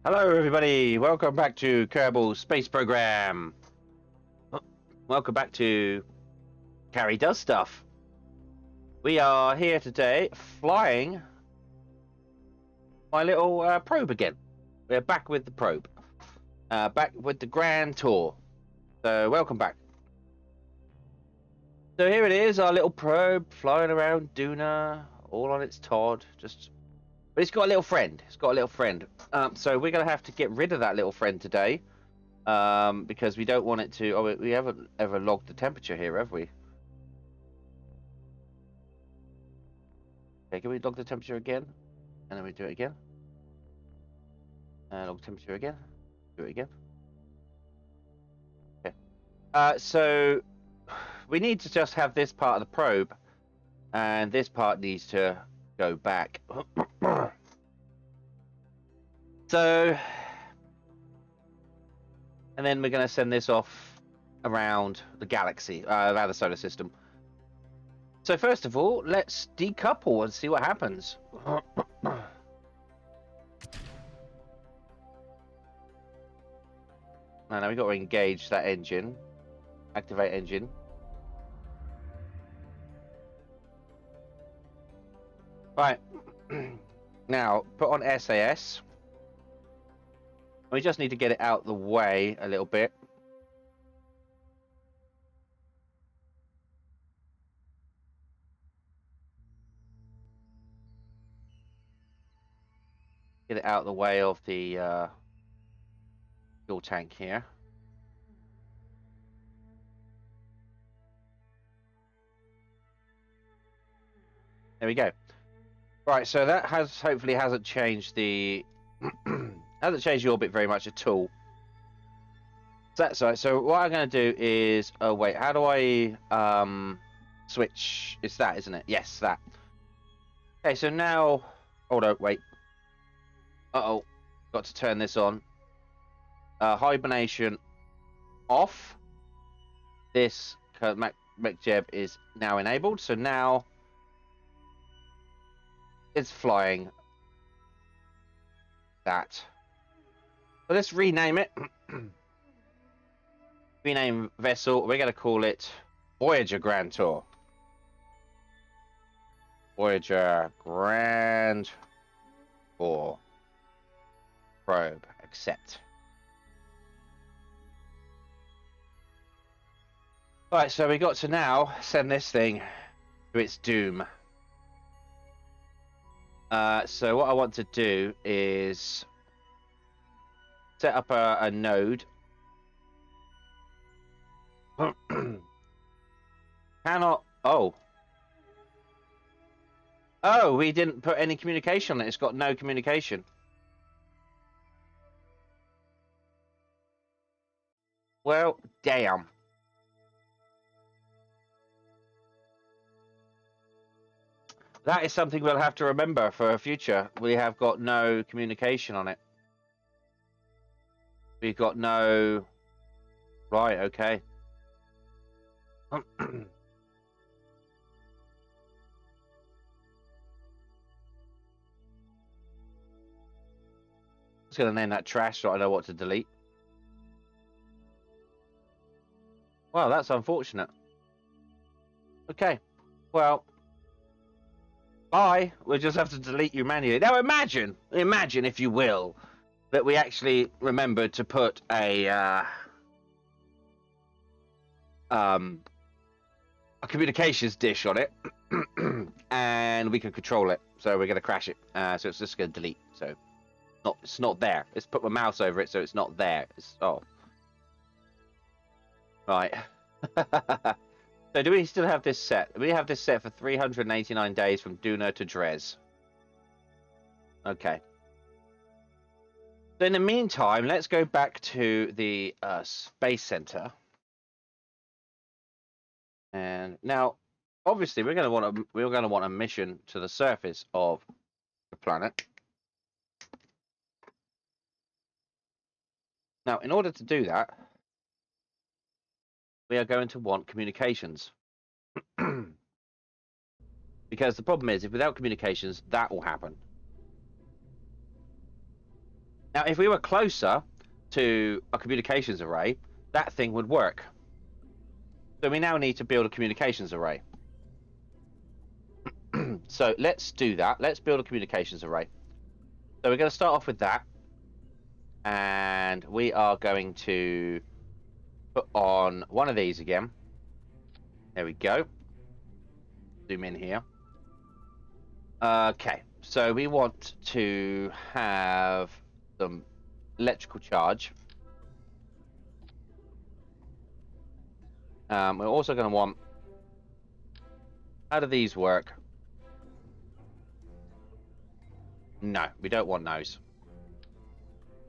Hello, everybody. Welcome back to Kerbal Space Program. Welcome back to Karidoesstuff. We are here today flying my little probe again. We're back with the probe. Back with the Grand Tour. So, welcome back. So, here it is, our little probe flying around Duna, all on its Todd. But it's got a little friend. It's got a little friend. So, we're going to have to get rid of that little friend today. Because we don't want it to. Oh, we haven't ever logged the temperature here, have we? Okay, can we log the temperature again? And then we do it again. Log temperature again. Do it again. Okay. So we need to just have this part of the probe, and this part needs to go back. So, and then we're going to send this off around the galaxy, around the solar system. So first of all, let's decouple and see what happens. Now we've got to engage that engine. Activate engine. Right. Now, put on SAS. We just need to get it out the way a little bit. Get it out the way of the fuel tank here. There we go. Right, so that hopefully hasn't changed the hasn't changed the orbit very much at all. So what I'm going to do is, oh wait, how do I switch? It's that, isn't it? Yes, that. Okay, so now, hold on, wait. Uh-oh, got to turn this on. Hibernation off. This MacJeb is now enabled, so now it's flying that. So let's rename it. Rename vessel. We're going to call it Voyager Grand Tour. Voyager Grand Tour. Probe. Accept. Right, so we got to now send this thing to its doom. So what I want to do is set up a node. Cannot. Oh, we didn't put any communication on it. It's got no communication. Well, damn. That is something we'll have to remember for future. We have got no communication on it. We've got no. Right, okay. Just going to name that trash so I know what to delete. Well, that's unfortunate. Okay, well, bye. We'll just have to delete you manually. Now imagine, if you will, that we actually remembered to put a communications dish on it, and we can control it. So we're going to crash it. So it's just going to delete. So it's not there. Let's put my mouse over it so it's not there. Right. So do we still have this set? We have this set for 389 days from Duna to Dres. Okay. So in the meantime, let's go back to the Space Center. And now, obviously, we're going to want a mission to the surface of the planet. Now, in order to do that, we are going to want communications. Because the problem is, if without communications, that will happen. Now, if we were closer to a communications array, that thing would work. So we now need to build a communications array. So let's do that. Let's build a communications array. So we're going to start off with that. And we are going to put on one of these again. There we go. Zoom in here. Okay, so we want to have some electrical charge. We're also going to want... How do these work? No, we don't want those.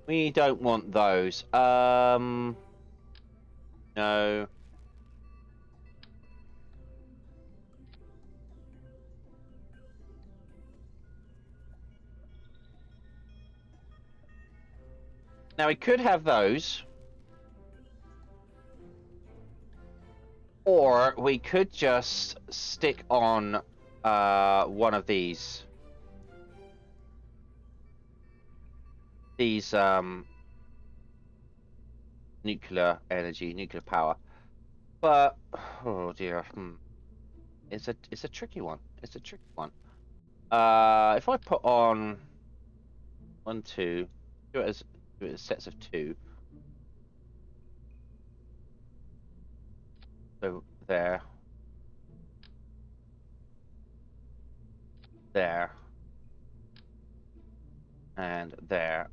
We don't want those. No. Now we could have those. Or we could just stick on one of these. These nuclear energy, nuclear power. But oh dear, it's a tricky one. It's a tricky one. If I put on 1, 2, do it as sets of 2. So there, there, and there,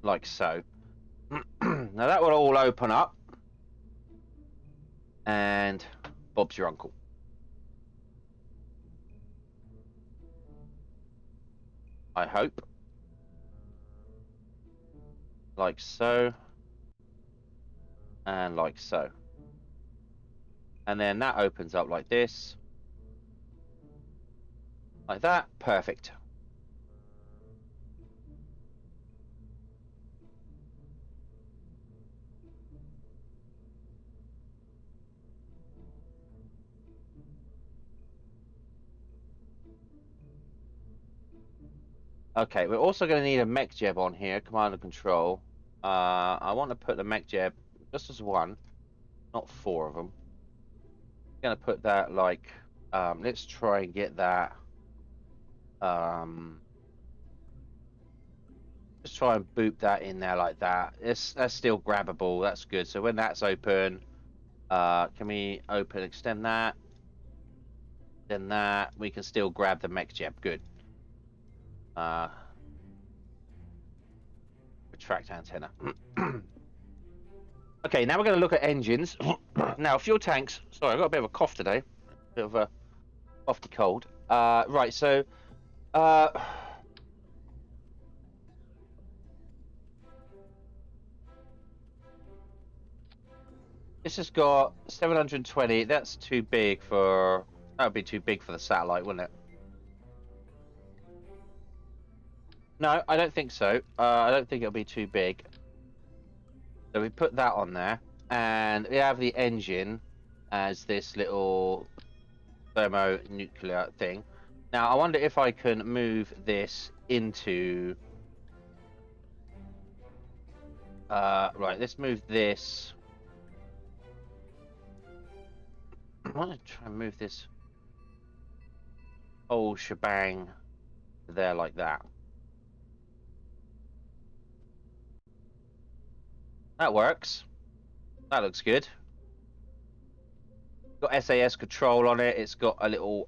like so. Now that will all open up, and Bob's your uncle. I hope. Like so. And like so. And then that opens up like this. Like that. Perfect. Okay, we're also going to need a mech jeb on here, command and control. I want to put the mech jeb just as one, not 4 of them. I'm going to put that like, let's try and get that. Just try and boop that in there like that. That's still grabbable. That's good. So when that's open, can we extend that? Then that we can still grab the mech jeb. Good. Retract antenna. Okay, now we're going to look at engines. Now, fuel tanks. Sorry, I've got a bit of a cough today. A bit of a coughy cold. Right, so... this has got 720. That's too big for... That would be too big for the satellite, wouldn't it? No, I don't think so. I don't think it'll be too big. So we put that on there. And we have the engine as this little thermonuclear thing. Now, I wonder if I can move this into... right, let's move this... I want to try and move this whole shebang there like that. That works. That looks good. Got SAS control on it. It's got a little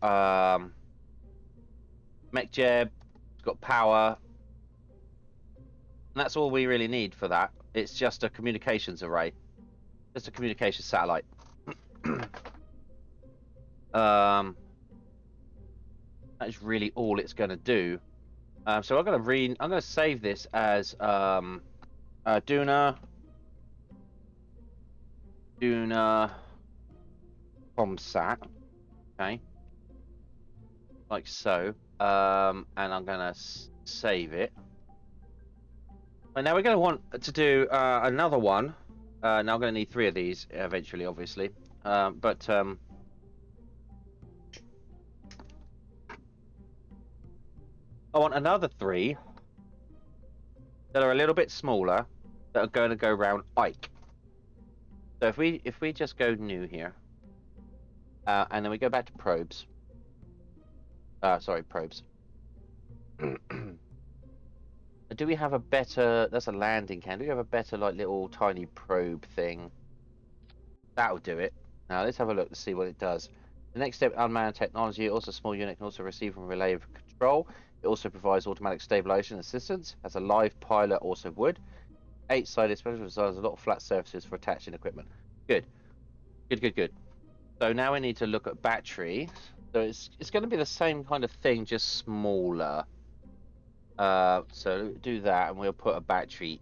mech jeb. It's got power. And that's all we really need for that. It's just a communications array. Just a communications satellite. That is really all it's going to do. So I'm going to save this as Duna Comsat. Okay. Like so. And I'm going to save it. And now we're going to want to do another one. Now I'm going to need 3 of these eventually, obviously. I want another 3 that are a little bit smaller that are going to go around Ike. So if we just go new here, and then we go back to probes. Sorry, probes. Do we have a better? That's a landing can. Do we have a better like little tiny probe thing? That'll do it. Now let's have a look to see what it does. The next step, unmanned technology. Also, a small unit can also receive and relay control. It also provides automatic stabilization assistance. As a live pilot also would. 8-sided special designs a lot of flat surfaces for attaching equipment. Good, good, good, good. So now we need to look at battery. So it's going to be the same kind of thing, just smaller. So do that, and we'll put a battery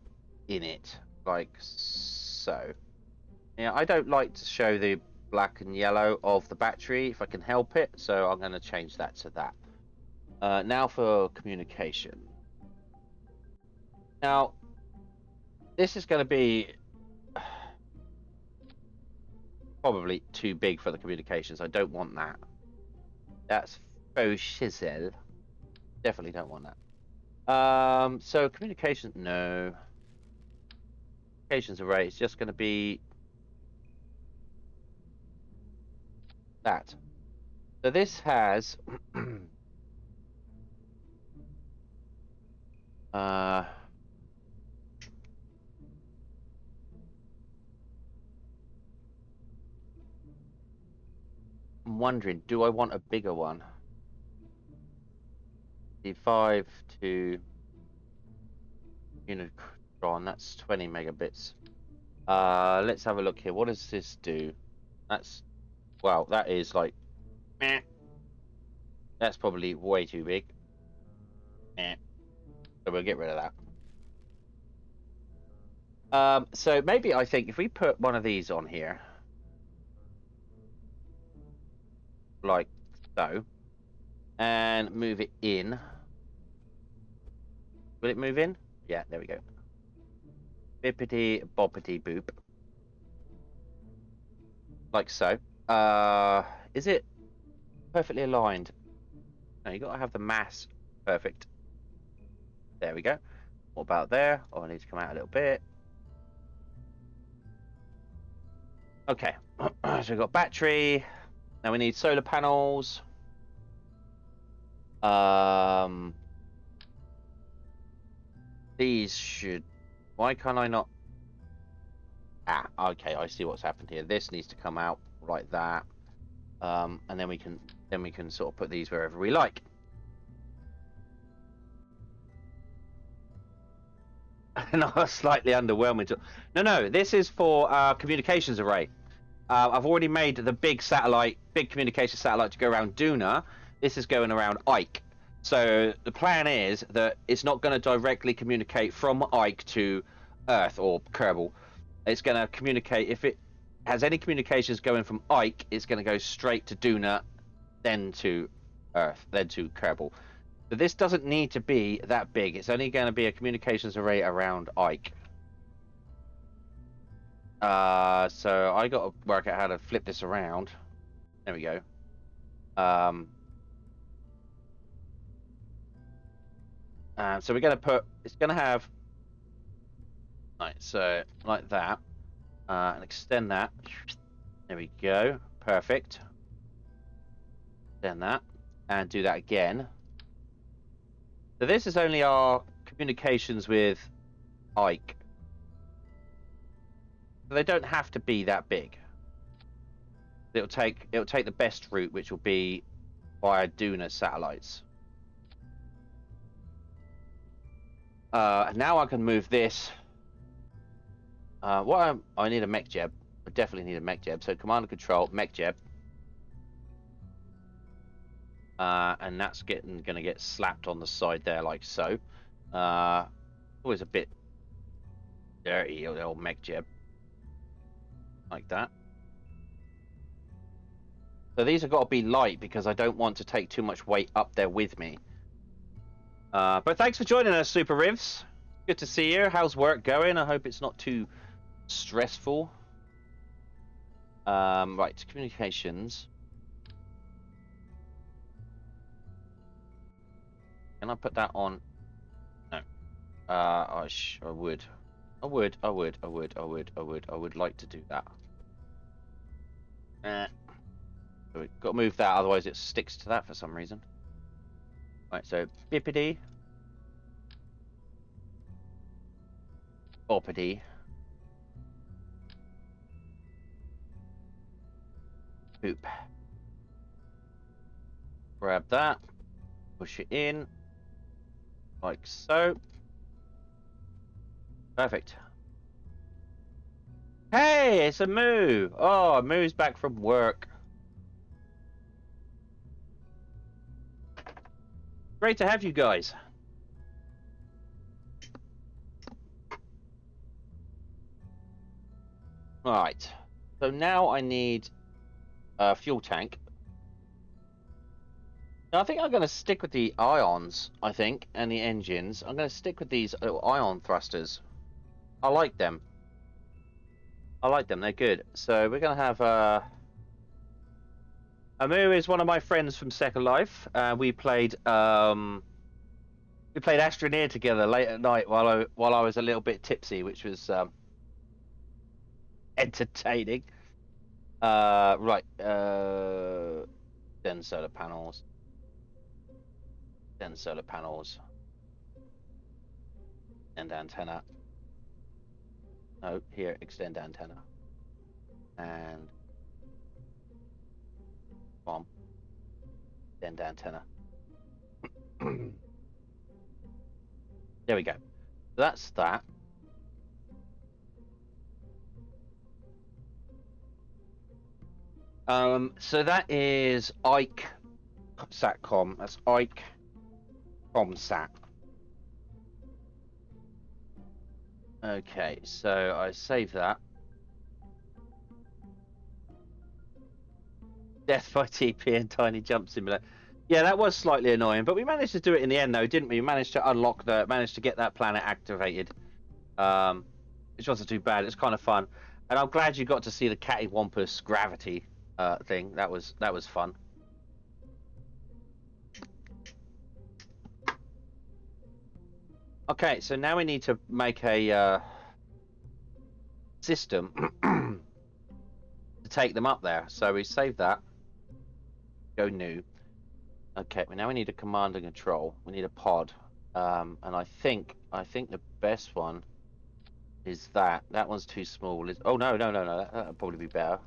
in it, like so. Yeah, I don't like to show the black and yellow of the battery if I can help it, so I'm going to change that to that. Now for communication. Now, this is going to be probably too big for the communications. I don't want that. That's faux shizzle. Definitely don't want that. So communication, no. Communications array is just going to be that. So this has I'm wondering, do I want a bigger one? The 5 to Unicron, that's 20 megabits. Let's have a look here. What does this do? That's, well, that is like, meh. That's probably way too big. Eh. So we'll get rid of that. So maybe I think if we put one of these on here, like so, and move it in. Will it move in? Yeah, there we go. Bippity boppity boop. Like so. Is it perfectly aligned? No, you gotta have the mass perfect. There we go. What about there? Oh, I need to come out a little bit. Okay. So we've got battery. Now we need solar panels. These should. Why can't I not? Ah, okay. I see what's happened here. This needs to come out like that. And then we can sort of put these wherever we like. Not slightly underwhelming. No. This is for communications array. I've already made the big communication satellite to go around Duna. This is going around Ike. So the plan is that it's not going to directly communicate from Ike to Earth or Kerbal. It's going to communicate, if it has any communications going from Ike, it's going to go straight to Duna, then to Earth, then to Kerbal. So this doesn't need to be that big. It's only going to be a communications array around Ike. So I got to work out how to flip this around. There we go. So we're going to put, it's going to have, right, so like that, and extend that. There we go. Perfect. Extend that, and do that again. So this is only our communications with Ike. So they don't have to be that big. It'll take the best route, which will be via Duna satellites. Now I can move this. I need a mech jeb. I definitely need a mech jeb. So command and control mech jeb. And that's gonna get slapped on the side there like so. Always a bit dirty, the old mech jeb. Like that. So these have got to be light because I don't want to take too much weight up there with me. But thanks for joining us, Super Rivs. Good to see you. How's work going? I hope it's not too stressful. Right, communications. Can I put that on? No. I would. I would like to do that. So we've got to move that, otherwise it sticks to that for some reason. Right, so bippity. Boppity. Boop. Grab that. Push it in. Like so. Perfect. Hey, it's a Moo! Oh, Moo's back from work. Great to have you guys. Alright. So now I need a fuel tank. Now, I think I'm going to stick with the ions, and the engines. I'm going to stick with these little ion thrusters. I like them. They're good. So we're going to have Amu is one of my friends from Second Life. We played Astroneer together late at night while I was a little bit tipsy, which was entertaining. Right. Then solar panels. And antenna. No, here, extend antenna. And bomb. Extend antenna. There we go. That's that. So that is Ike Satcom. That's Ike Comsat. Okay, so I save that. Death by TP and Tiny Jump Simulator. Yeah, that was slightly annoying, but we managed to do it in the end, though, didn't we? We managed to managed to get that planet activated, which wasn't too bad. It's kind of fun, and I'm glad you got to see the Cattywampus gravity thing. That was fun. Okay, so now we need to make a system to take them up there. So we save that. Go new. Okay, now we need a command and control. We need a pod, and I think the best one is that. That one's too small. Oh no, that'll probably be better.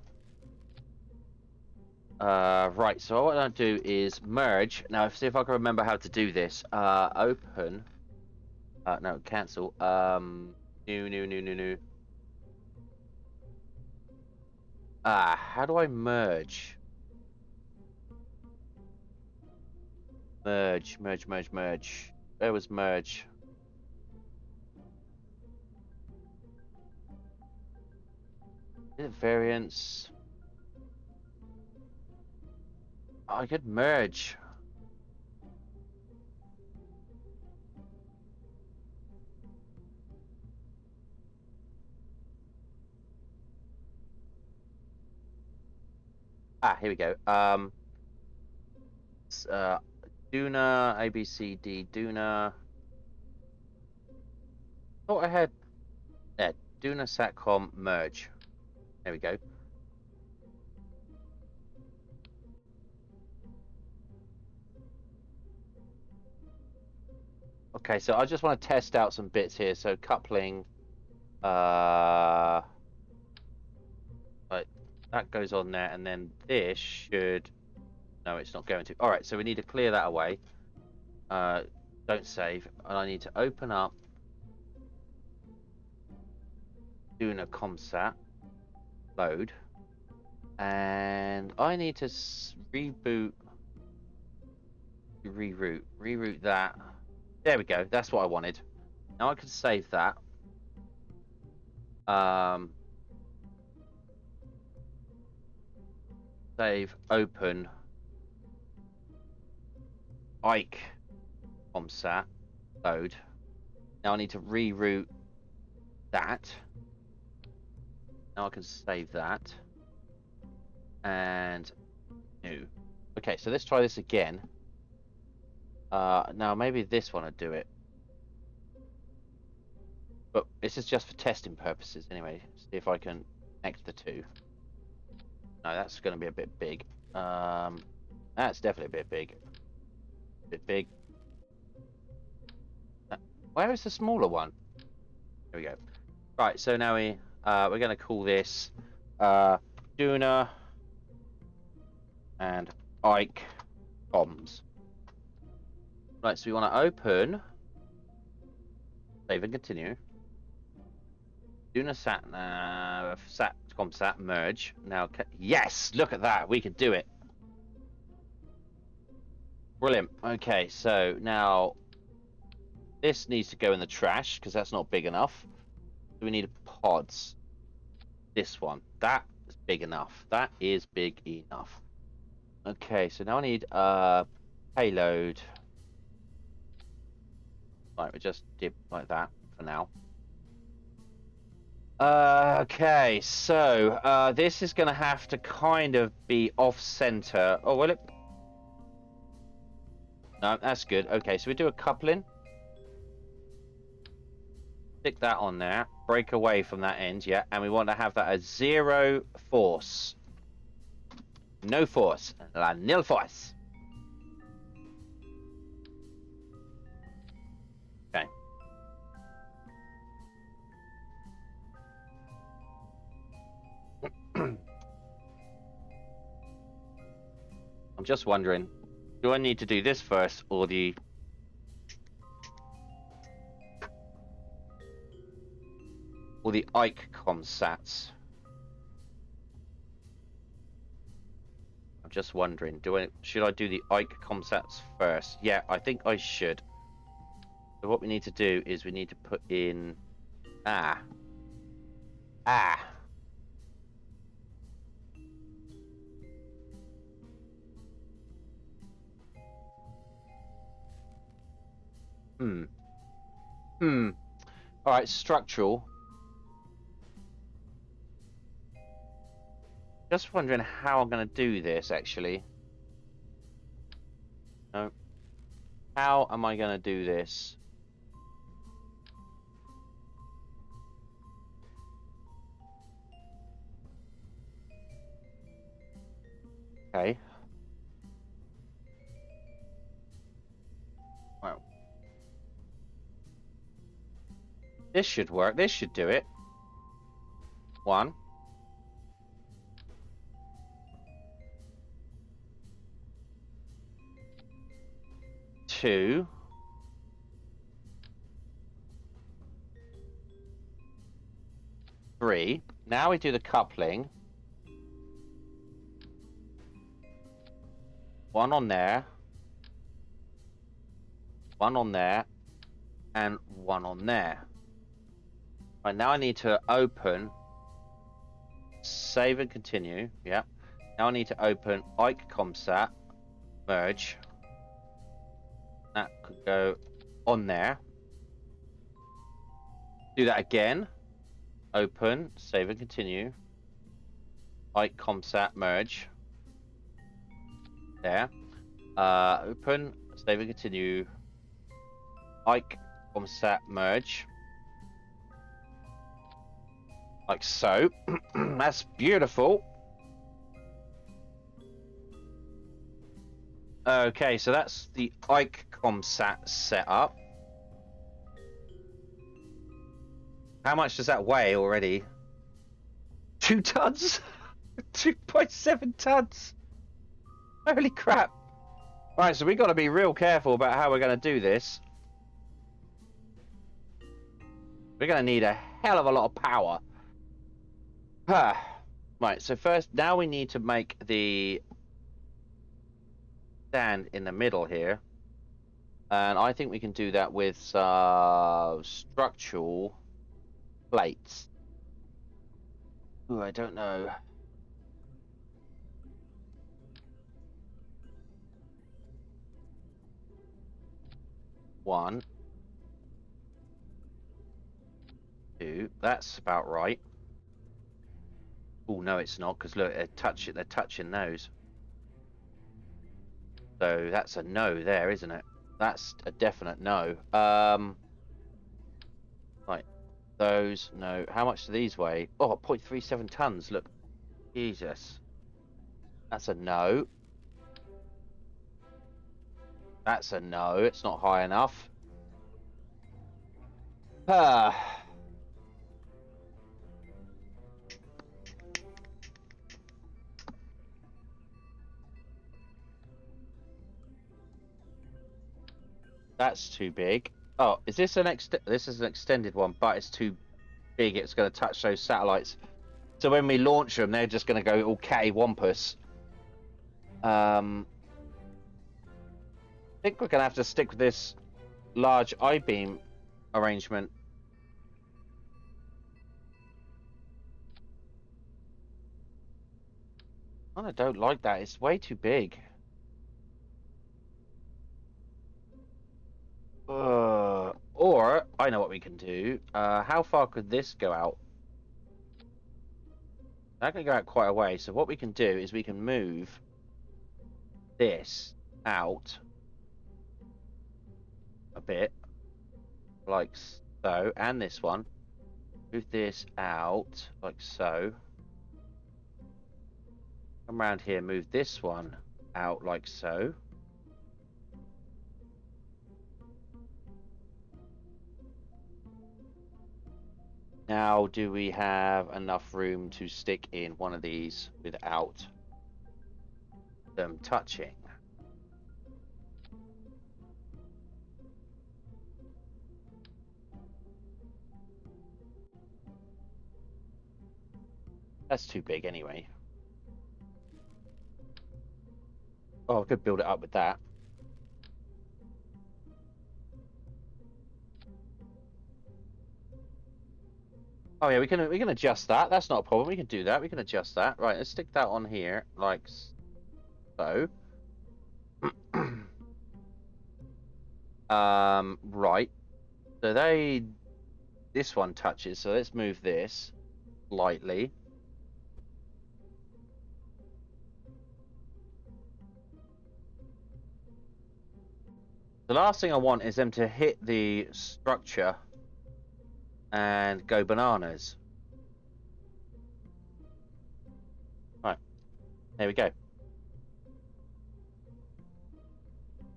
Right. So what I do is merge. Now, see if I can remember how to do this. Open. No, cancel. New. How do I merge? Merge. Where was merge? Is it variance? I could merge. Here we go. Duna, ABCD, Duna. Thought I had. Yeah, Duna Satcom merge. There we go. Okay, so I just want to test out some bits here. So coupling. Right, that goes on there, and then this should. No, it's not going to. All right, so we need to clear that away. Don't save, and I need to open up Duna Comsat load, and I need to reroute that. There we go. That's what I wanted. Now I can save that. Save, open, Ike Comsat load. Now I need to reroute that. Now I can save that. And new. Okay, so let's try this again. Now maybe this one would do it. But this is just for testing purposes anyway. See if I can connect the two. No, that's going to be a bit big. That's definitely a bit big. Bit big. Where is the smaller one? There we go. Right, so now we're going to call this Duna and Ike comms. Right, so we want to open, save and continue. Duna Satcom merge. Now, yes, look at that. We can do it. Brilliant. Okay, so now this needs to go in the trash because that's not big enough. We need pods. This one. That is big enough. That is big enough. Okay, so now I need payload. Right, we just did like that for now. Okay, so this is going to have to kind of be off center. Oh, will it? No, that's good. Okay, so we do a coupling. Stick that on there. Break away from that end, yeah. And we want to have that as 0 force. No force. La nil force. Okay. I'm just wondering, do I need to do this first or the Ike comsats? I'm just wondering, should I do the Ike comsats first? Yeah, I think I should. So what we need to do is we need to put in all right, structural. Just wondering how I'm going to do this, actually. No. How am I going to do this? Okay. Well. This should work. This should do it. 1. 2. 3. Now we do the coupling. 1 on there. 1 on there. And 1 on there. Right, now I need to open, save and continue. Yeah. Now I need to open Ike comsat, merge. That could go on there. Do that again. Open, save and continue. Ike comsat, merge. There. Open, save and continue. Ike comsat, merge. Like so. That's beautiful. Okay, so that's the Ike comsat setup. How much does that weigh already? 2 tons? 2.7 tons. Holy crap. Right, so we got to be real careful about how we're going to do this. We're going to need a hell of a lot of power. Right, so first, now we need to make the stand in the middle here. And I think we can do that with structural plates. Ooh, I don't know. One. 2. That's about right. Oh no, it's not, because look, they're touching those. So that's a no there, isn't it? That's a definite no. Right, those, no. How much do these weigh? Oh, 0.37 tons. Look, Jesus. That's a no. That's a no. It's not high enough. Ah. That's too big. Oh, is this an this is an extended one, but it's too big. It's going to touch those satellites. So when we launch them, they're just going to go all cattywampus. I think we're going to have to stick with this large I-beam arrangement. I don't like that. It's way too big. Or I know what we can do. How far could this go out? That can go out quite a way. So what we can do is we can move this out a bit, like so, and this one. Move this out like so. Come around here, move this one out like so. Now, do we have enough room to stick in one of these without them touching? That's too big anyway. Oh, I could build it up with that. Oh yeah, we can adjust that. That's not a problem. We can do that. We can adjust that. Right, let's stick that on here like so. Right. So this one touches. So let's move this slightly. The last thing I want is them to hit the structure and go bananas. Right, there we go.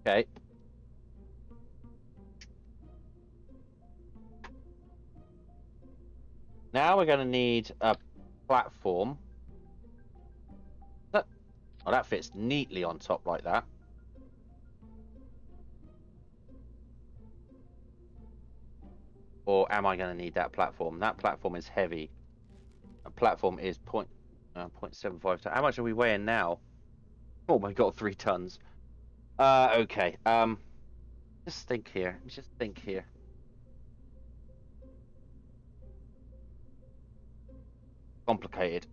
Okay. Now we're going to need a platform. Oh, that fits neatly on top like that. Or am I going to need that platform? That platform is heavy. A platform is 0.75 tons. How much are we weighing now? Oh my god, 3 tons. Okay. Just think here. Just think here. Complicated.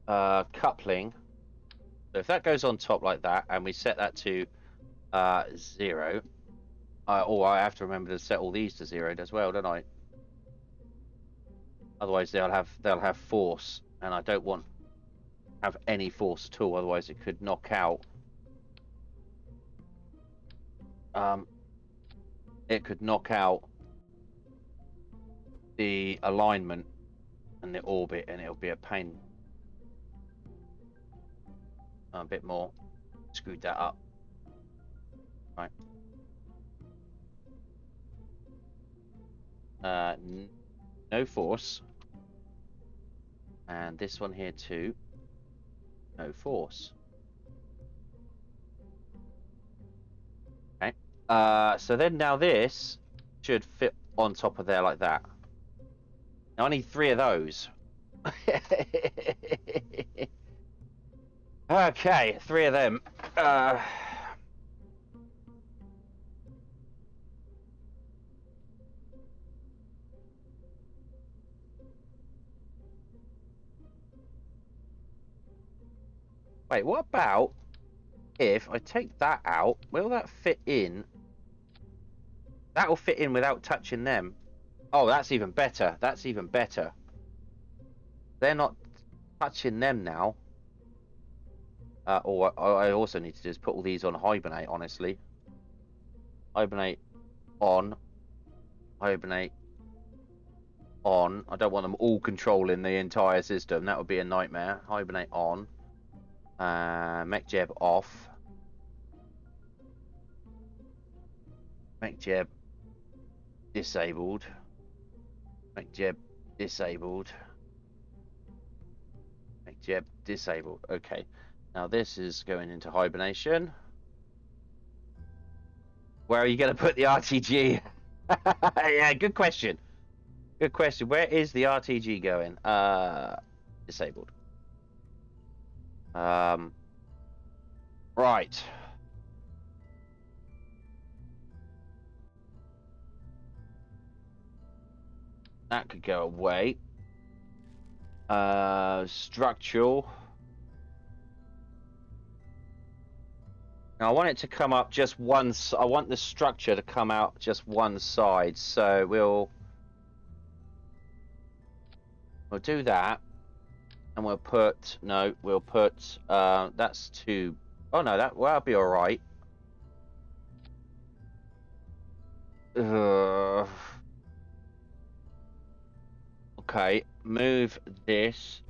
Coupling. So if that goes on top like that, and we set that to 0, oh, I have to remember to set all these to 0 as well, don't I? Otherwise, they'll have force, and I don't want have any force at all. Otherwise, it could knock out. It could knock out the alignment and the orbit, and it'll be a pain. A bit more. Screwed that up. Right. No force. And this one here too. No force. Okay. So then now this should fit on top of there like that. Now I need 3 of those. Okay, 3 of them. Wait, what about if I take that out? Will that fit in? That will fit in without touching them. Oh, that's even better. That's even better. They're not touching them now. Or I also need to just put all these on hibernate, honestly. Hibernate on. Hibernate on. I don't want them all controlling the entire system. That would be a nightmare. Hibernate on. Mech Jeb off. Mech Jeb disabled. Mech Jeb disabled. Mech Jeb disabled. Okay. Now this is going into hibernation. Where are you going to put the RTG? Yeah, good question. Good question. Where is the RTG going? Disabled. Right. That could go away. Structural. Now I want it to come up just once. I want the structure to come out just one side. So we'll do that, and we'll put that's too. Oh no, that'll be all right. Okay, move this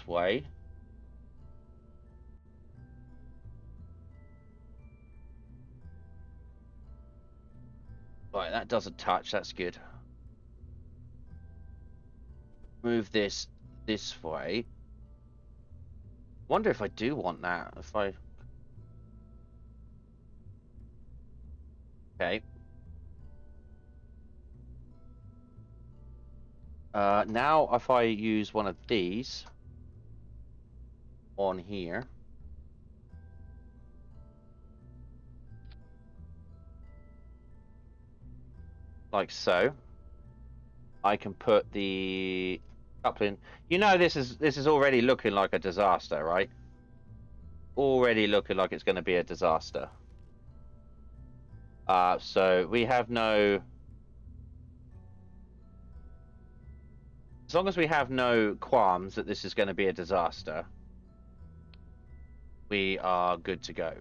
way. Right, that doesn't touch. That's good. Move this way. Wonder if I do want that. If I. Okay. Now if I use one of these on here, like so, I can put the coupling. You know, this is already looking like a disaster, right? Already looking like it's going to be a disaster. So we have no. As long as we have no qualms that this is going to be a disaster, we are good to go.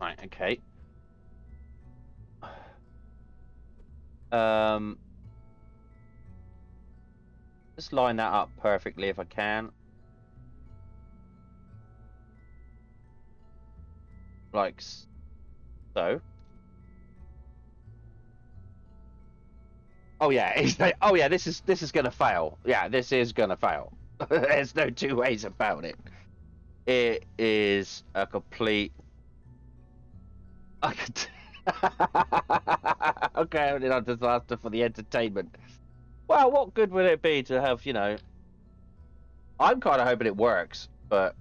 Right, okay. Just line that up perfectly if I can. Like so. Oh yeah, oh yeah, this is gonna fail. Yeah, this is gonna fail. There's no two ways about it. It is a complete. Okay, only a disaster for the entertainment. Well, what good would it be to have, I'm kind of hoping it works, but,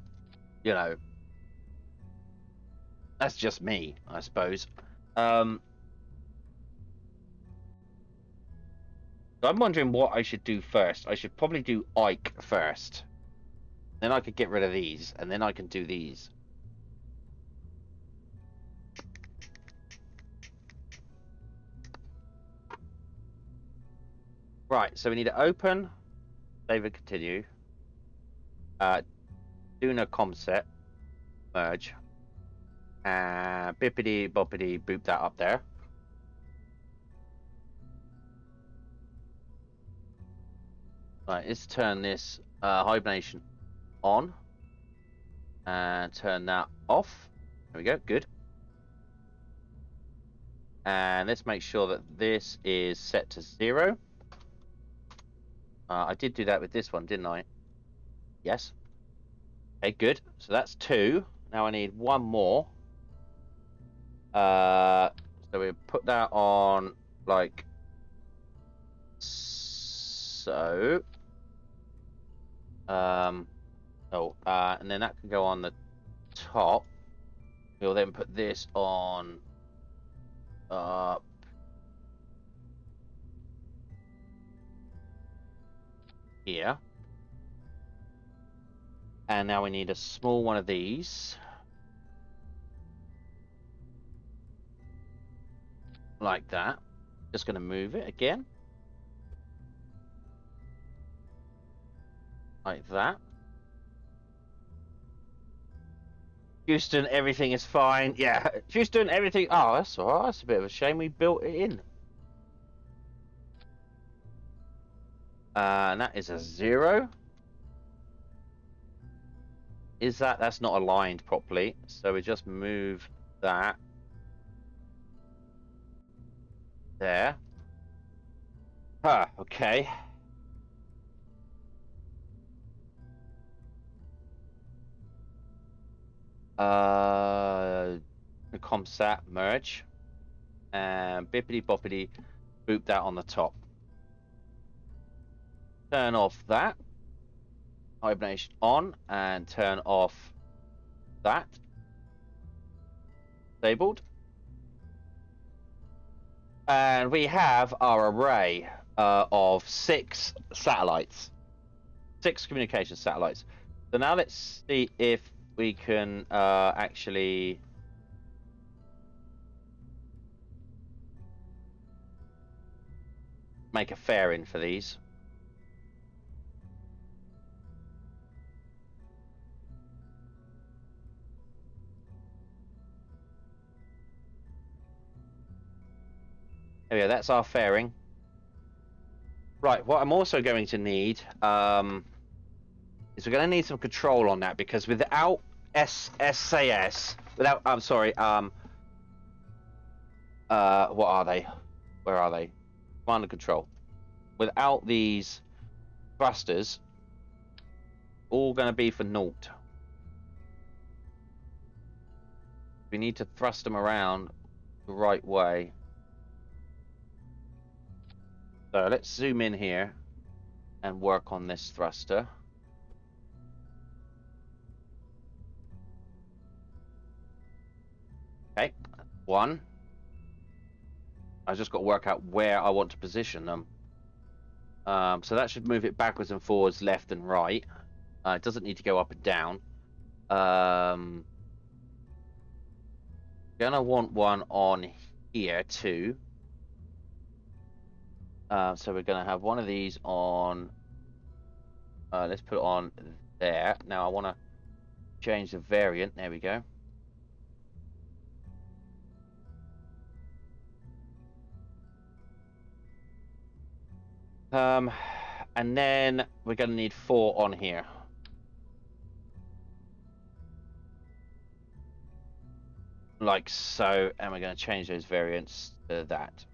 that's just me, I suppose. So I'm wondering what I should do first. I should probably do Ike first. Then I could get rid of these, and then I can do these. Right, so we need to open, save and continue. Duna comset, merge. Bippity boppity boop that up there. Right, let's turn this hibernation on and turn that off. There we go, good. And let's make sure that this is set to 0. I did do that with this one, didn't I? Yes. Okay, good. So that's 2. Now I need one more. So we put that on like so. And then that can go on the top. We'll then put this on here. And now we need a small one of these. Like that. Just going to move it again. Like that. Houston, everything is fine. Yeah, Houston, everything. Oh, that's alright. That's a bit of a shame we built it in. And that is a 0. Is that? That's not aligned properly. So we just move that there. Huh, okay. The ComSat merge. And bippity boppity boop that on the top. Turn off that. Hibernation on and turn off that. Disabled. And we have our array of 6 satellites. 6 communication satellites. So now let's see if we can actually make a fairing for these. There we go, that's our fairing. Right, what I'm also going to need is we're going to need some control on that, because without SAS, without, I'm sorry, what are they? Where are they? Command and control. Without these thrusters, all going to be for naught. We need to thrust them around the right way. So let's zoom in here and work on this thruster. Okay, 1. I just got to work out where I want to position them. So that should move it backwards and forwards, left and right. It doesn't need to go up and down. Gonna want one on here too. So we're gonna have one of these on. Let's put it on there. Now I want to change the variant. There we go. And then we're gonna need 4 on here. Like so, and we're going to change those variants to that.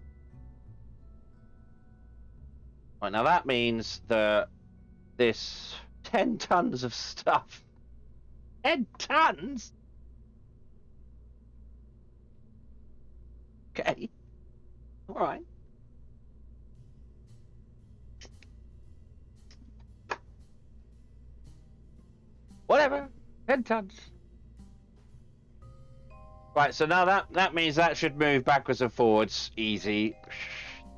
Right, now that means that this 10 tons of stuff. 10 tons? Okay. All right. Whatever. 10 tons. Right, so now that means that should move backwards and forwards easy.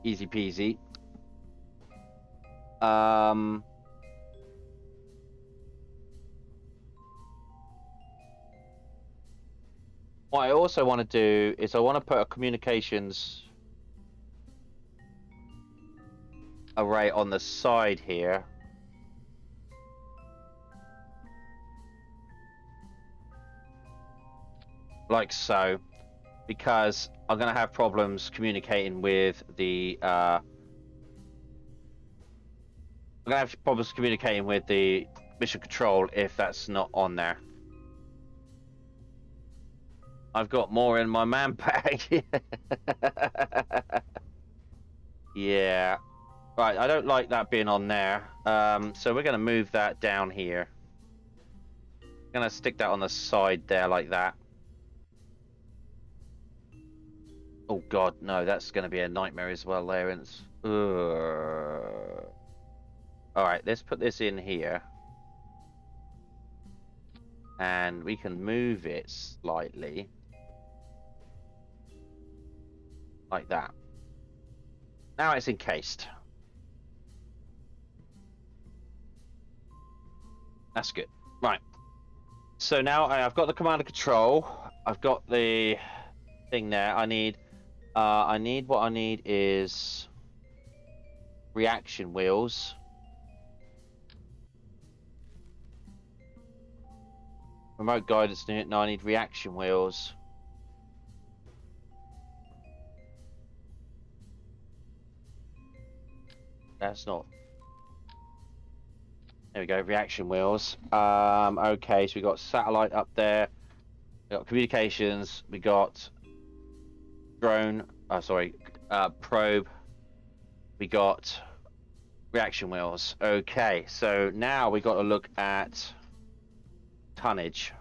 Easy peasy. What I also want to do is I want to put a communications array on the side here. Like so, because I'm going to have problems communicating with the I'm going to have problems communicating with the mission control if that's not on there. I've got more in my man bag. Yeah. Right, I don't like that being on there. So we're going to move that down here. I'm going to stick that on the side there like that. Oh god, no, that's going to be a nightmare as well there. Alright, let's put this in here. And we can move it slightly. Like that. Now it's encased. That's good. Right. So now I've got the command and control. I've got the thing there. What I need is reaction wheels. Remote guidance unit. No, I need reaction wheels. That's not. There we go. Reaction wheels. Okay, so we got satellite up there. We got communications. We got drone. Sorry. Probe. We got reaction wheels. Okay, so now we got to look at tonnage.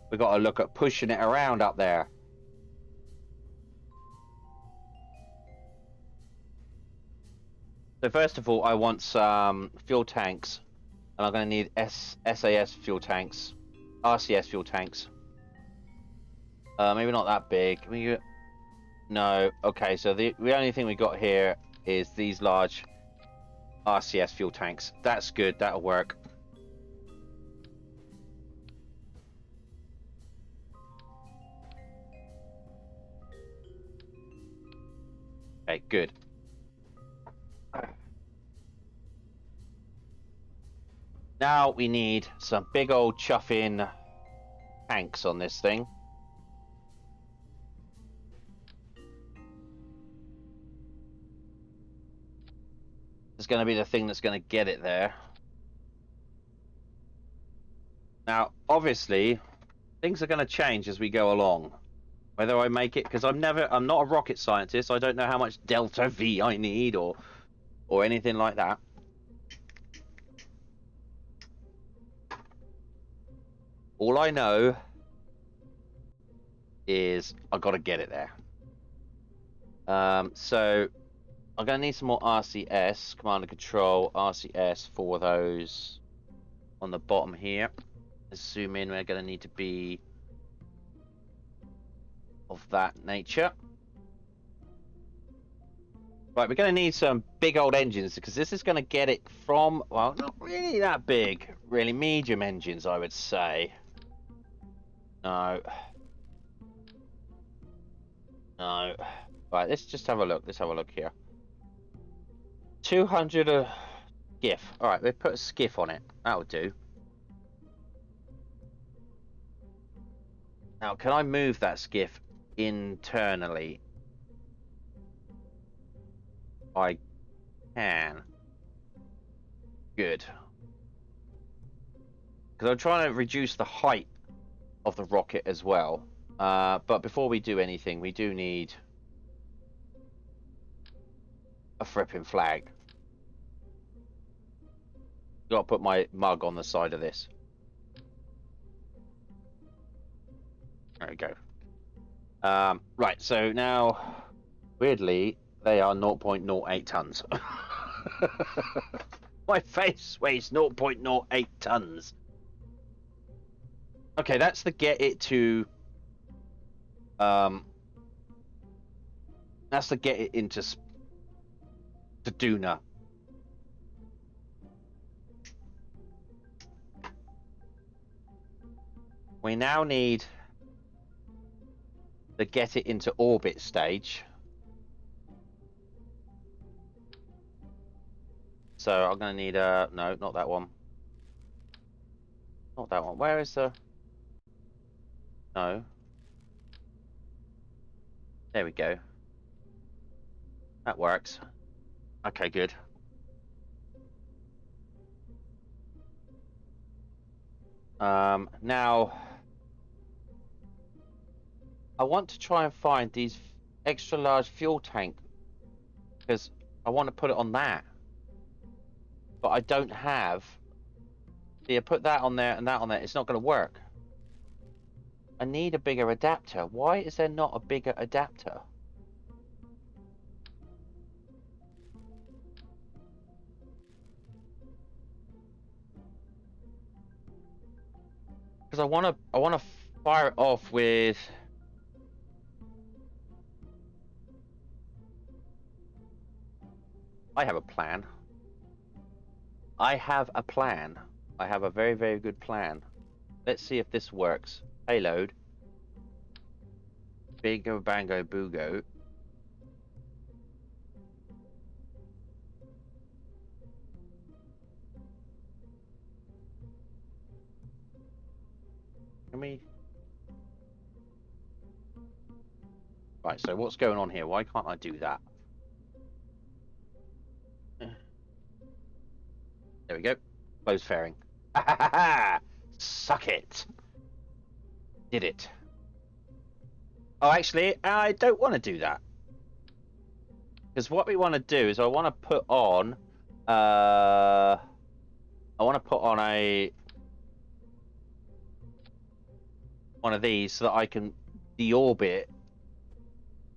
We got to look at pushing it around up there. So first of all, I want some fuel tanks, and I'm going to need SAS fuel tanks, RCS fuel tanks. Maybe not that big. No. Okay, so the only thing we got here is these large RCS fuel tanks. That's good. That'll work. Okay, good. Now we need some big old chuffing tanks on this thing. It's going to be the thing that's going to get it there. Now, obviously, things are going to change as we go along. Whether I make it, because I'm not a rocket scientist. I don't know how much delta V I need or anything like that. All I know is I got to get it there. So I'm going to need some more RCS, command and control, RCS for those on the bottom here. Assuming we're going to need to be of that nature. Right, we're going to need some big old engines because this is going to get it from, well, not really that big, really medium engines, I would say. No. Right, let's just have a look. Let's have a look here. 200 skiff. All right, let's put a skiff on it. That'll do. Now, can I move that skiff internally? I can. Good. Because I'm trying to reduce the height of the rocket as well. But before we do anything, we do need a fripping flag. Got to put my mug on the side of this. There we go. Right, so now, weirdly, they are 0.08 tons. My face weighs 0.08 tons. Okay, that's the get it to. That's to get it into Duna. We now need to get it into orbit stage. So I'm going to need a... No, not that one. Not that one. Where is the... No. There we go. That works. Okay, good. Now... I want to try and find these extra large fuel tank because I want to put it on that. But I don't have... See, I put that on there and that on there. It's not going to work. I need a bigger adapter. Why is there not a bigger adapter? Because I want to fire it off with... I have a plan. I have a plan. I have a very, very good plan. Let's see if this works. Payload. Bingo, bango, boogo. Can we? Right, so what's going on here? Why can't I do that? There we go. Closed fairing. Suck it. Did it. Oh, actually, I don't want to do that. Because what we want to do is I want to put on... I want to put on one of these so that I can deorbit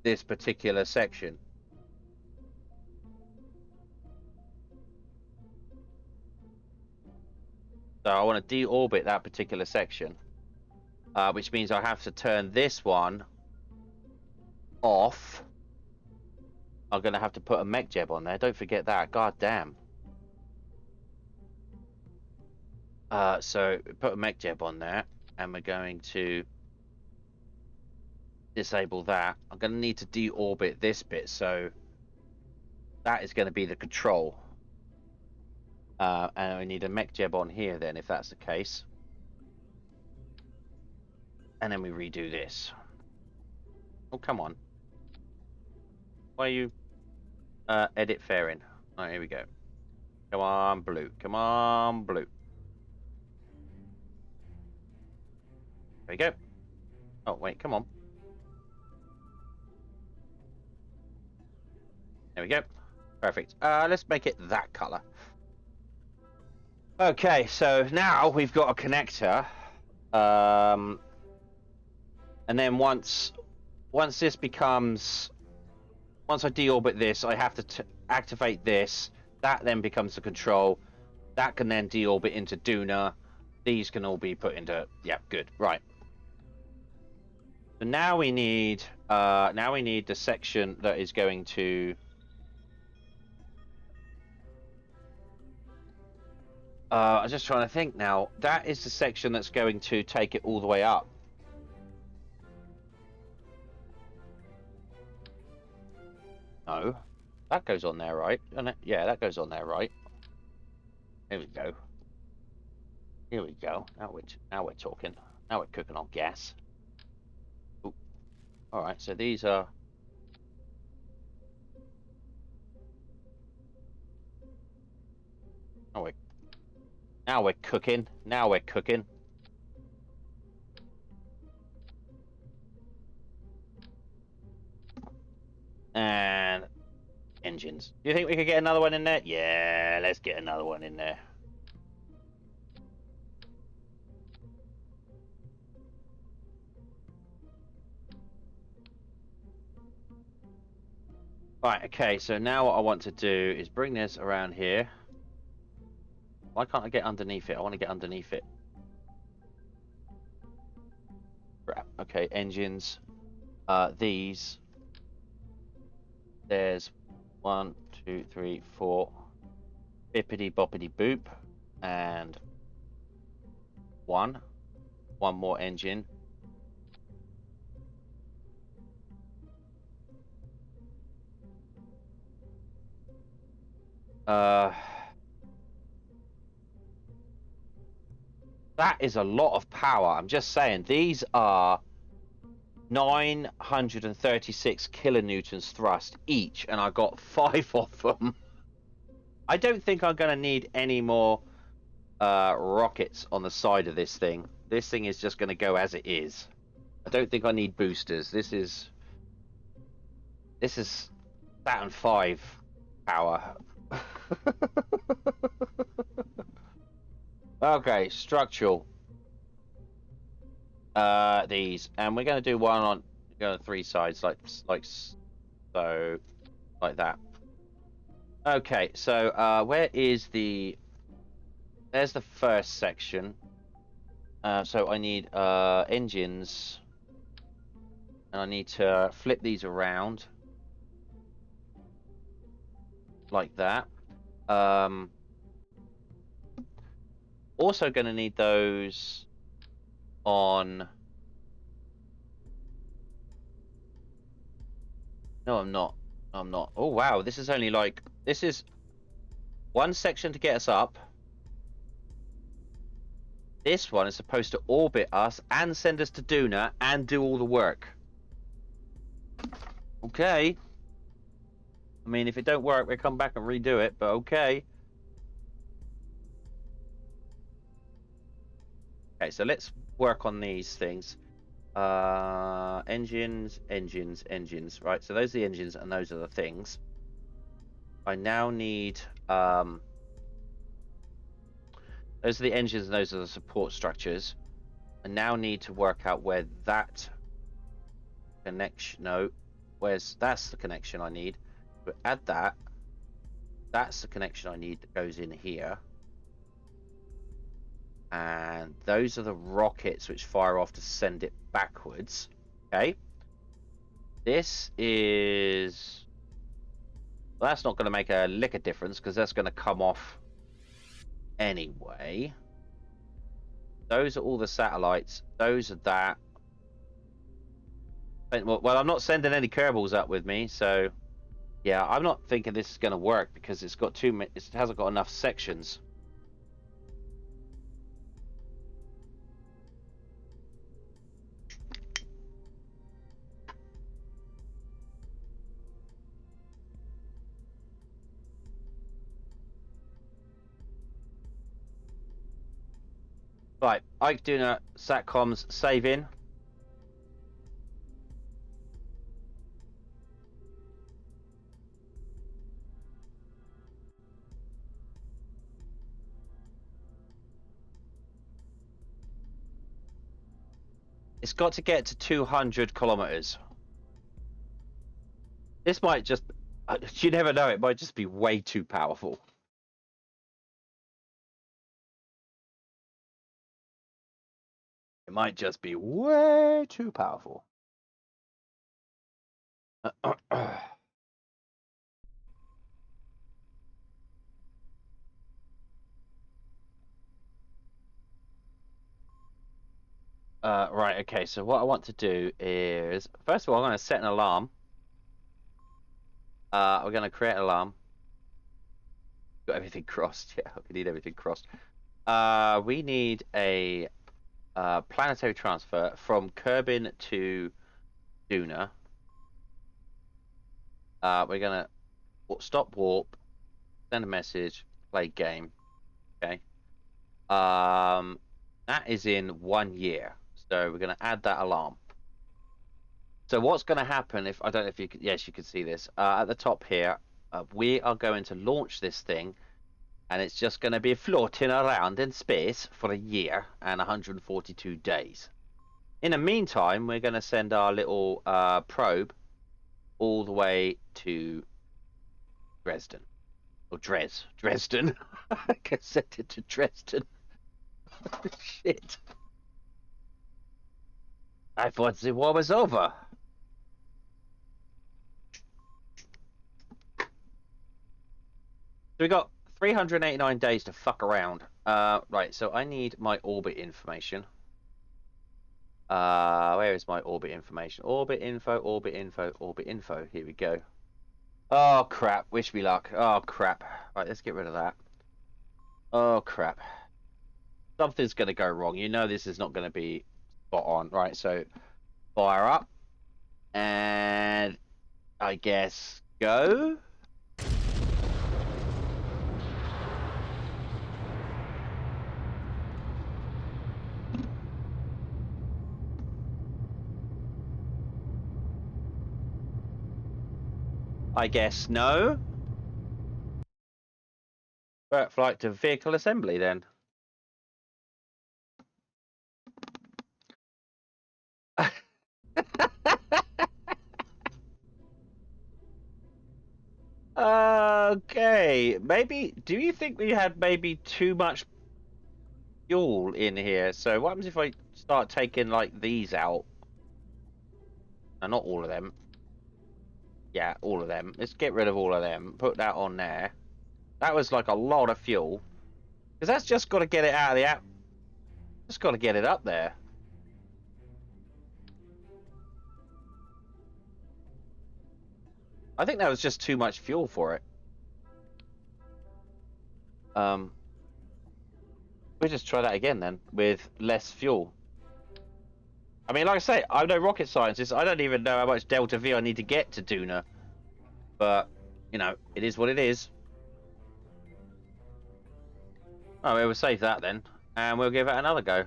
this particular section. So I want to deorbit that particular section, which means I have to turn this one off. I'm going to have to put a mech jeb on there. Don't forget that. God damn. So put a mech jeb on there, and we're going to disable that. I'm going to need to deorbit this bit, so that is going to be the control. And we need a mech jeb on here then, if that's the case. And then we redo this. Oh, come on. Why are you edit fairing? Oh, here we go. Come on, blue. Come on, blue. There we go. Oh, wait, come on. There we go. Perfect. Let's make it that color. Okay, so now we've got a connector. And then once this becomes... Once I deorbit this, I have to activate this. That then becomes the control. That can then deorbit into Duna. These can all be put into... Yeah, good. Right. So now we need the section that is going to... I'm just trying to think now. That is the section that's going to take it all the way up. No. That goes on there, right? Yeah, that goes on there, right? Here we go. Here we go. Now we're talking. Now we're cooking on gas. Ooh. All right, so these are... Now we're cooking. Now we're cooking. And engines. Do you think we could get another one in there? Yeah, let's get another one in there. Right, okay, so now what I want to do is bring this around here. Why can't I get underneath it? I want to get underneath it. Crap. Okay, engines. These. There's 1, 2, 3, 4. Bippity boppity boop. And one more engine. That is a lot of power. I'm just saying, these are 936 kilonewtons thrust each, and I got 5 of them. I don't think I'm going to need any more rockets on the side of this thing. This thing is just going to go as it is. I don't think I need boosters. This is Saturn V power. Okay, structural. These, and we're going to do one on 3 sides, like so, like that. Okay, so where is the? There's the first section. So I need engines, and I need to flip these around like that. Also going to need those on... No, I'm not. I'm not. Oh, wow. This is only like... This is one section to get us up. This one is supposed to orbit us and send us to Duna and do all the work. Okay. I mean, if it don't work, we'll come back and redo it, but okay. Okay, so let's work on these things. Engines, right? So those are the engines and those are the things. I now need, those are the engines and those are the support structures. I now need to work out where that connection, that's the connection I need. But add that. That's the connection I need that goes in here. And those are the rockets which fire off to send it backwards. Okay. This is... Well, that's not going to make a lick of difference because that's going to come off anyway. Those are all the satellites. Those are that. Well, I'm not sending any Kerbals up with me, so yeah, I'm not thinking this is going to work because it's got it hasn't got enough sections. Right, Ike Duna Satcoms save in. It's got to get to 200 kilometers. This might just, you never know, it might just be way too powerful. It might just be way too powerful. Right, okay, so what I want to do is, first of all, I'm going to set an alarm. We're going to create an alarm. Got everything crossed. Yeah, we need everything crossed. We need a planetary transfer from Kerbin to Duna. We're going to stop warp, send a message, play game. Okay. That is in 1 year. So we're going to add that alarm. So what's going to happen if, I don't know if you can, yes, you can see this. At the top here, we are going to launch this thing, and it's just going to be floating around in space for 1 year and 142 days. In the meantime, we're going to send our little probe all the way to Dresden. Or Dresden. I can send it to Dresden. Shit. I thought the war was over. So we got 389 days to fuck around. Right, so I need my orbit information. Where is my orbit information? Orbit info, orbit info, orbit info. Here we go. Oh, crap. Wish me luck. Oh, crap. Right, let's get rid of that. Oh, crap. Something's going to go wrong. You know this is not going to be spot on. Right, so fire up. And I guess go. I guess no. Flight to vehicle assembly then. Okay, maybe. Do you think we had maybe too much fuel in here? So what happens if I start taking like these out? No, not all of them. Yeah, all of them. Let's get rid of all of them. Put that on there. That was like a lot of fuel. Because that's just got to get it out of the app. Just got to get it up there. I think that was just too much fuel for it. We'll just try that again then, with less fuel. I mean, like I say, I'm no rocket scientist. I don't even know how much Delta V I need to get to Duna. But, you know, it is what it is. Oh, we'll save that then. And we'll give it another go.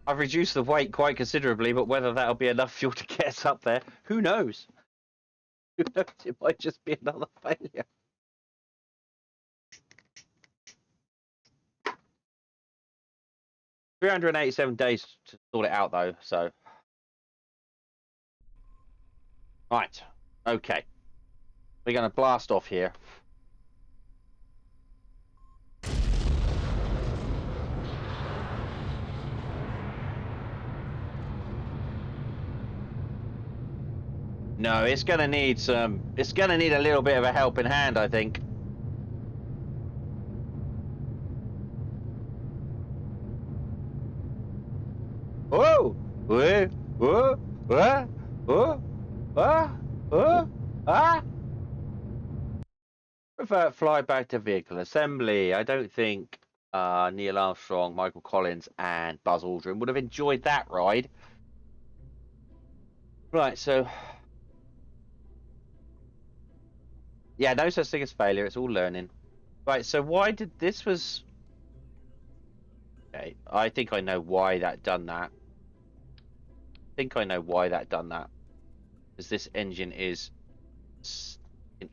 I've reduced the weight quite considerably, but whether that'll be enough fuel to get us up there, who knows? Who knows? It might just be another failure. $387 days to sort it out, though, so... Right. Okay. We're going to blast off here. No, it's gonna need some. It's gonna need a little bit of a helping hand, I think. Whoa! Whoa! Whoa! Whoa! Whoa! Whoa! Ah! Revert fly back to vehicle assembly. I don't think Neil Armstrong, Michael Collins, and Buzz Aldrin would have enjoyed that ride. Right, so. Yeah, no such thing as failure. It's all learning. Right, so why did this was... Okay, I think I know why that done that. I think I know why that done that. Because this engine is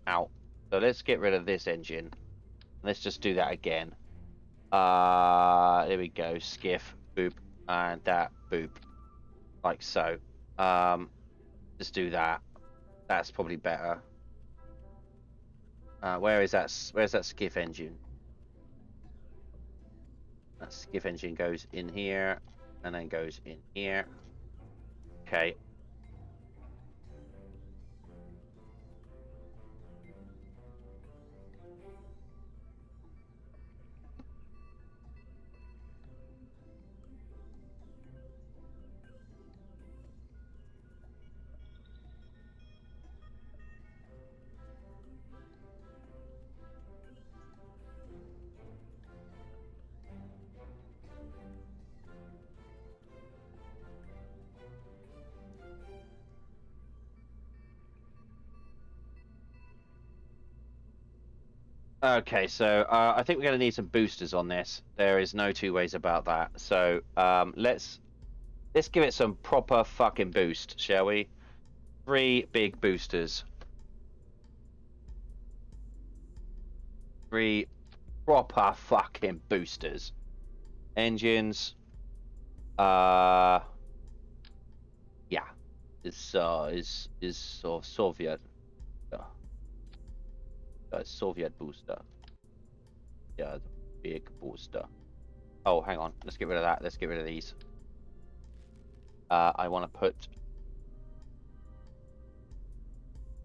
out. So let's get rid of this engine. Let's just do that again. There we go. Skiff, boop, and that, boop. Like so. Just do that. That's probably better. Where's that skiff engine? That skiff engine goes in here, and then goes in here. Okay. Okay, so I think we're going to need some boosters on this. There is no two ways about that. So let's give it some proper fucking boost, shall we? 3 big boosters. 3 proper fucking boosters. Engines. Yeah. Is Soviet. Soviet booster. Yeah, the big booster. Oh, hang on. Let's get rid of that. Let's get rid of these. I want to put...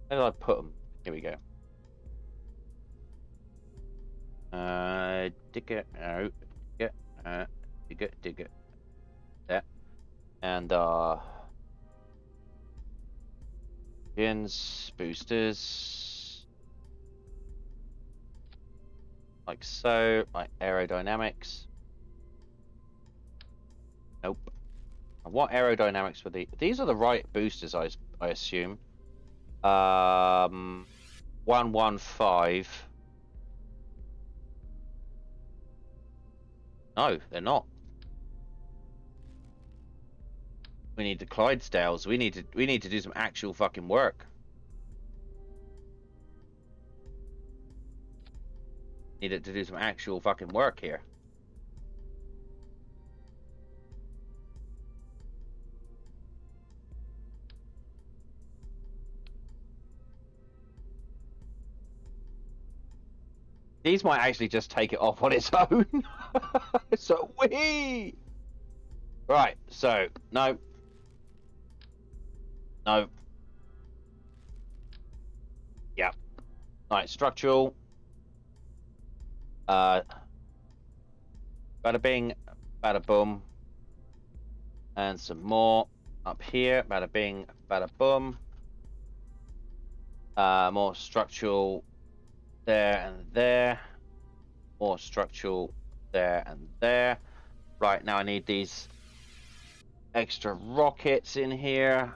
Where did I put them? Here we go. Dig it out. Dig it. There. And, engines, boosters. Like so, like aerodynamics. Nope. And what aerodynamics were these are the right boosters, I assume. 115. No, they're not. We need the Clydesdales. We need to do some actual fucking work. Needed to do some actual fucking work here. These might actually just take it off on its own. So wee. Right, so no. No. Yeah. Right, structural. Bada bing, bada boom, and some more up here. Bada bing, bada boom. More structural there and there. More structural there, and there. Right, now I need these extra rockets in here.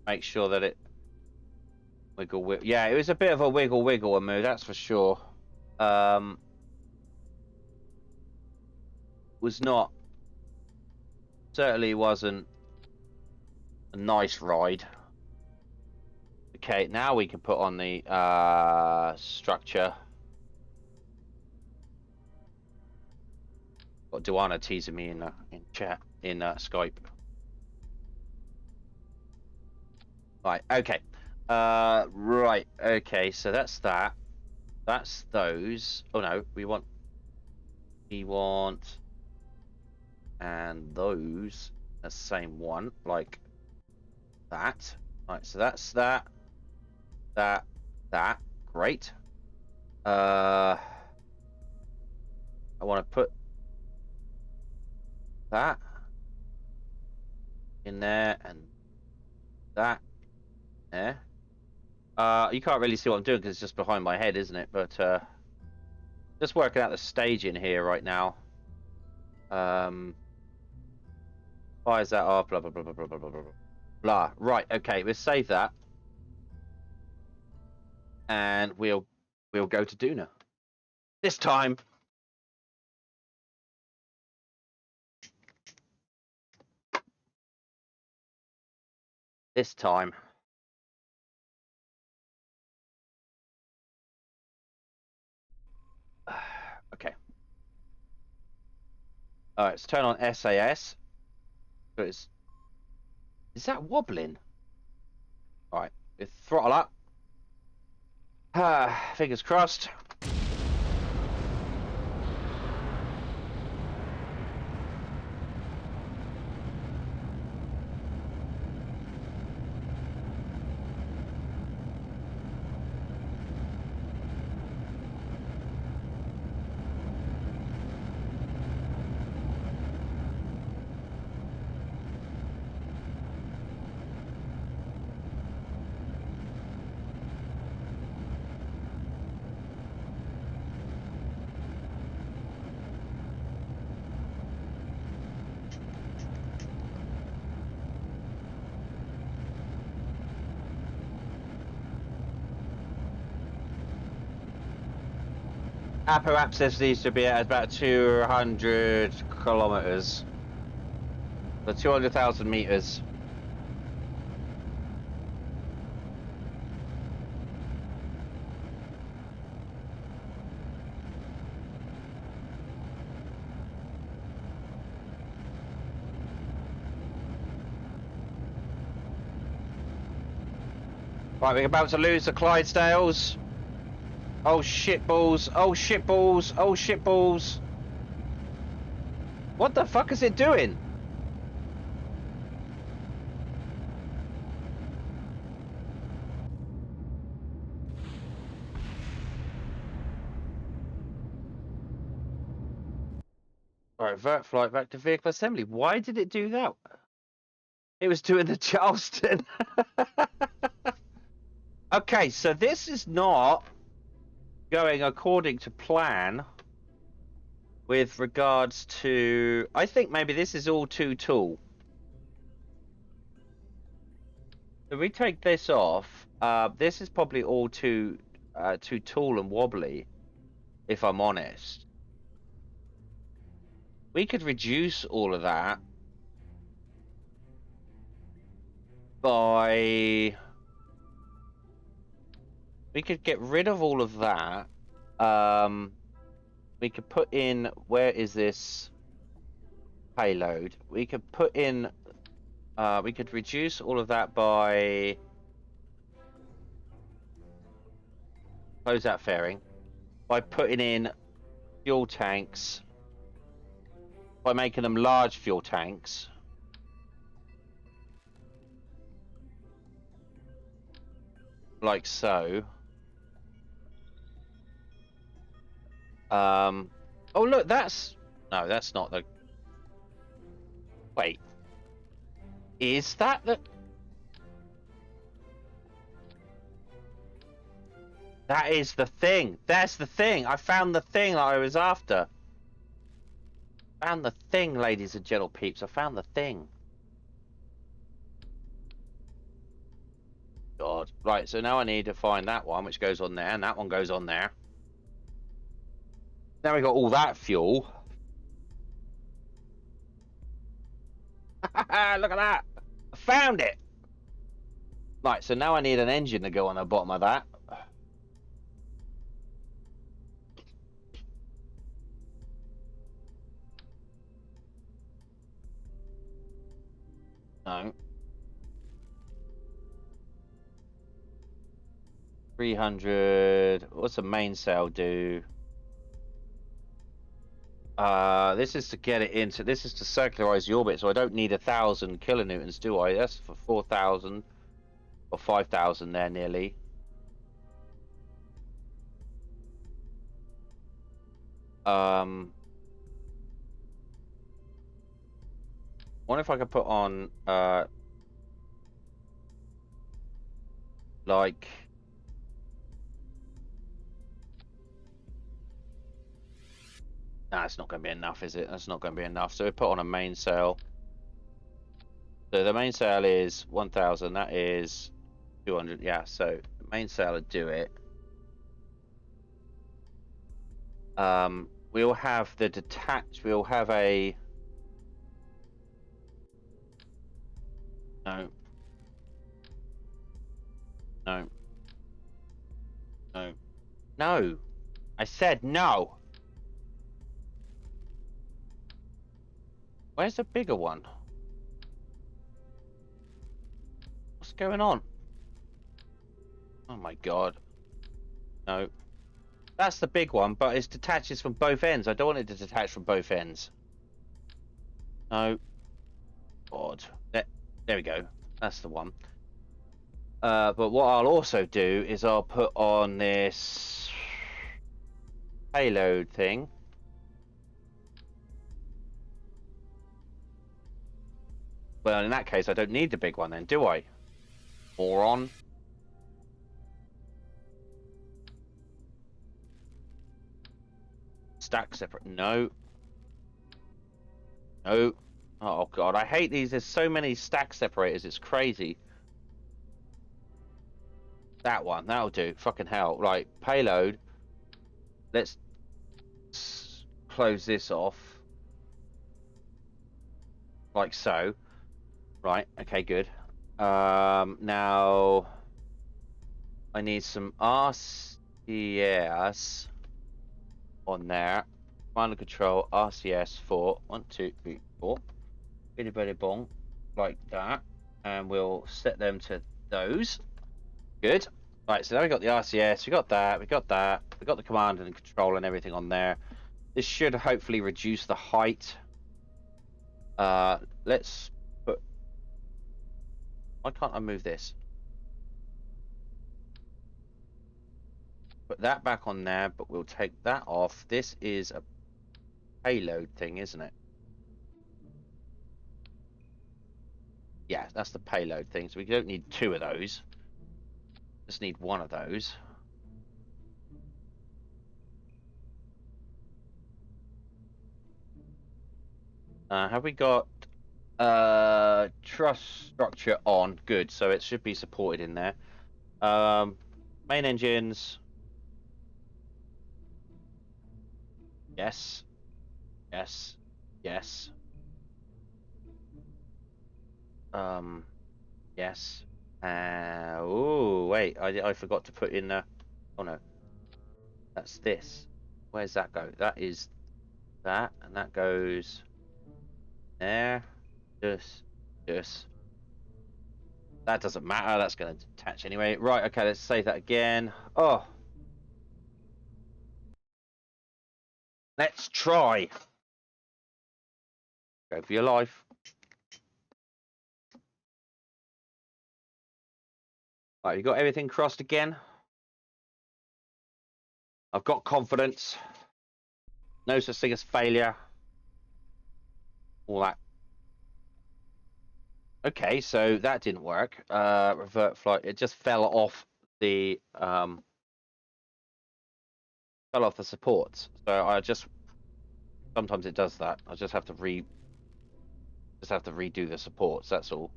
Make sure that it wiggle. Yeah, it was a bit of a wiggle move, that's for sure. Was not, certainly wasn't a nice ride. Okay, now we can put on the structure. Got Duana teasing me in chat in Skype. Right, okay. Right, okay, so that's that. That's those. Oh no, we want and those the same one, like that. Right, so that's that. Great. I want to put that in there and that there. You can't really see what I'm doing because it's just behind my head, isn't it? But just working out the staging here right now. Why is that? Oh, blah blah blah blah blah blah blah blah. Right. Okay. We'll save that, and we'll go to Duna this time. This time. Okay. All right. Let's turn on SAS. Is that wobbling? All right. Let's throttle up. Fingers crossed. Upper access needs to be at about 200 kilometers. So 200,000 meters. Right, we're about to lose the Clydesdales. Oh shit balls, oh shit balls, oh shit balls. What the fuck is it doing? Alright, vert flight back to vehicle assembly. Why did it do that? It was doing the Charleston. Okay, so this is not going according to plan with regards to, I think maybe this is all too tall. If we take this off, this is probably all too tall and wobbly, if I'm honest. We could reduce all of that by, we could get rid of all of that. We could put in, where is this payload? We could put in, we could reduce all of that by close out fairing, by putting in fuel tanks, by making them large fuel tanks. Like so. Oh look, that's, no, that's not the, wait. Is that the, that is the thing. That's the thing. I found the thing that I was after. Found the thing, ladies and gentle peeps. I found the thing. God. Right, so now I need to find that one, which goes on there, and that one goes on there. Now we got all that fuel. Look at that! I found it! Right, so now I need an engine to go on the bottom of that. No. 300. What's the mainsail do? This is to get it into. This is to circularize the orbit, so I don't need 1,000 kilonewtons, do I? That's for 4,000 or 5,000 there, nearly. Wonder if I could put on like. Nah, it's not going to be enough, is it? That's not going to be enough. So we put on a mainsail. So the mainsail is 1,000. That is 200. Yeah. So the mainsail would do it. We'll have the detached. We'll have a. No. No. No. No. I said no. Where's the bigger one? What's going on? Oh my god. No. That's the big one, but it detaches from both ends. I don't want it to detach from both ends. No. God. There we go. That's the one. But what I'll also do is I'll put on this payload thing. Well, in that case, I don't need the big one then, do I? Moron. Stack separate. No. No. Oh god, I hate these. There's so many stack separators. It's crazy. That one. That'll do. Fucking hell. Right. Payload. Let's close this off. Like so. Right. Okay, good. Now I need some RCS on there. Final control RCS for 1, 2, 3, 4. Bitty bitty bong, like that, and we'll set them to those. Good. Right. So now we got the RCS. We got that. We got that. We got the command and control and everything on there. This should hopefully reduce the height. Let's put. Why can't I move this? Put that back on there, but we'll take that off. This is a payload thing, isn't it? Yeah, that's the payload thing. So we don't need 2 of those. Just need 1 of those. Have we got truss structure on? Good. So it should be supported in there. Main engines. Yes. Yes. Yes. Yes. Oh, wait. I forgot to put in the. Oh no. That's this. Where's that go? That is that, and that goes there. Just. That doesn't matter. That's going to detach anyway. Right. Okay. Let's save that again. Oh. Let's try. Go for your life. Right, you got everything crossed again? I've got confidence. No such thing as failure. All that. Okay, so that didn't work. Revert flight. It just fell off the supports. So I just Sometimes it does that. I just have to redo the supports. That's all.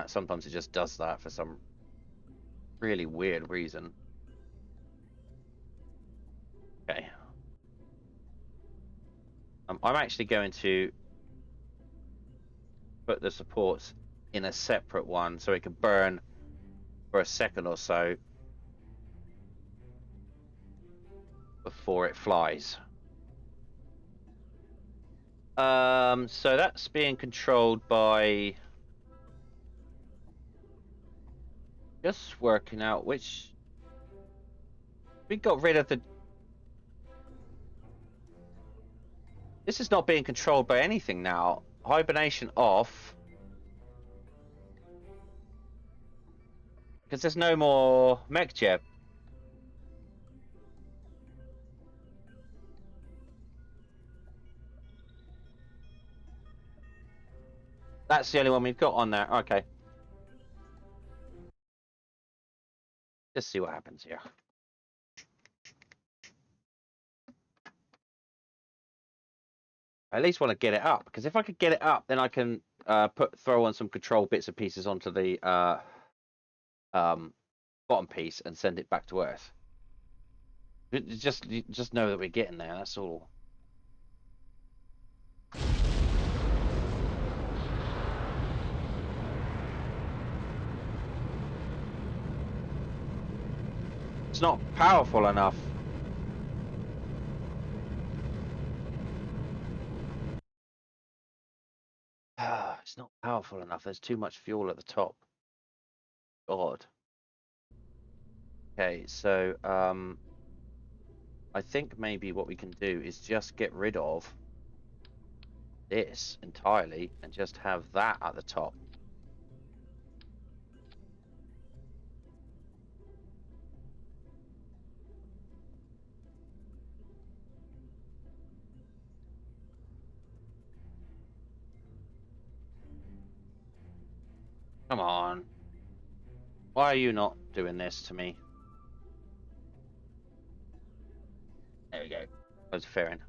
Sometimes it just does that for some really weird reason. Okay. I'm actually going to put the supports in a separate one so it can burn for a second or so before it flies. So that's being controlled by just working out which we got rid of the. This is not being controlled by anything now. Hibernation off. Because there's no more mech jet. That's the only one we've got on there. Okay. Let's see what happens here. I at least want to get it up, because if I could get it up, then I can throw on some control bits and pieces onto the bottom piece and send it back to Earth. Just know that we're getting there. That's all. It's not powerful enough. It's not powerful enough. There's too much fuel at the top. God. Okay, so I think maybe what we can do is just get rid of this entirely and just have that at the top. Come on. Why are you not doing this to me? There we go. That's fairing.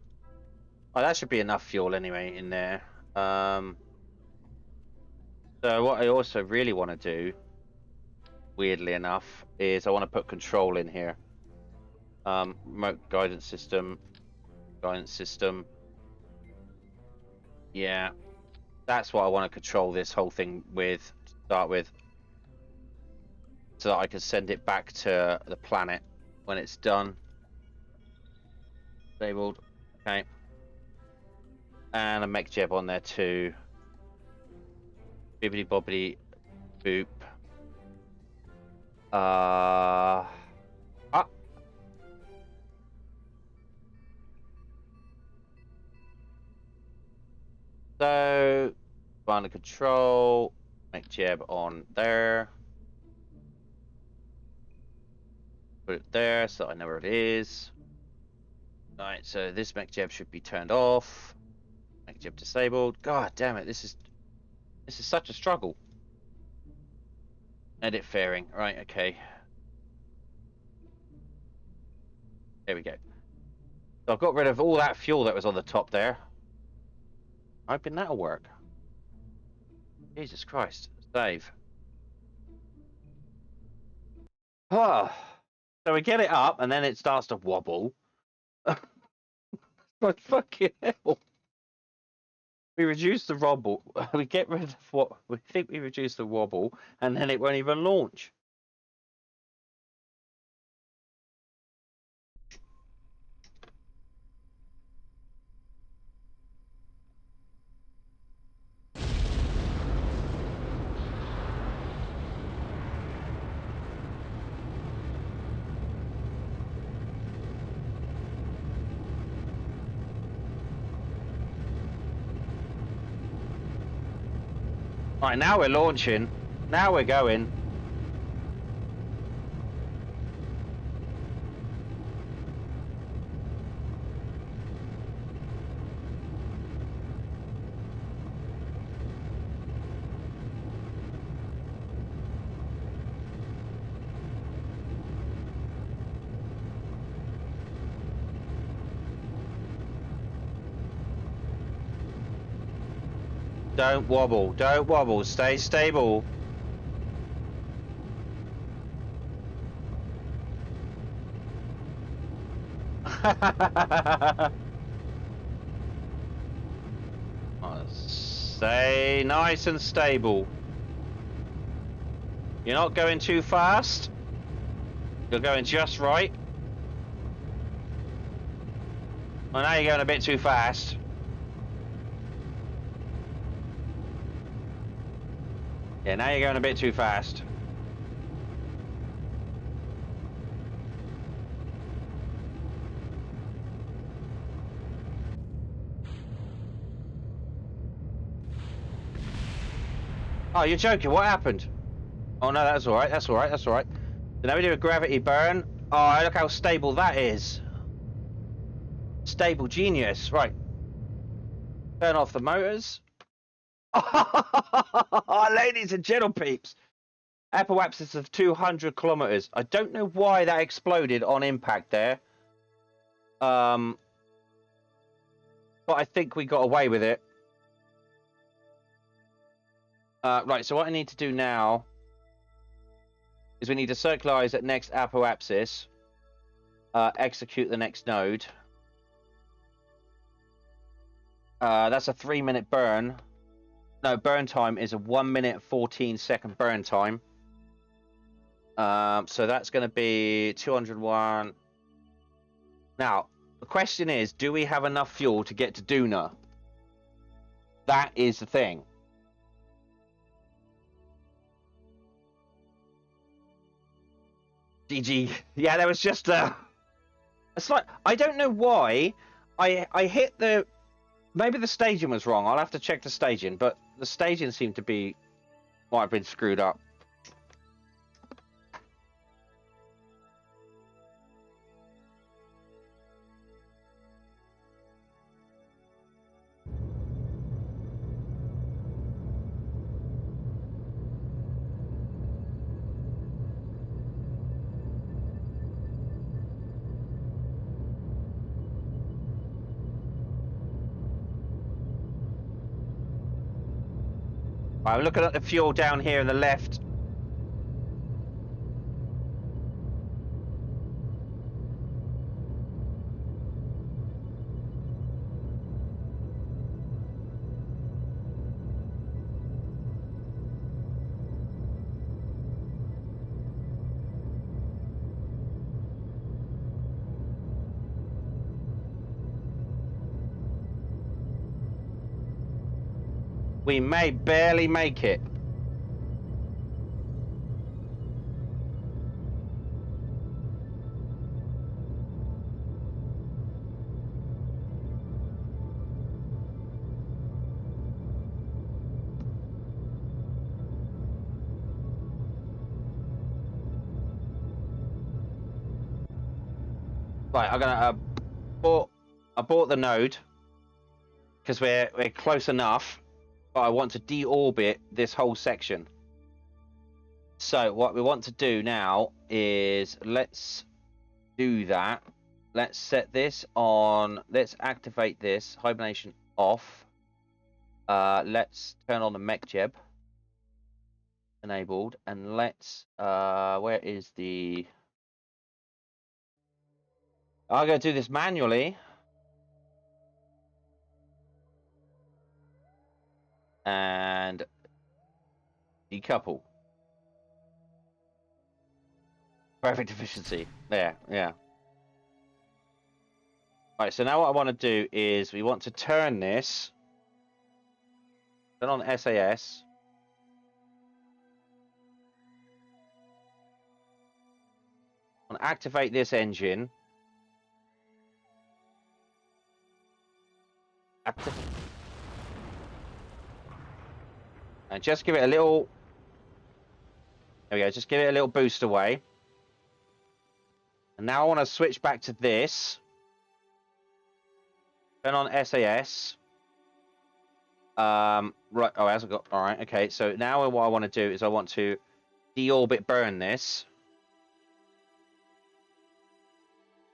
Oh, that should be enough fuel anyway in there. So what I also really want to do, weirdly enough, is I want to put control in here. Remote guidance system. Yeah. That's what I want to control this whole thing with, to start with. So that I can send it back to the planet when it's done. Disabled. Okay. And a mech jeb on there too. Bibbidi bobbidi boop. So find the control, mech jeb on there. Put it there so I know where it is. Alright, so this mech jeb should be turned off. Mech jeb disabled. God damn it, this is such a struggle. Edit fairing. Right, okay. There we go. So I've got rid of all that fuel that was on the top there. Hoping that'll work. Jesus Christ. Save. Ah. So we get it up and then it starts to wobble. But fucking hell. We reduce the wobble. We get rid of what we think we reduce the wobble, and then it won't even launch. Right, now we're launching. Now we're going. Don't wobble. Don't wobble. Stay stable. Stay nice and stable. You're not going too fast. You're going just right. Well, now you're going a bit too fast. Yeah, now you're going a bit too fast. Oh, you're joking. What happened? Oh, no, that's all right. That's all right. That's all right. So now we do a gravity burn. Oh, look how stable that is. Stable genius. Right. Turn off the motors. Ladies and gentle peeps. Apoapsis of 200 kilometers. I don't know why that exploded on impact there. But I think we got away with it. Right, so what I need to do now is we need to circularize at next apoapsis. Execute the next node. That's a 3-minute burn. No, burn time is a 1-minute 14-second burn time. So that's going to be 201. Now, the question is, do we have enough fuel to get to Duna? That is the thing. GG. Yeah, there was just a slight. I don't know why I hit the. Maybe the staging was wrong. I'll have to check the staging, but the staging seemed to be might have been screwed up. I'm looking at the fuel down here on the left. We may barely make it. Right, I'm gonna I bought the node because we're close enough, but I want to deorbit this whole section. So what we want to do now is let's do that. Let's set this on. Let's activate this hibernation off. Let's turn on the mech jeb enabled, and let's. Where is the? I'm gonna do this manually. And decouple. Perfect efficiency. There, yeah. Right, so now what I want to do is we want to turn this. Turn on SAS. And activate this engine. And just give it a little. There we go. Just give it a little boost away. And now I want to switch back to this. Turn on SAS. Right. Oh, it hasn't got. All right. Okay. So now what I want to do is I want to deorbit burn this.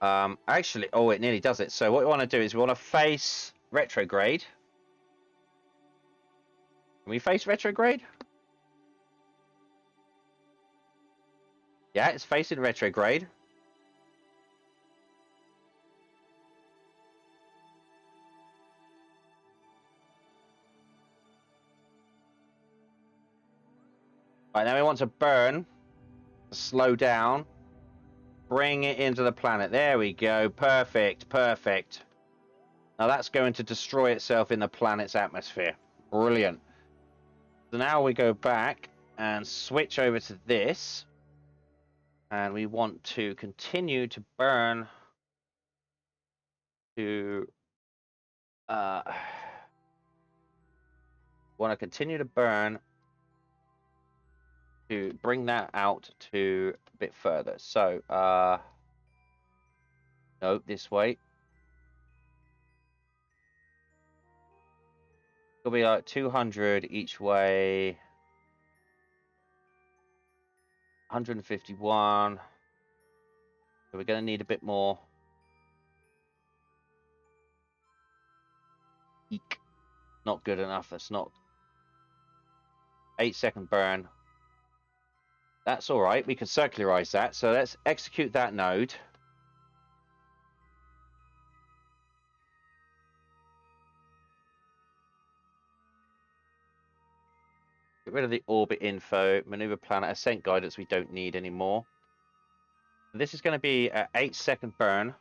Actually, oh, it nearly does it. So what we want to do is we want to face retrograde. Can we face retrograde? Yeah, it's facing retrograde. Right, now we want to burn, slow down, bring it into the planet. There we go. Perfect, perfect. Now that's going to destroy itself in the planet's atmosphere. Brilliant. So now we go back and switch over to this. And we want to continue to burn to... want to continue to burn to bring that out to a bit further. So, no, this way. It'll be like 200 each way. 151. So we're going to need a bit more. Eek. Not good enough. That's not. 8-second burn. That's all right. We can circularize that. So let's execute that node. Get rid of the orbit info, maneuver planet, ascent guidance we don't need anymore. This is going to be an 8-second burn.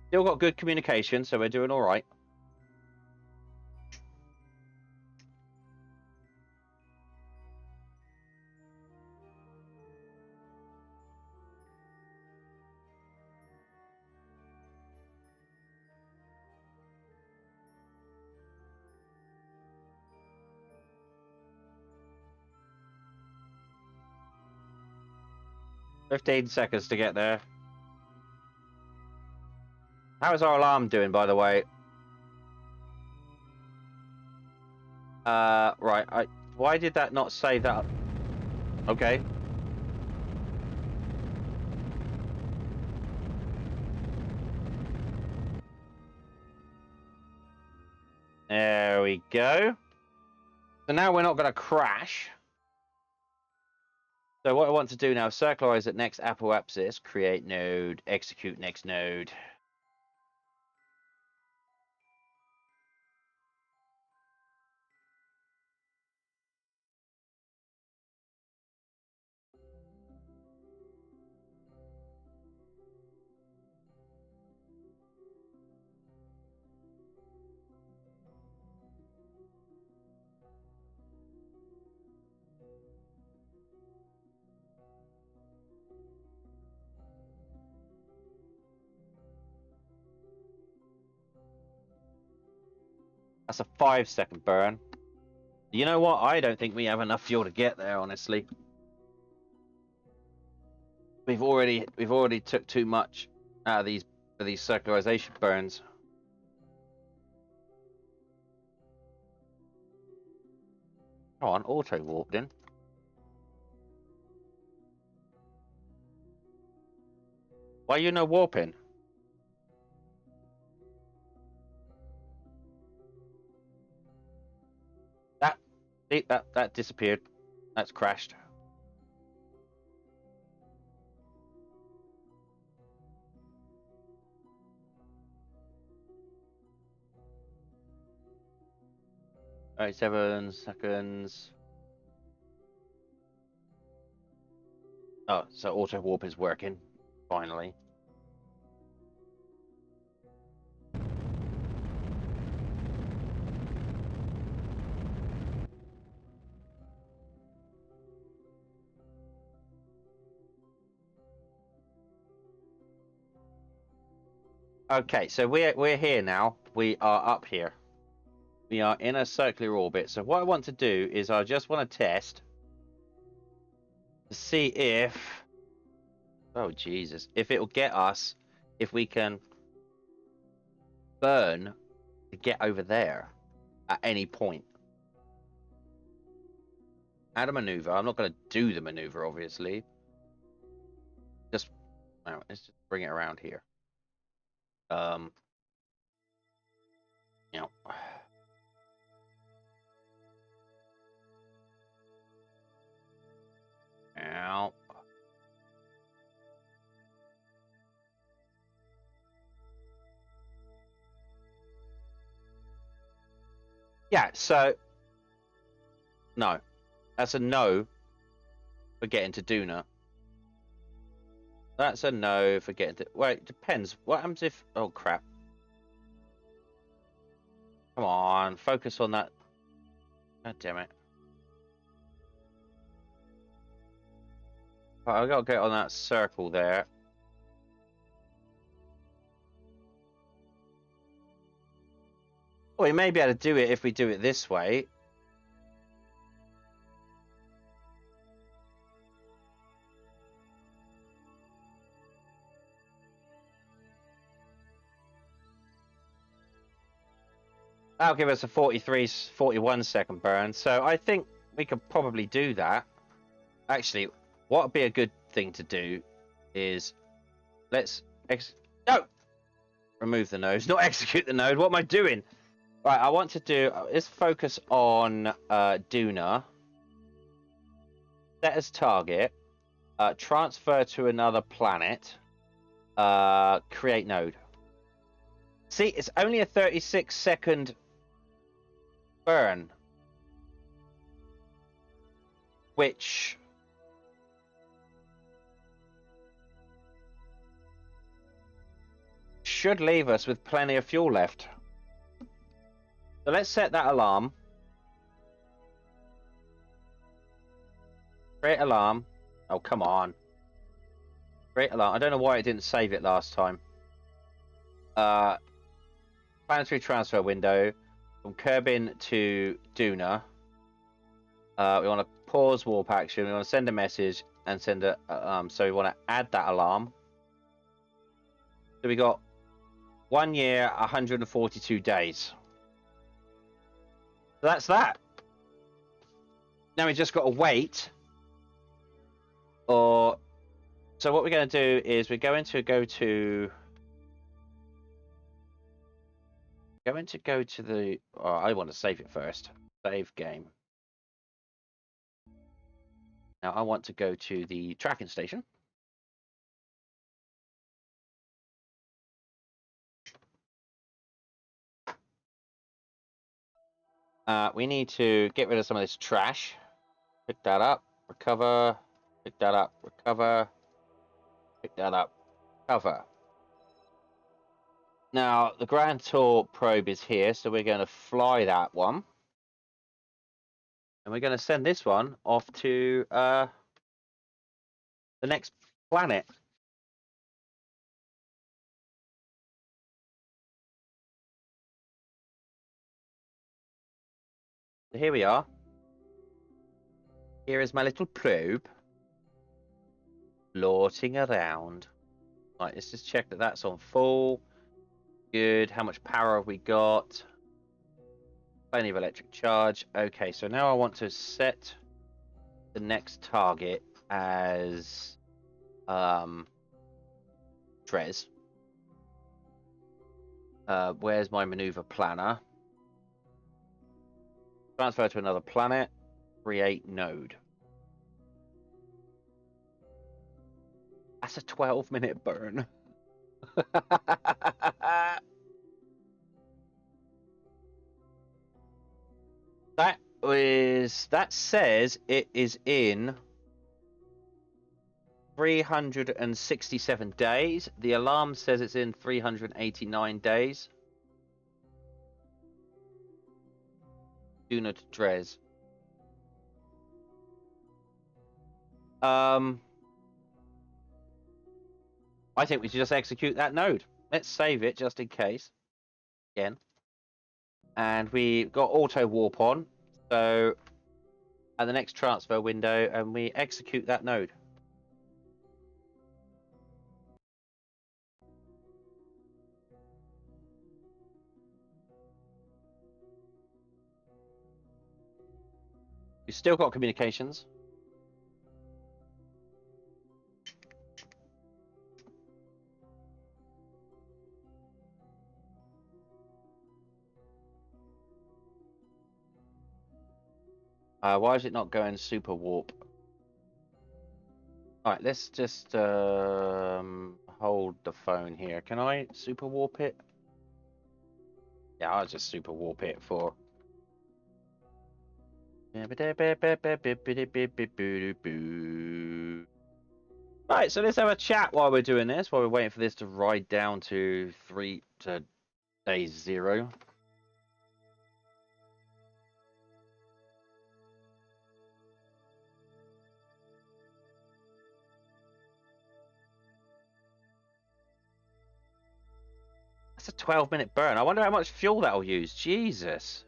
Still got good communication, so we're doing all right. "15 seconds to get there." How is our alarm doing, by the way? Right. Why did that not say that? Okay. There we go. So now we're not going to crash. So what I want to do now is circularize at next apoapsis, create node, execute next node. That's a 5-second burn. You know what? I don't think we have enough fuel to get there, honestly. We've already took too much out of these circularization burns. Come on, auto warped in. Why are you no warping? That disappeared. That's crashed. All right, 7 seconds. Oh, so auto warp is working finally. Okay, so we're here now. We are up here. We are in a circular orbit. So what I want to do is I just want to test to see if, oh Jesus, if it will get us, if we can burn to get over there at any point. Add a maneuver. I'm not going to do the maneuver, obviously. Just Now, let's just bring it around here. You know. Ow. Yeah, so no. That's a no for getting to Duna. That's a no for getting to... Well, it depends. What happens if... Oh, crap. Come on, focus on that. God damn it. Right, I gotta get on that circle there. Well, we may be able to do it if we do it this way. That'll give us a 41 second burn. So I think we could probably do that. Actually, what would be a good thing to do is let's no! Remove the node, not execute the node. What am I doing? Right, I want to do... Let's focus on Duna. Set as target. Transfer to another planet. Create node. See, it's only a 36-second burn. Which... should leave us with plenty of fuel left. So let's set that alarm. Create alarm. Oh, come on. Create alarm. I don't know why it didn't save it last time. Planetary transfer window. From Kerbal to Duna. We want to pause warp action. We want to send a message and send a... so we want to add that alarm. So we got 1 year, 142 days. So that's that. Now we just got to wait. Or so what we're going to do is we're going to go to the... Oh, I want to save it first. Save game. Now I want to go to the tracking station. We need to get rid of some of this trash. Pick that up, recover, pick that up, recover, pick that up, cover. Now, the Grand Tour probe is here, so we're going to fly that one. And we're going to send this one off to the next planet. So here we are. Here is my little probe. Floating around. Right, let's just check that that's on full. Good. How much power have we got? Plenty of electric charge. Okay, so now I want to set the next target as Trez. Where's my maneuver planner? Transfer to another planet. Create node. That's a 12-minute burn. That says it is in 367 days. The alarm says it's in 389 days. Duna to Drez. I think we should just execute that node. Let's save it just in case. Again. And we got auto warp on. So at the next transfer window, and we execute that node. We've still got communications. Why is it not going super warp? All right, let's just hold the phone here. Can I super warp it? Yeah, I'll just super warp it for. Right, so let's have a chat while we're doing this, while we're waiting for this to ride down to day 0. That's a 12-minute burn. I wonder how much fuel that'll use. Jesus.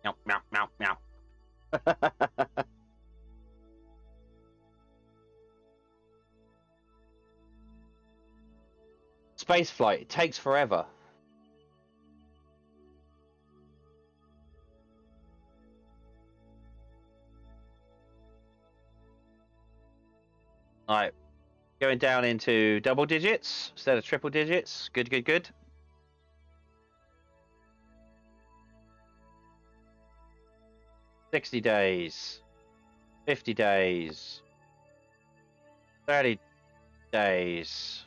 Meow, meow, meow, meow. Space flight. It takes forever. All right. Going down into double digits instead of triple digits. Good, good, good. 60 days. 50 days. 30 days.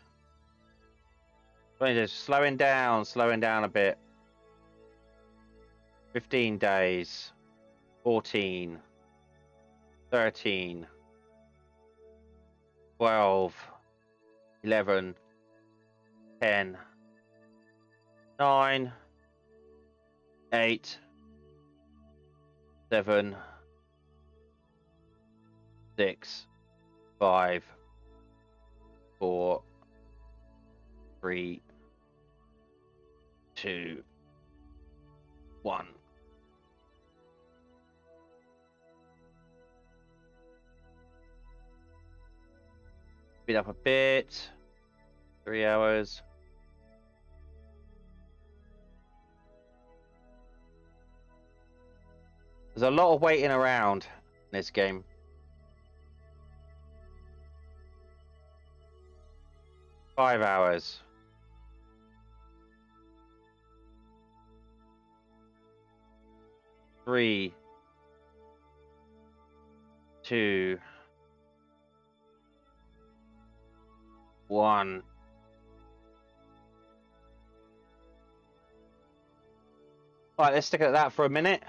20 days. Slowing down a bit. 15 days. 14. 13. 12. 11. 10. 9. 8. 7. 6. 5. 4. 3. 2. 1. Speed up a bit. 3 hours. There's a lot of waiting around in this game. Five hours. 3. 2. 1. All right, let's stick at that for a minute.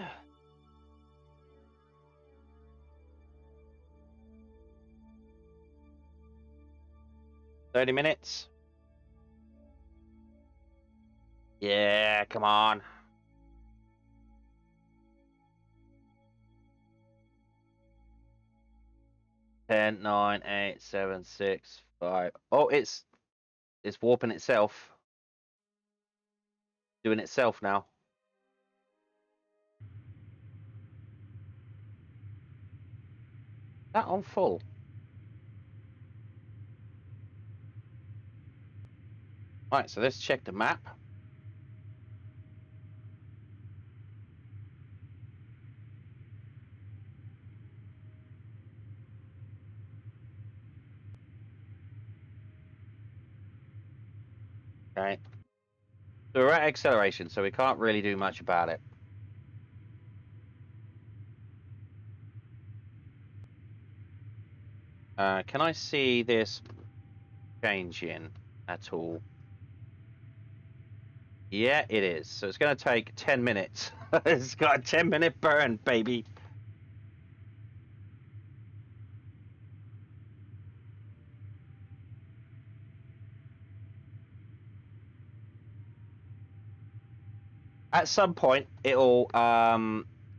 $30. Yeah, come on. Ten, 9, 8, 7, 6, 5. Oh, it's warping itself. Doing itself now. Is that on full? Right, so let's check the map. Okay. So we're at acceleration, so we can't really do much about it. Can I see this changing at all? Yeah, it is. So it's going to take 10 minutes. It's got a 10-minute burn, baby. At some point, it'll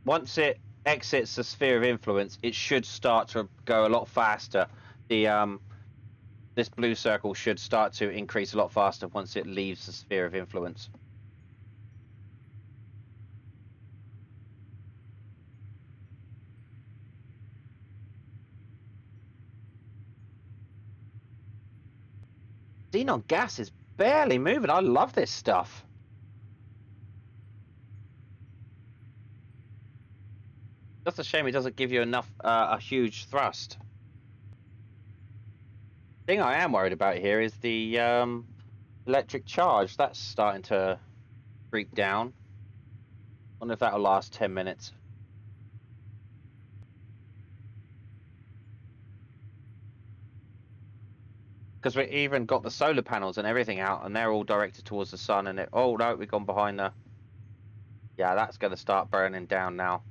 once it exits the sphere of influence, it should start to go a lot faster. The this blue circle should start to increase a lot faster once it leaves the sphere of influence. Xenon gas is barely moving. I love this stuff. Just a shame it doesn't give you enough a huge thrust. Thing I am worried about here is the electric charge. That's starting to creep down. Wonder if that'll last 10 minutes. Because we even got the solar panels and everything out, and they're all directed towards the sun. And oh no, we've gone behind the. Yeah, that's going to start burning down now.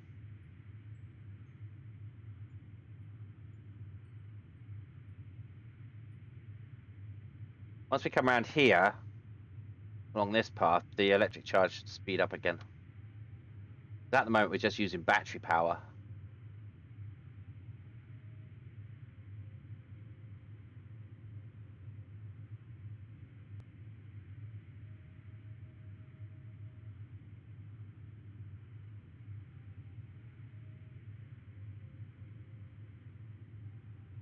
Once we come around here, along this path, the electric charge should speed up again. At the moment, we're just using battery power.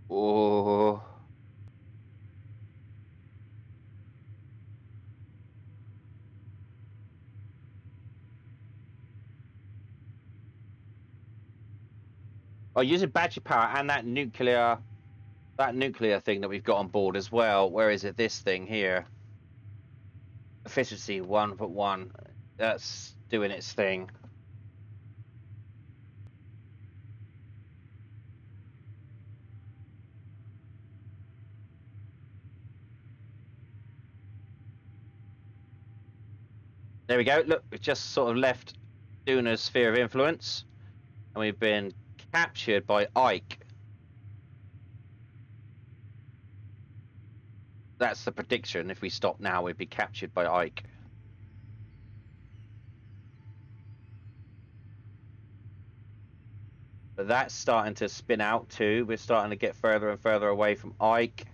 Oh. Oh, using battery power and that nuclear thing that we've got on board as well. Where is it? This thing here. Efficiency 1.1. That's doing its thing. There we go. Look, we've just sort of left Duna's sphere of influence, and we've been captured by Ike. That's the prediction. If we stop now, we'd be captured by Ike. But that's starting to spin out too. We're starting to get further and further away from Ike.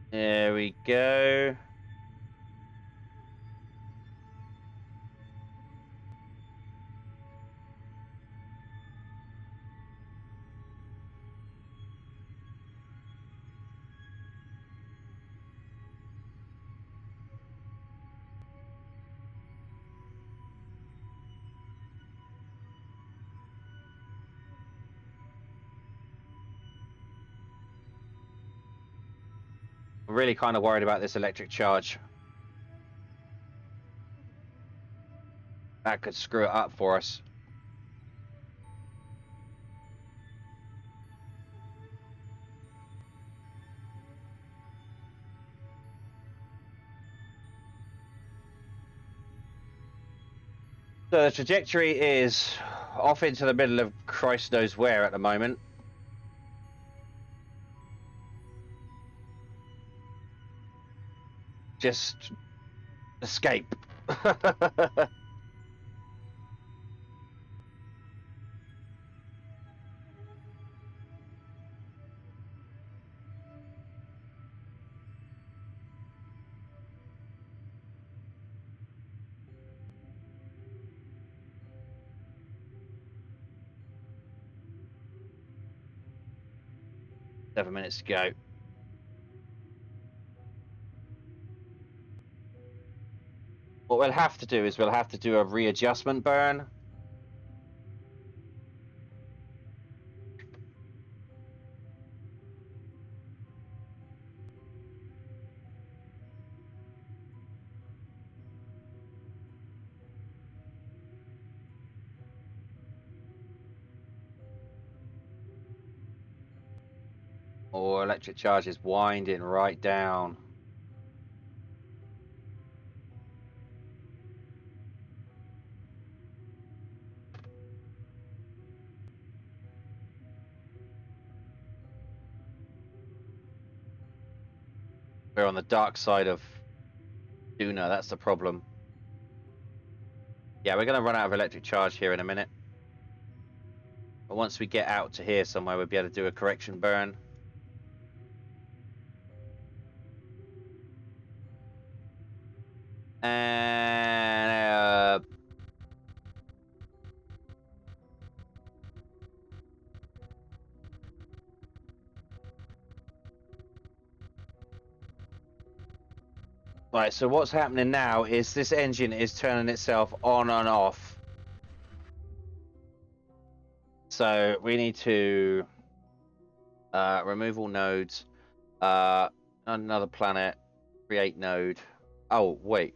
There we go. I'm really kind of worried about this electric charge. That could screw it up for us. So the trajectory is off into the middle of Christ knows where at the moment. Just escape. 7 minutes to go. What we'll have to do is we'll have to do a readjustment burn. Or electric charge is winding right down. We're on the dark side of Duna, that's the problem. Yeah, we're going to run out of electric charge here in a minute. But once we get out to here somewhere, we'll be able to do a correction burn. And right, so what's happening now is this engine is turning itself on and off. So we need to remove all nodes. Another planet. Create node. Oh, wait.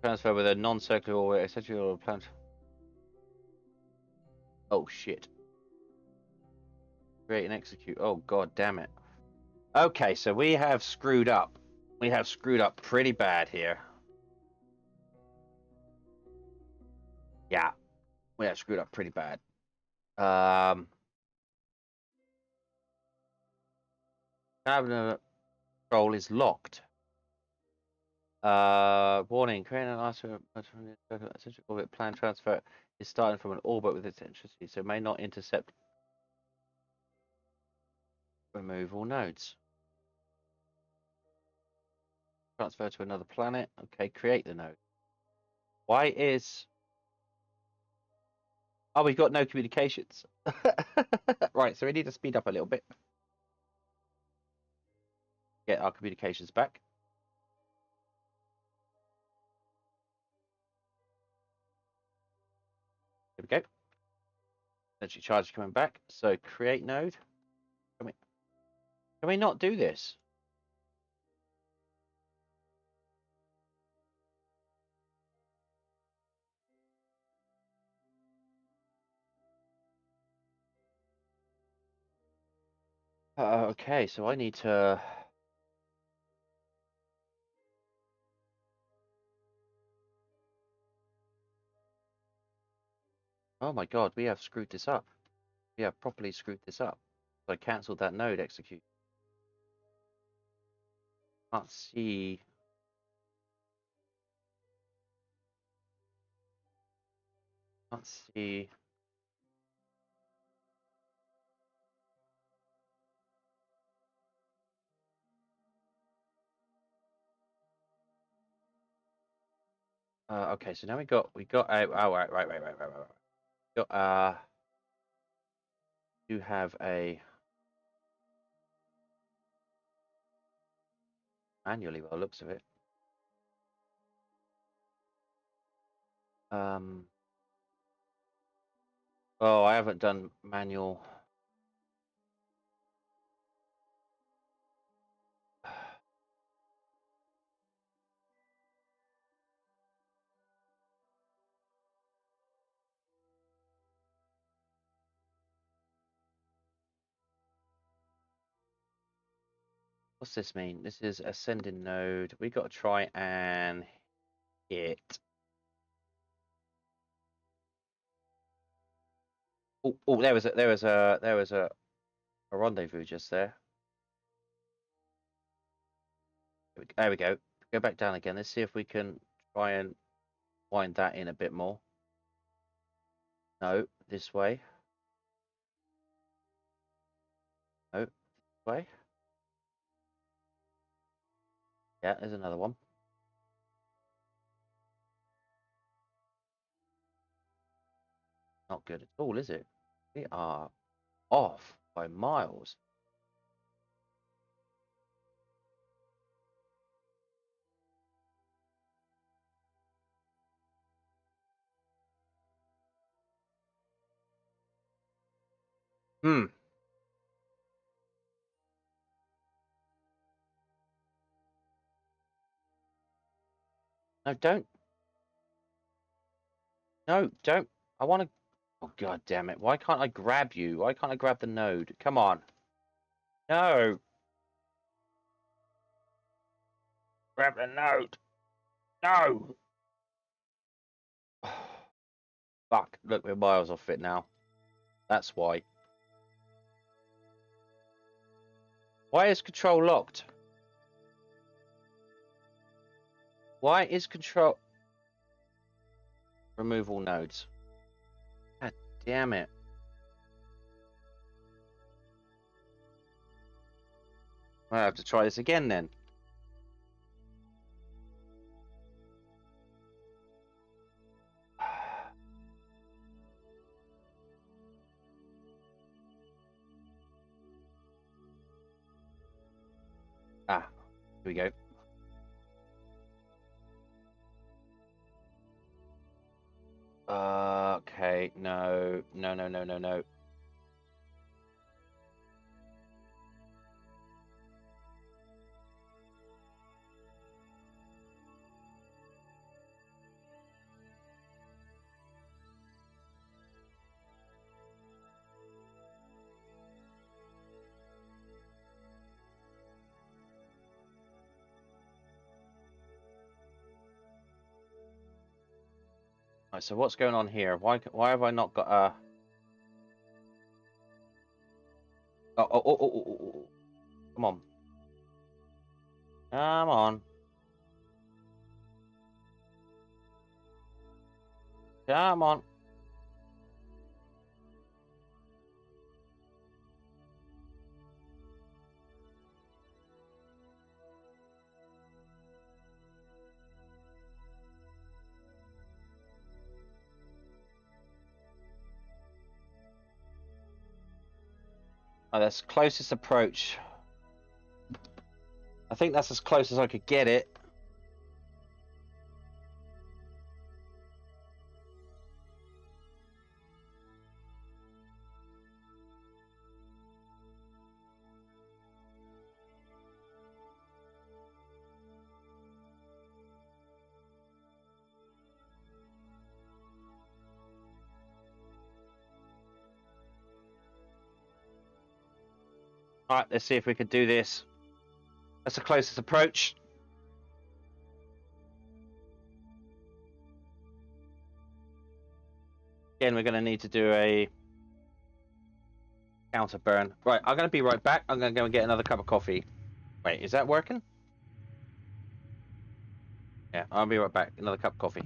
Transfer with a non-circular orbit, essentially or planet. Oh, shit. Create and execute. Oh, god damn it. Okay, so we have screwed up. We have screwed up pretty bad here. Yeah, we have screwed up pretty bad. Cabinet control is locked. Warning, creating an essential orbit plan transfer is starting from an orbit with eccentricity, so may not intercept remove all nodes. Transfer to another planet. Okay, create the node. Why is... Oh, we've got no communications. Right, so we need to speed up a little bit. Get our communications back. There we go. Energy charge coming back. So create node. Can we not do this? Okay, so I need to... Oh my god, we have screwed this up. We have properly screwed this up. So I cancelled that node execute. Can't see... Can't see... Okay, so now we got oh right. Got do have a manually by the looks of it. Oh, I haven't done manual. What's this mean? This is ascending node. We got to try and hit. Oh, there was a rendezvous just there. There we go. Go back down again. Let's see if we can try and wind that in a bit more. No, this way. No, this way. Yeah, there's another one. Not good at all, is it? We are off by miles. Hmm. No, don't. No, don't. I want to. Oh, god damn it. Why can't I grab you? Why can't I grab the node? Come on. No. Grab the node. No. Fuck. Look, we're miles off it now. That's why. Why is control locked? Why is control... Remove all nodes. God damn it. I have to try this again then. Ah, here we go. Okay, no. Right, so what's going on here? Why have I not got a? Oh. Come on. Come on. Come on. Oh, that's closest approach. I think that's as close as I could get it. All right, let's see if we can do this. That's the closest approach. Again, we're going to need to do a counter burn. Right, I'm going to be right back. I'm going to go and get another cup of coffee. Wait, is that working? Yeah, I'll be right back. Another cup of coffee.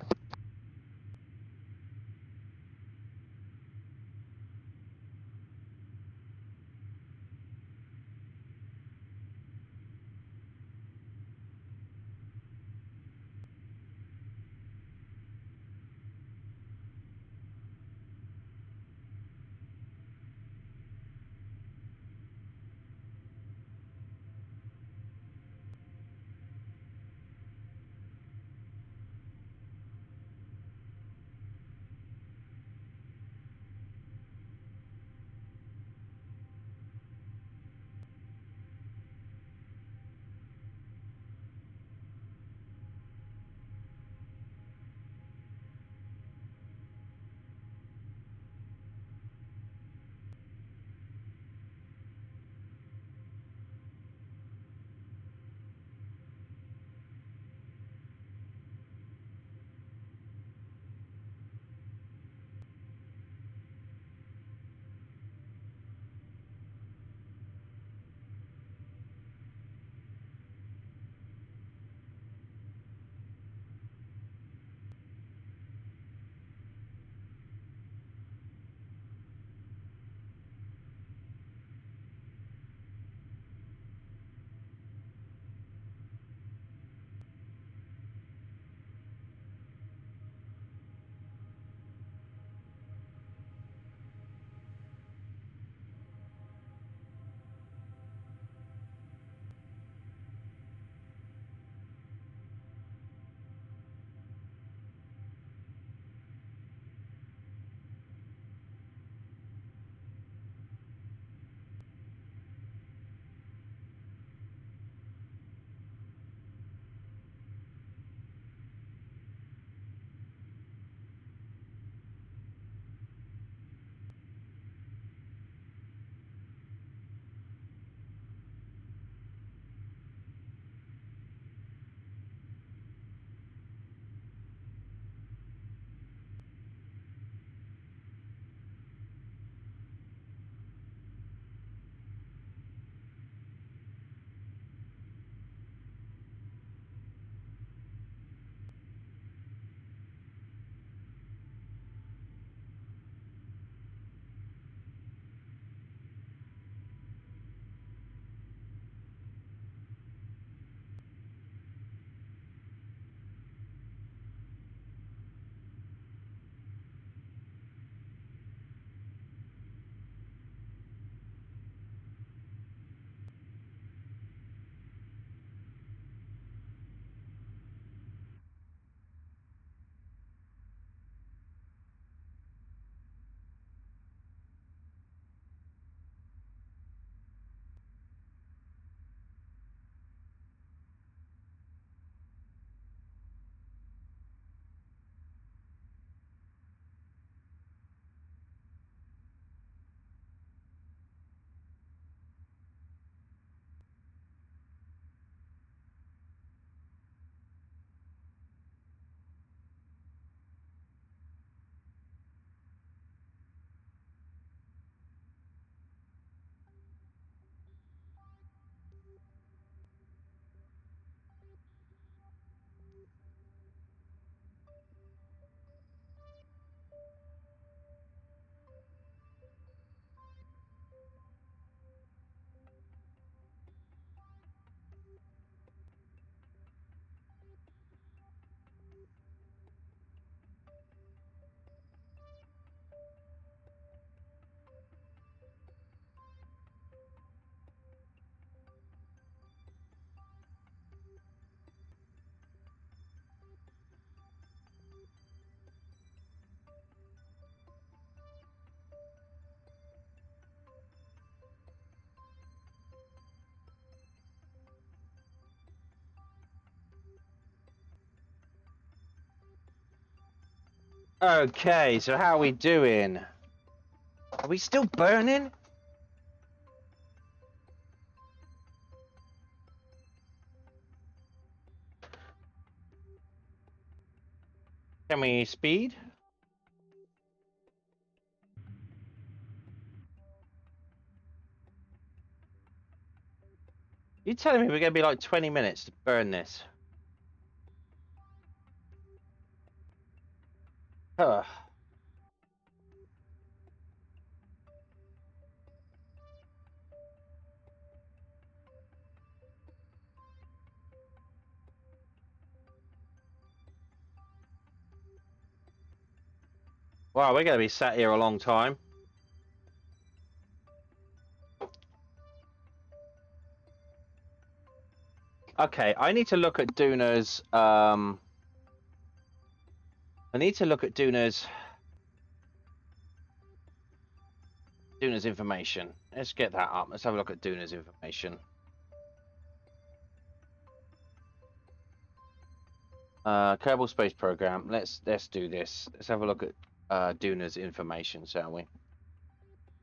Okay, so how are we doing? Are we still burning? Can we speed? You telling me we're going to be like 20 minutes to burn this? Ugh. Wow, we're going to be sat here a long time. Okay, I need to look at Duna's, I need to look at Duna's information. Let's get that up. Let's have a look at Duna's information. Kerbal Space Program. Let's do this. Let's have a look at Duna's information, shall we?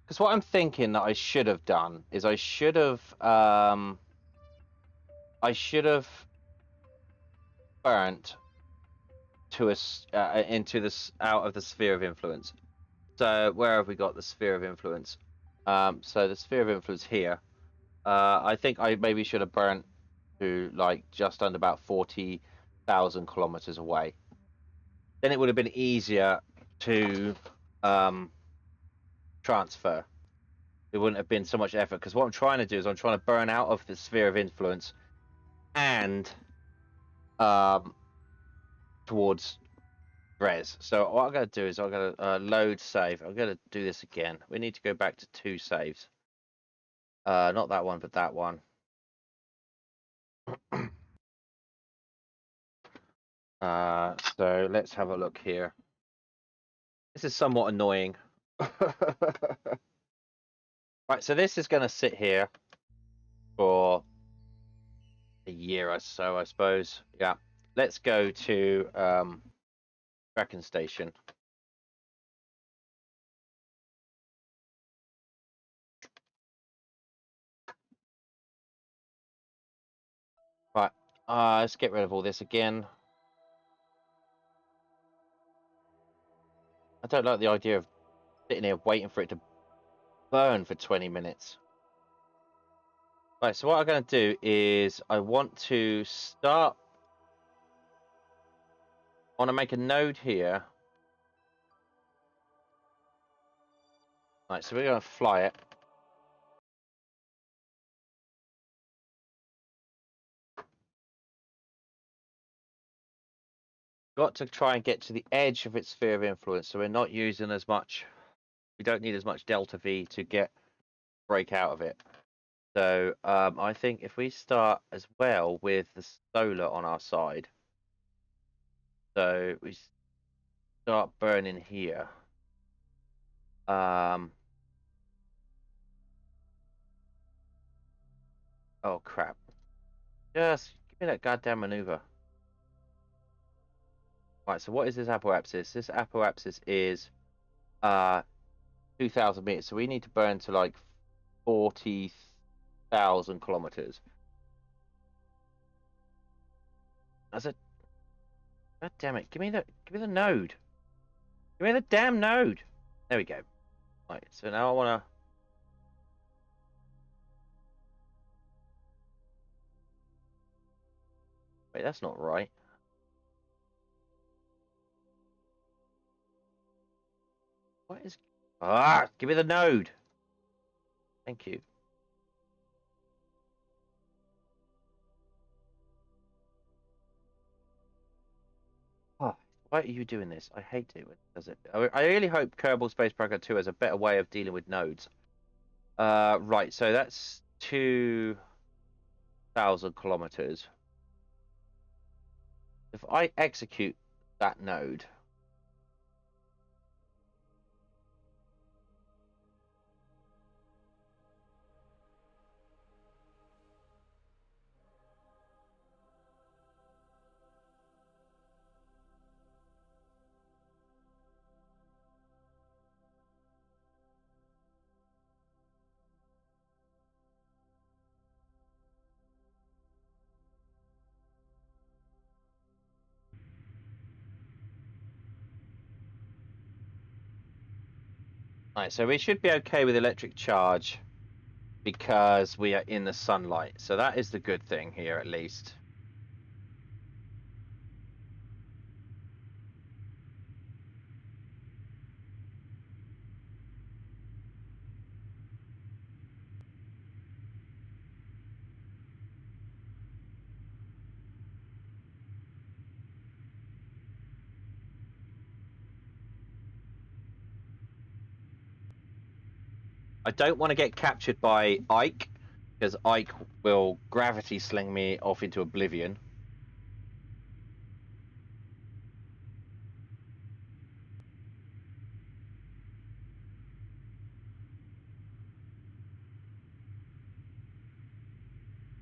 Because what I'm thinking that I should have done is I should have burnt to us into this out of the sphere of influence. So where have we got the sphere of influence? So the sphere of influence here. I think I maybe should have burnt to like just under about 40,000 kilometers away. Then it would have been easier to transfer. It wouldn't have been so much effort because what I'm trying to do is I'm trying to burn out of the sphere of influence and towards res. So what I'm going to do is I'm going to load save. I'm going to do this again. We need to go back to 2 saves. Not that one, but that one. So let's have a look here. This is somewhat annoying. Right, so this is going to sit here for a year or so, I suppose. Yeah. Let's go to Kraken Station. Right. Let's get rid of all this again. I don't like the idea of sitting here waiting for it to burn for 20 minutes. Right, so what I'm going to do is I want to make a node here. Right, so we're going to fly it. Got to try and get to the edge of its sphere of influence, so we're not using as much. We don't need as much delta V to break out of it. So I think if we start as well with the solar on our side, so we start burning here. Oh crap! Just give me that goddamn maneuver. Right, so what is this apoapsis? This apoapsis is 2,000 meters. So we need to burn to like 40,000 kilometers. That's a God damn it! Give me the node. Give me the damn node. There we go. Right, so now I wanna. Wait, that's not right. What is? Give me the node. Thank you. Oh, why are you doing this? I hate it when it does it. I really hope Kerbal Space Program 2 has a better way of dealing with nodes. Right, so that's 2,000 kilometers. If I execute that node, Right, so we should be okay with electric charge because we are in the sunlight. So that is the good thing here, at least. I don't want to get captured by Ike because Ike will gravity sling me off into oblivion.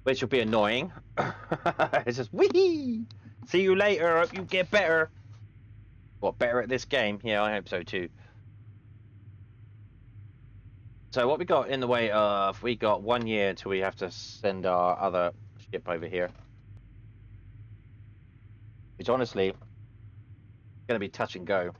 Which will be annoying. It's just wee. See you later. Hope you get better. What, better at this game? Yeah, I hope so too. So what we got in the way of, we got 1 year until we have to send our other ship over here. Which honestly, going to be touch and go.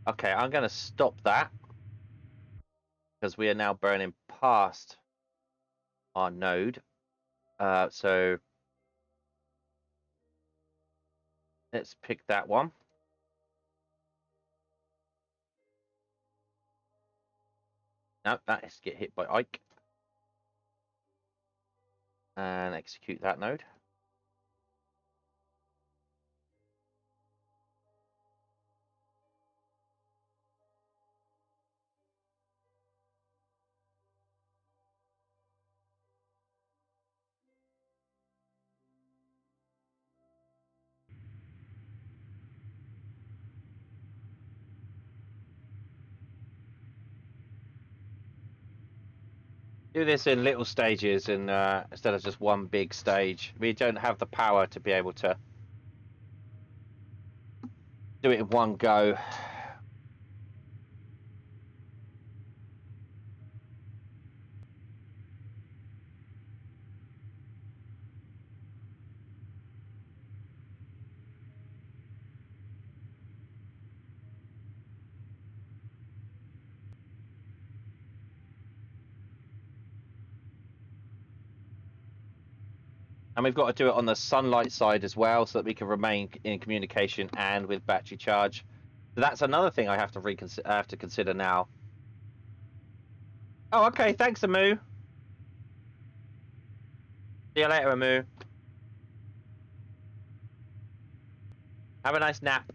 Okay, I'm going to stop that because we are now burning past our node. So let's pick that one. No, that is get hit by Ike. And execute that node. Do this in little stages and instead of just one big stage. We don't have the power to be able to do it in one go. And we've got to do it on the sunlight side as well so that we can remain in communication and with battery charge. So that's another thing I have to consider now. Oh, okay. Thanks, Amu. See you later, Amu. Have a nice nap.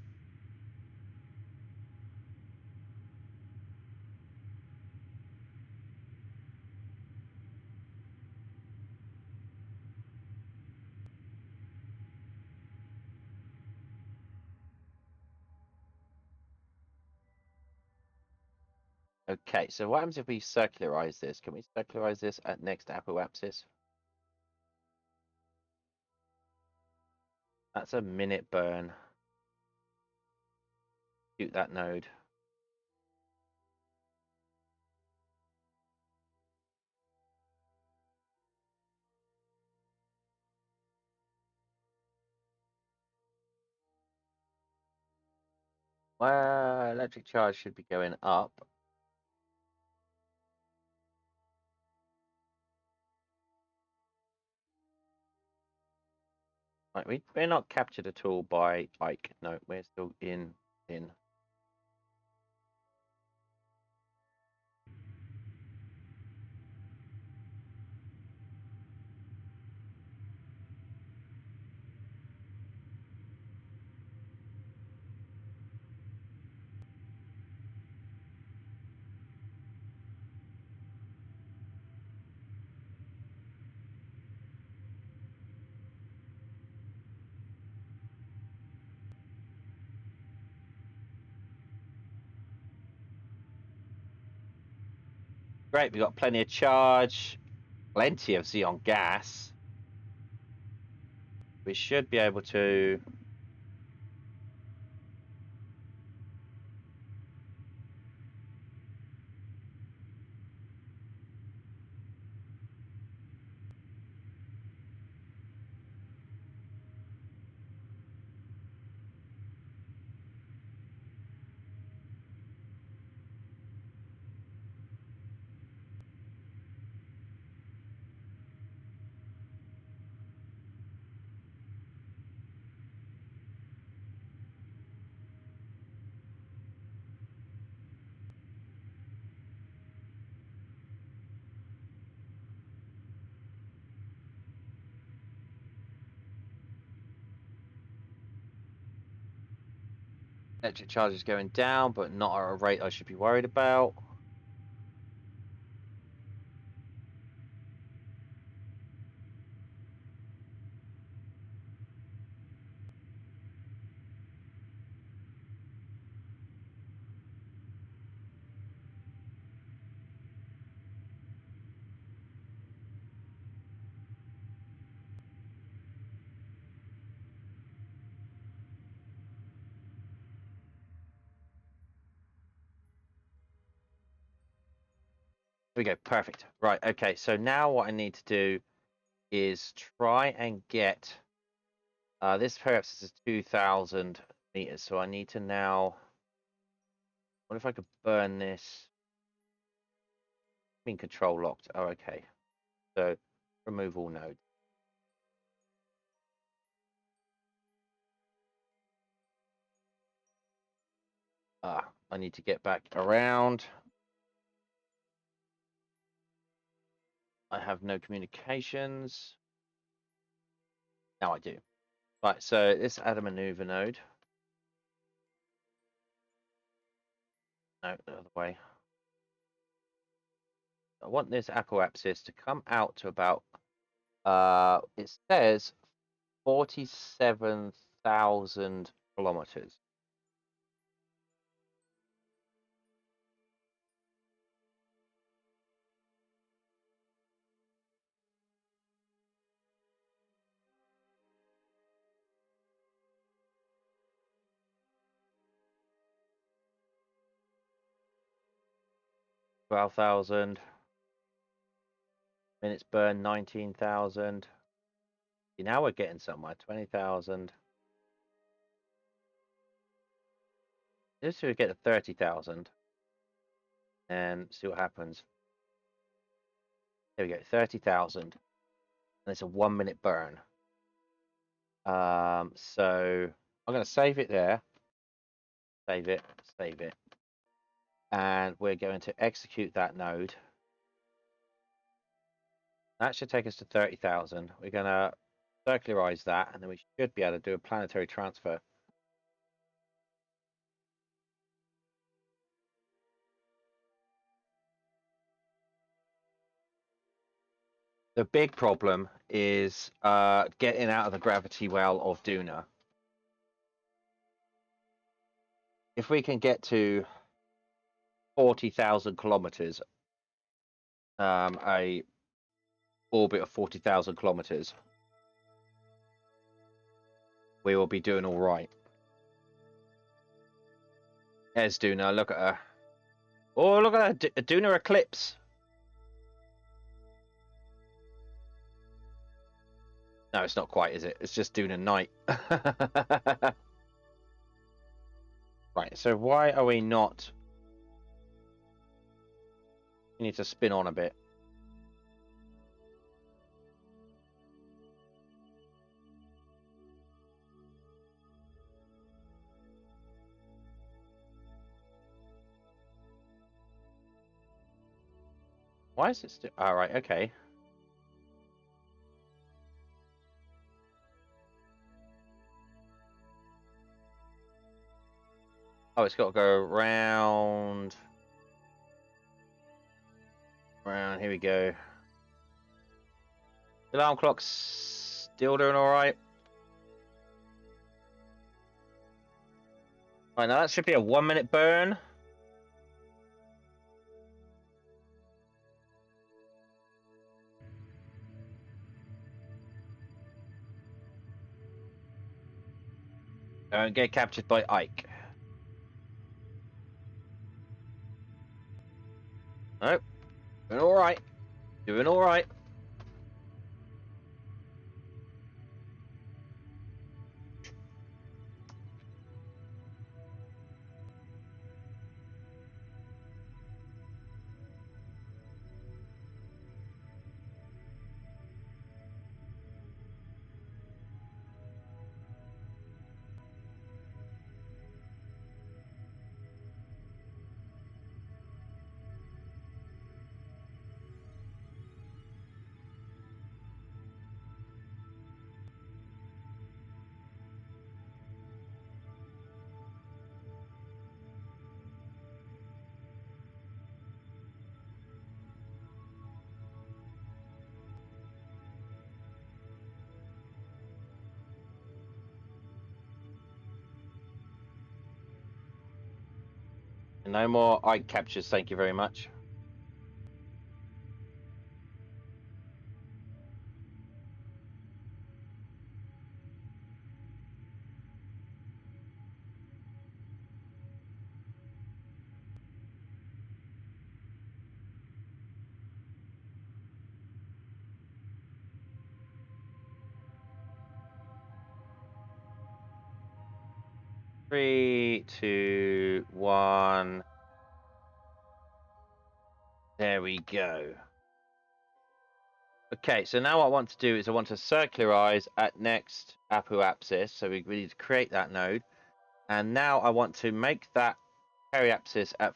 Okay, so what happens if we circularize this? Can we circularize this at next apoapsis? That's a minute burn. Shoot that node. Well, electric charge should be going up. Right, we're not captured at all by Ike. No, we're still in. Great, we've got plenty of charge, plenty of xeon gas. We should be able to... Electric charge is going down, but not at a rate I should be worried about. There we go, perfect. Right, okay, so now what I need to do is try and get... this perhaps is 2,000 meters, so I need to now... What if I could burn this? Being control locked. Oh, okay. So remove all nodes. I need to get back around. I have no communications. Now I do. Right, so let's add a maneuver node. No, the other way. I want this apoapsis to come out to about, it says 47,000 kilometers. Twelve thousand minutes burn, 19,000. Now we're getting somewhere. 20,000. This should get to 30,000 and see what happens. There we go, 30,000, and it's a 1 minute burn. So I'm going to save it there. Save it, save it, and we're going to execute that node. That should take us to 30,000. We're going to circularize that, and then we should be able to do a planetary transfer. The big problem is getting out of the gravity well of Duna. If we can get to 40,000 kilometers, a orbit of 40,000 kilometers, we will be doing all right. There's Duna. Look at her. Oh, look at that, Duna eclipse. No, it's not quite, is it? It's just Duna night. Right, so why are we not... We need to spin on a bit. Why is it still... All right, okay. Oh, it's got to go round... Round, here we go. The alarm clock's still doing all right. Right, now that should be a 1 minute burn. Don't get captured by Ike. Nope. Doing all right. Doing all right. No more Ike captures. Thank you very much. Three, two, one. There we go. Okay, so now what I want to do is I want to circularize at next apoapsis. So we need to create that node. And now I want to make that periapsis at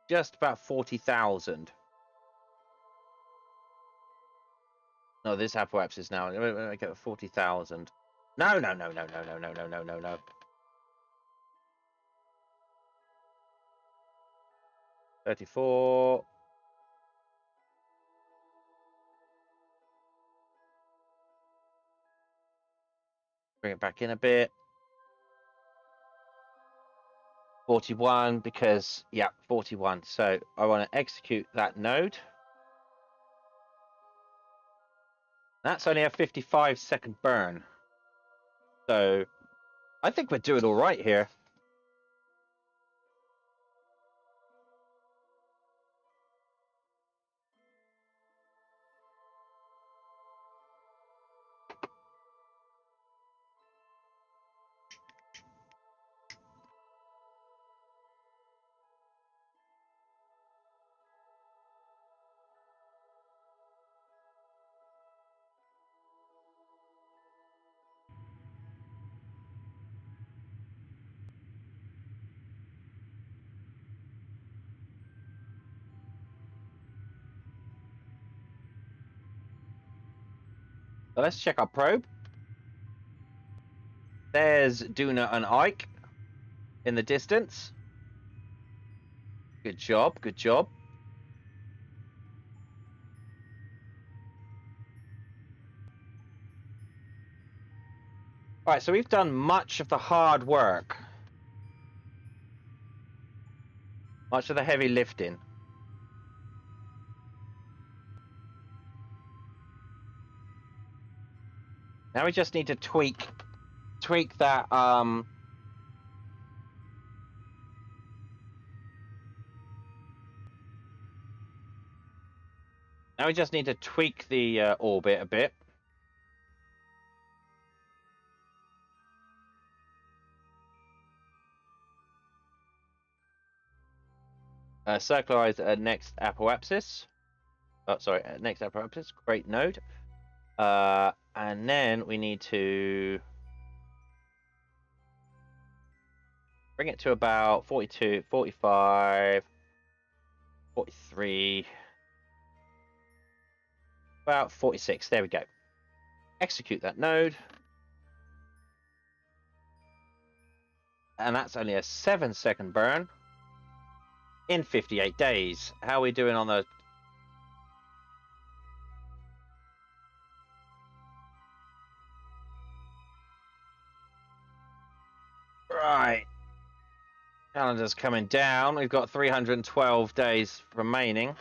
just about 40,000. No, this apoapsis now. Make it 40,000. No. 34. Bring it back in a bit. 41 because, yeah, 41. So I want to execute that node. That's only a 55-second burn. So I think we're doing all right here. So let's check our probe. There's Duna and Ike in the distance. Good job, good job. All right, so we've done much of the hard work. Much of the heavy lifting. Now we just need to tweak that now we just need to tweak the orbit a bit. Circularize next apoapsis. Oh, sorry, next apoapsis. Great node. And then we need to bring it to about 42, 45, 43, about 46. There we go. Execute that node. And that's only a 7-second burn in 58 days. How are we doing on the... Right. Calendar's coming down. We've got 312 days remaining.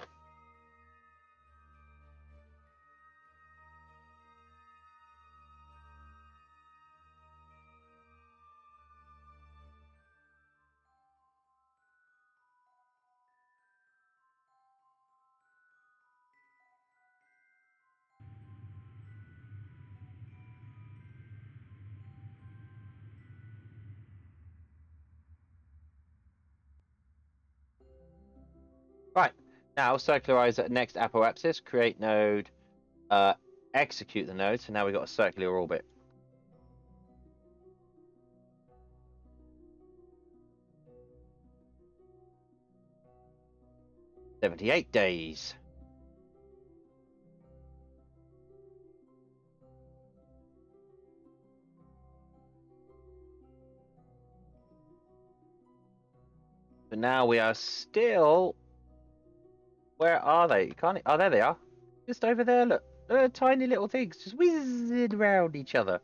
Now circularize at next apoapsis, create node, execute the node. So now we've got a circular orbit. "78 days. But now we are still. Where are they? You can't. Oh, there they are. Just over there. Look, tiny little things just whizzing around each other.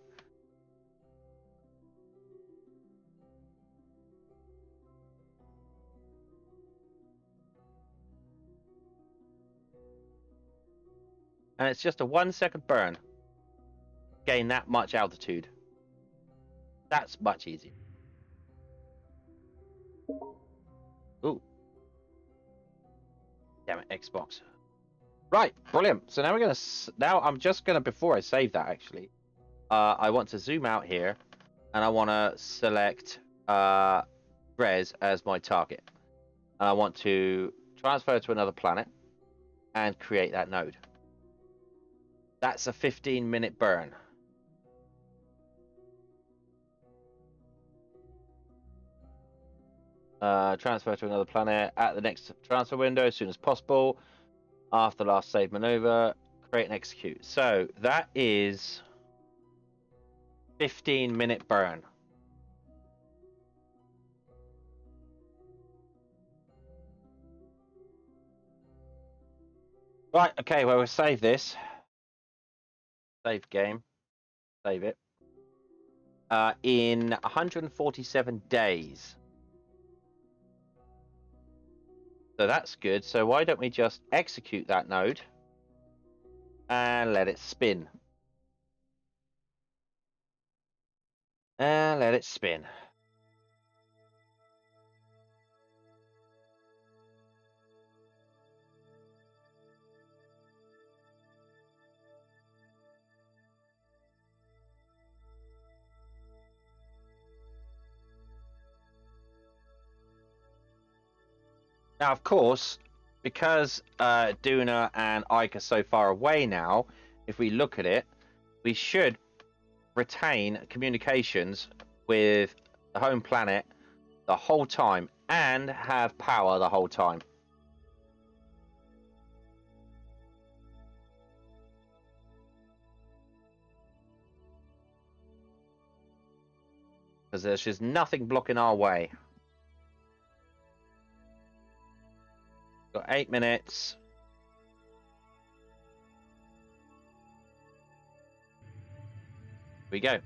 And it's just a 1-second burn. Gain that much altitude. That's much easier. Ooh. Damn it, Xbox. Right, brilliant. So now we're gonna. Now I'm just gonna. Before I save that, actually, I want to zoom out here, and I want to select Res as my target, and I want to transfer to another planet, and create that node. That's a 15-minute burn. Transfer to another planet at the next transfer window as soon as possible. After last save maneuver, create and execute. So that is 15-minute burn. Right, okay, well, we'll save this. Save game. Save it. In 147 days. So that's good. So why don't we just execute that node and let it spin. And let it spin. Now, of course, because Duna and Ike are so far away now, if we look at it, we should retain communications with the home planet the whole time and have power the whole time. Because there's just nothing blocking our way. Got 8 minutes. Here we go.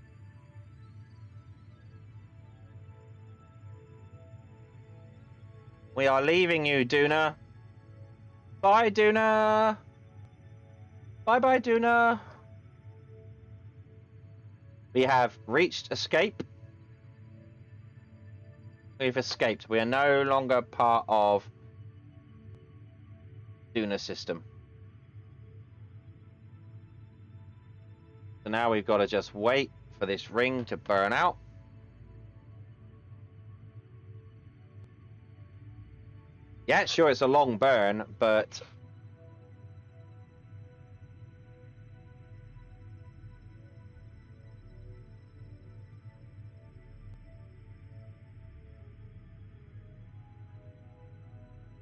We are leaving you, Duna. Bye, Duna. Bye-bye, Duna. We have reached escape. We've escaped. We are no longer part of Duna system. So now we've got to just wait for this ring to burn out. Yeah, sure, it's a long burn, but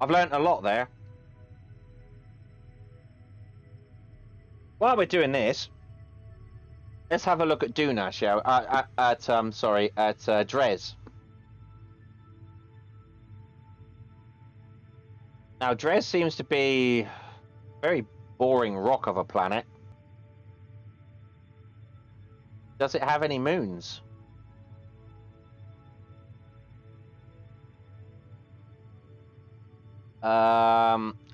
I've learnt a lot there. While we're doing this, let's have a look at Duna, shall we? At Dres. Now, Dres seems to be a very boring rock of a planet. Does it have any moons?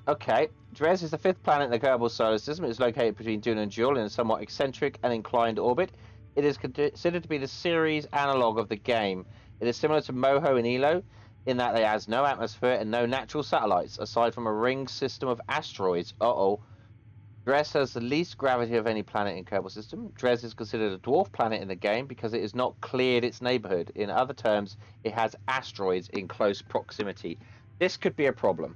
Okay. Dres is the 5th planet in the Kerbal solar system. It is located between Duna and Jool in a somewhat eccentric and inclined orbit. It is considered to be the series analog of the game. It is similar to Moho and Elo in that it has no atmosphere and no natural satellites, aside from a ring system of asteroids. Dres has the least gravity of any planet in Kerbal system. Dres is considered a dwarf planet in the game because it has not cleared its neighborhood. In other terms, it has asteroids in close proximity. This could be a problem.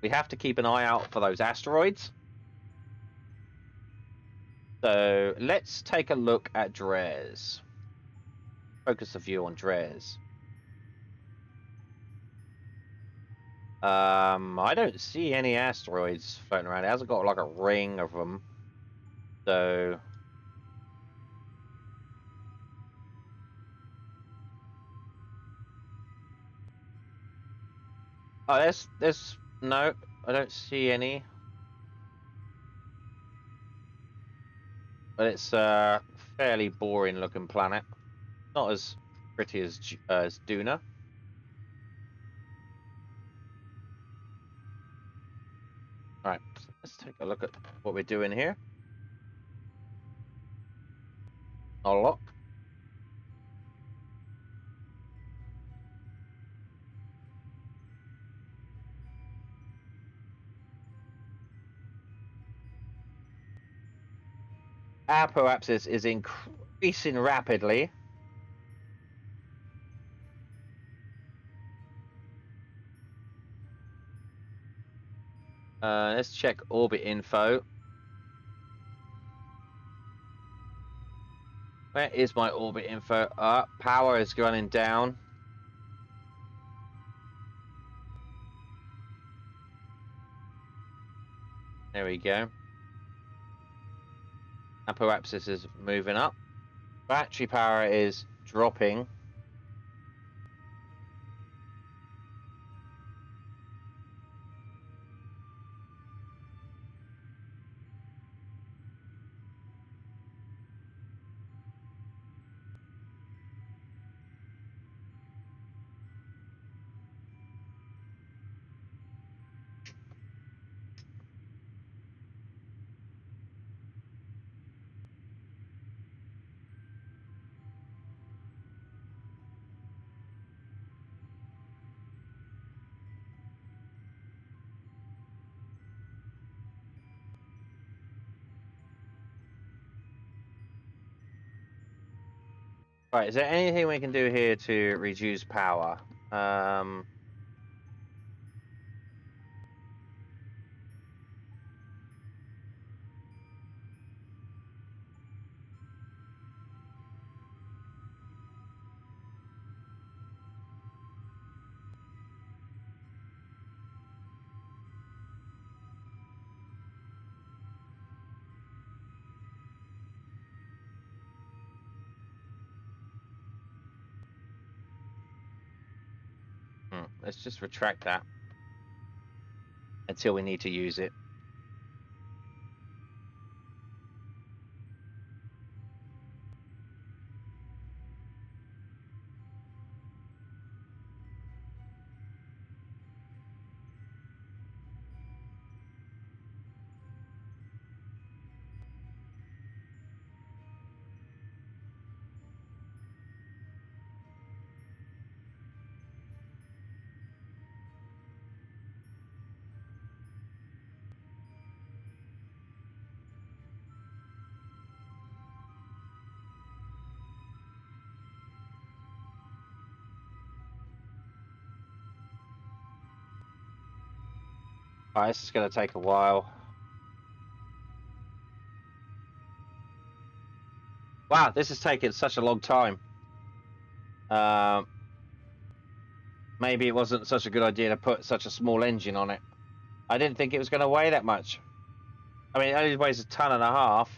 we have to keep an eye out for those asteroids. So let's take a look at Dres. Focus the view on Dres. I don't see any asteroids floating around. It hasn't got like a ring of them. So oh, there's no, I don't see any. But it's a fairly boring looking planet. Not as pretty as Duna. All right, so let's take a look at what we're doing here. Not a lot. Apoapsis is increasing rapidly. Let's check orbit info. Where is my orbit info? Power is running down. There we go. Apoapsis is moving up. Battery power is dropping. Right, is there anything we can do here to reduce power? Let's just retract that until we need to use it. Alright, this is going to take a while. Wow, this is taking such a long time. Maybe it wasn't such a good idea to put such a small engine on it. I didn't think it was going to weigh that much. I mean, it only weighs 1.5 tons.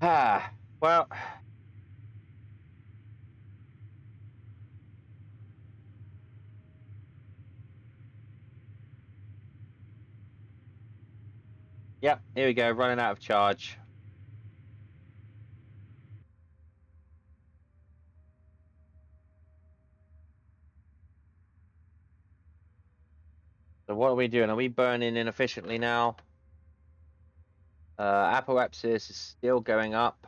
Ah, well. Yep, here we go, running out of charge. So what are we doing? Are we burning inefficiently now? Apoapsis is still going up.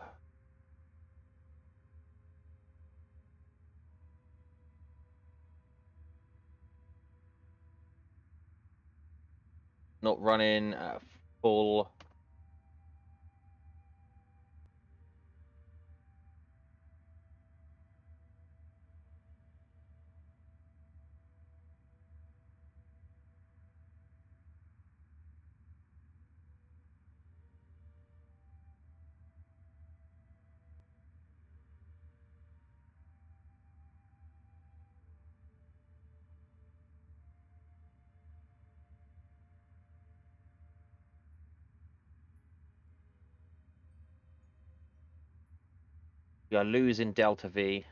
not running at full. We are losing Delta V.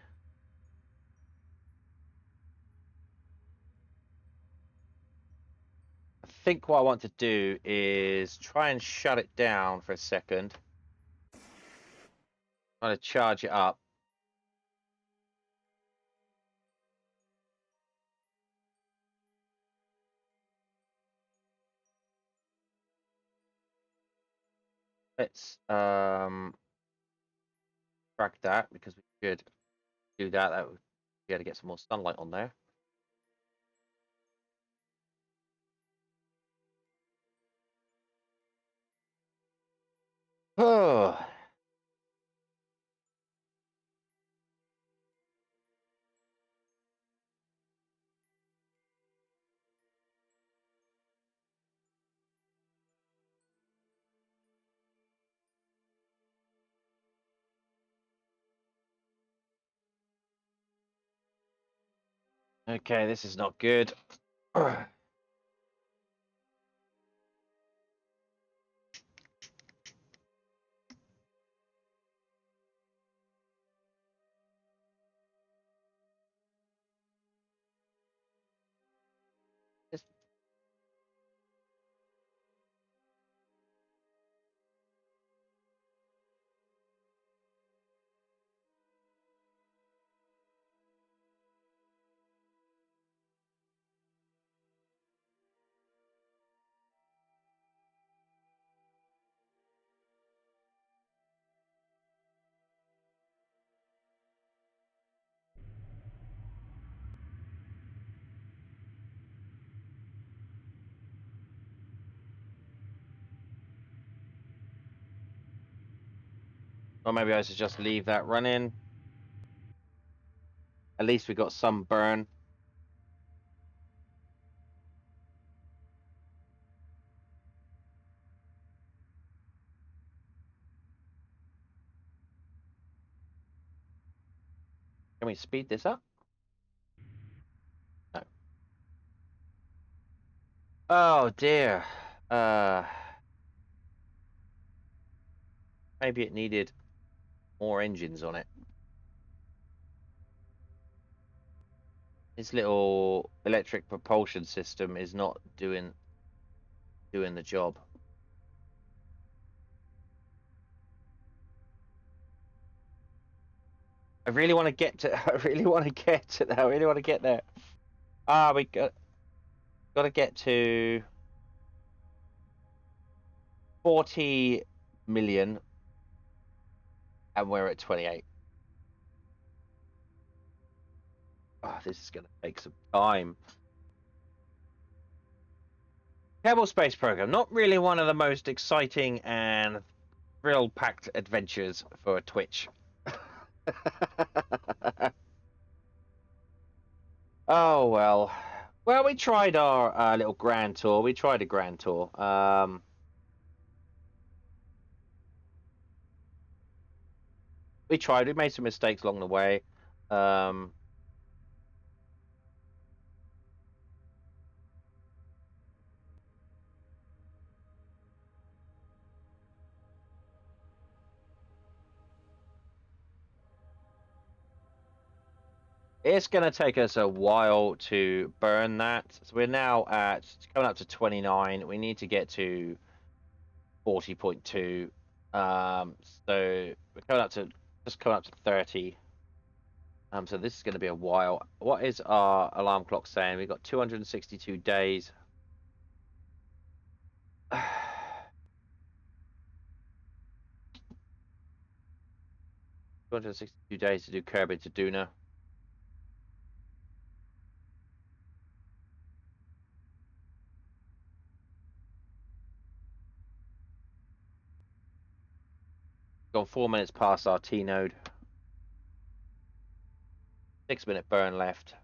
I think what I want to do is try and shut it down for a second. Try to charge it up. Let's drag that because we should do that. That would be able to get some more sunlight on there. Oh. Okay, this is not good. Or maybe I should just leave that running. At least we got some burn. Can we speed this up? No. Oh dear. Maybe it needed more engines on it. This little electric propulsion system is not doing the job. I really want to get to. I really want to get to. I really want to get there. Ah, we got to get to 40 million, and we're at 28. Oh, this is going to take some time. Kerbal Space Program, not really one of the most exciting and thrill-packed adventures for Twitch. Oh well. Well, we tried our little grand tour. We tried a grand tour. We tried. We made some mistakes along the way. It's going to take us a while to burn that. So we're now at coming up to 29. We need to get to 40.2. So we're coming up to just coming up to 30. So this is going to be a while. What is our alarm clock saying? We've got 262 days. 262 days to do Kerbal to Duna. Gone 4 minutes past our T node. 6-minute burn left.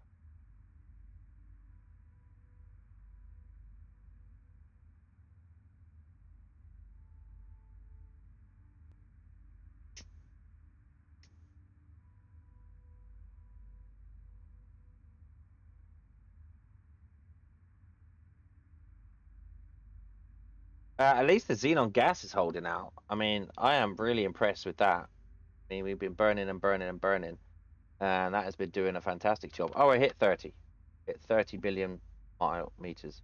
At least the xenon gas is holding out. I mean, I am really impressed with that. I mean, we've been burning and burning and burning, and that has been doing a fantastic job. Oh, I hit 30. Hit 30 billion meters.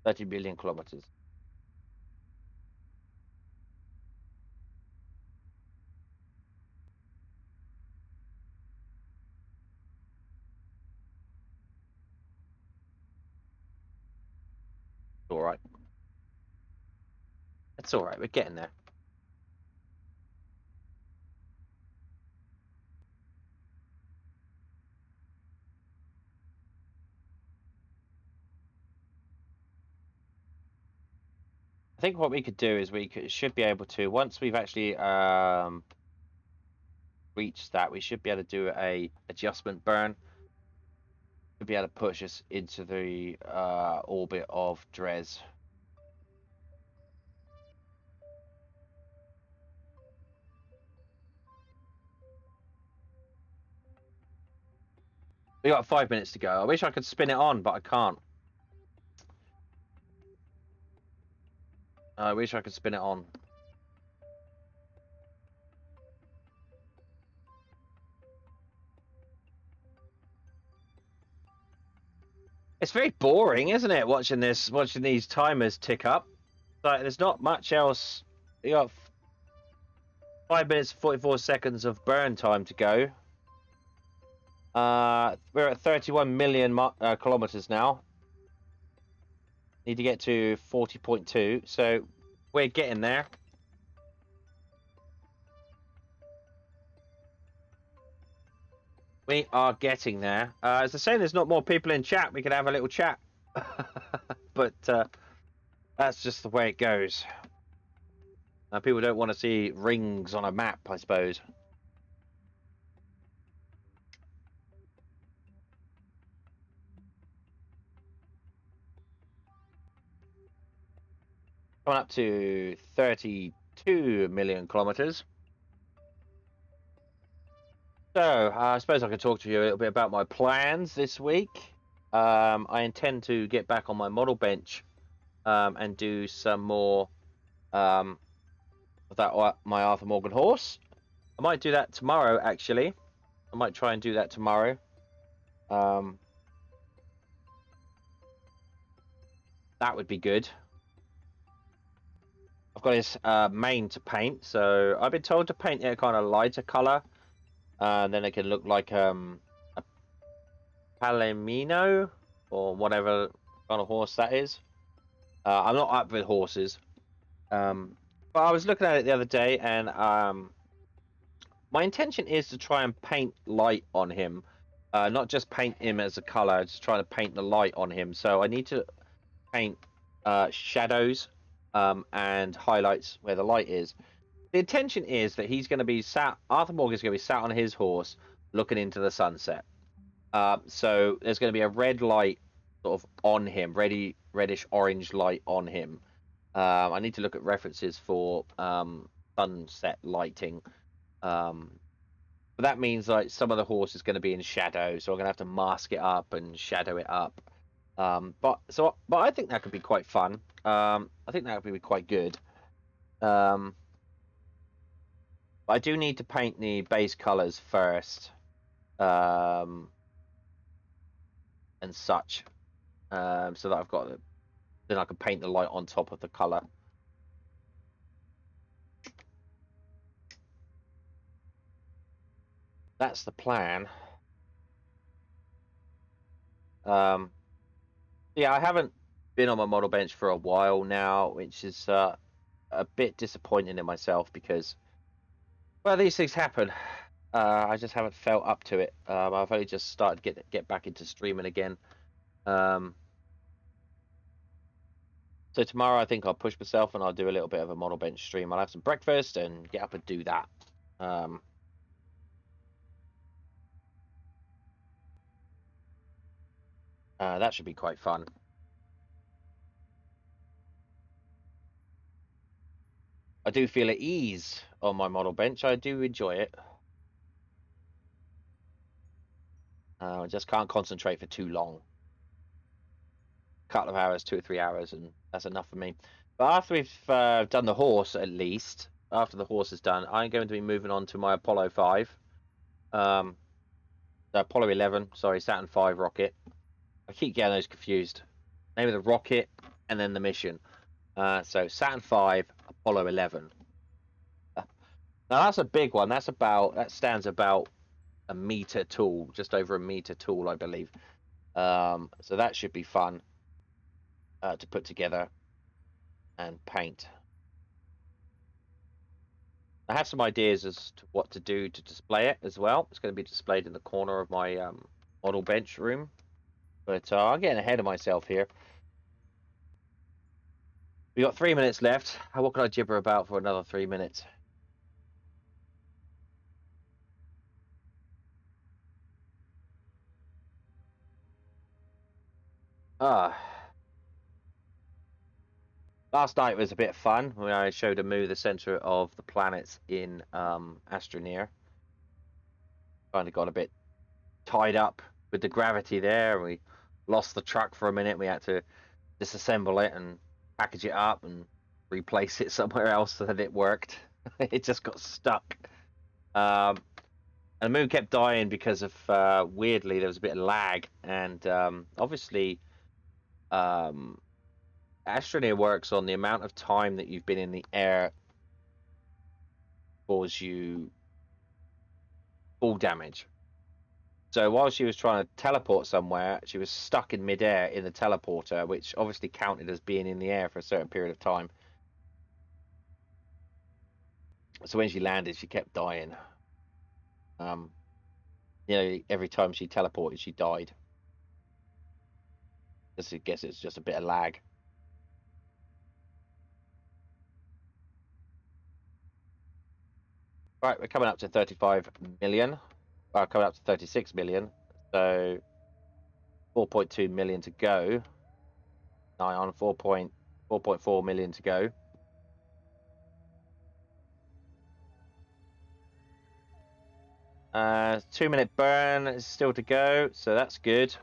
30 billion kilometers. All right. It's all right. We're getting there. I think what we could do is should be able to, once we've actually reached that, we should be able to do a adjustment burn to be able to push us into the orbit of Dres. We got 5 minutes to go. I wish I could spin it on, but I can't. I wish I could spin it on. It's very boring, isn't it? Watching these timers tick up. Like, there's not much else. You got 5 minutes 44 seconds of burn time to go. We're at 31 million kilometers now. Need to get to 40.2, so we're getting there. We are getting there. As I say, there's not more people in chat. We could have a little chat, but that's just the way it goes. People don't want to see rings on a map, I suppose. Coming up to 32 million kilometers. So, I suppose I could talk to you a little bit about my plans this week. I intend to get back on my model bench and do some more of that my Arthur Morgan horse. I might do that tomorrow, actually. I might try and do that tomorrow. That would be good. I've got his mane to paint, so I've been told to paint it a kind of lighter color, and then it can look like a Palomino or whatever kind of horse that is. I'm not up with horses, but I was looking at it the other day, and my intention is to try and paint light on him, not just paint him as a color, just trying to paint the light on him. So I need to paint shadows and highlights where the light is. The intention is that he's going to be sat. Arthur Morgan's going to be sat on his horse, looking into the sunset. So there's going to be a red light sort of on him, reddish orange light on him. I need to look at references for sunset lighting. But that means like some of the horse is going to be in shadow, so I'm going to have to mask it up and shadow it up. But I think that could be quite fun. I think that would be quite good. But I do need to paint the base colors first, and such, so that I've got then I can paint the light on top of the color. That's the plan. Yeah, I haven't been on my model bench for a while now, which is a bit disappointing in myself because, well, these things happen. I just haven't felt up to it. I've only just started get back into streaming again. So tomorrow I think I'll push myself and I'll do a little bit of a model bench stream. I'll have some breakfast and get up and do that. That should be quite fun. I do feel at ease on my model bench. I do enjoy it. I just can't concentrate for too long. A couple of hours, 2 or 3 hours, and that's enough for me. But after we've done the horse, at least, after the horse is done, I'm going to be moving on to my Apollo 5. The Apollo 11, sorry, Saturn 5 rocket. I keep getting those confused. Name of the rocket and then the mission. So Saturn 5, Apollo 11. Now that's a big one. That stands about a meter tall, just over a meter tall, I believe. So that should be fun to put together and paint. I have some ideas as to what to do to display it as well. It's going to be displayed in the corner of my model bench room. But I'm getting ahead of myself here. We got 3 minutes left. What can I gibber about for another 3 minutes? Last night was a bit of fun when I showed Amu the center of the planets in Astroneer. Kind of got a bit tied up with the gravity there. We lost the truck for a minute. We had to disassemble it and package it up and replace it somewhere else so that it worked. It just got stuck. And the moon kept dying because of weirdly there was a bit of lag, and obviously Astroneer works on the amount of time that you've been in the air cause you fall damage. So while she was trying to teleport somewhere, she was stuck in midair in the teleporter, which obviously counted as being in the air for a certain period of time. So when she landed, she kept dying. Every time she teleported, she died. I guess it's just a bit of lag. Right, we're coming up to 35 million. Coming up to 36 million. So 4.2 million to go. Nigh on 4.4 million to go. 2-minute burn is still to go, so that's good.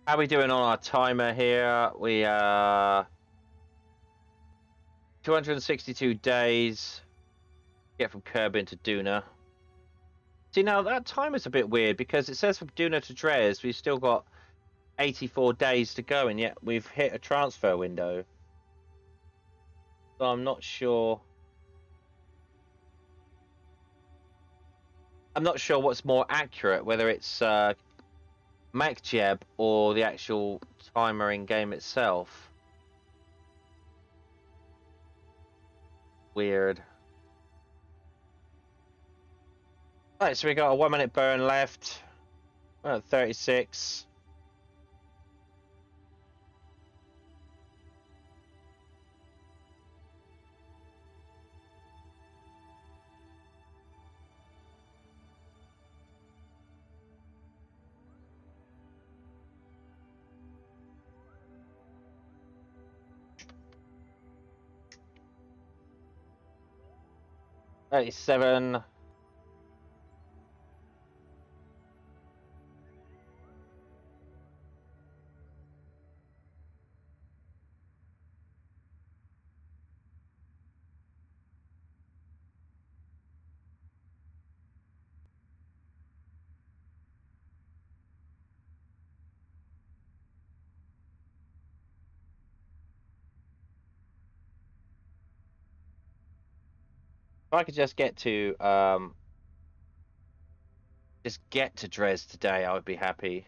How are we doing on our timer here? We are 262 days. Get from Kerbal to Duna. See, now that time is a bit weird because it says from Duna to Dres we've still got 84 days to go, and yet we've hit a transfer window. So I'm not sure. I'm not sure what's more accurate, whether it's MacJeb or the actual timer in game itself. Weird. Right, so we got a 1-minute burn left. 36. $37. If I could just get to Dres today, I would be happy.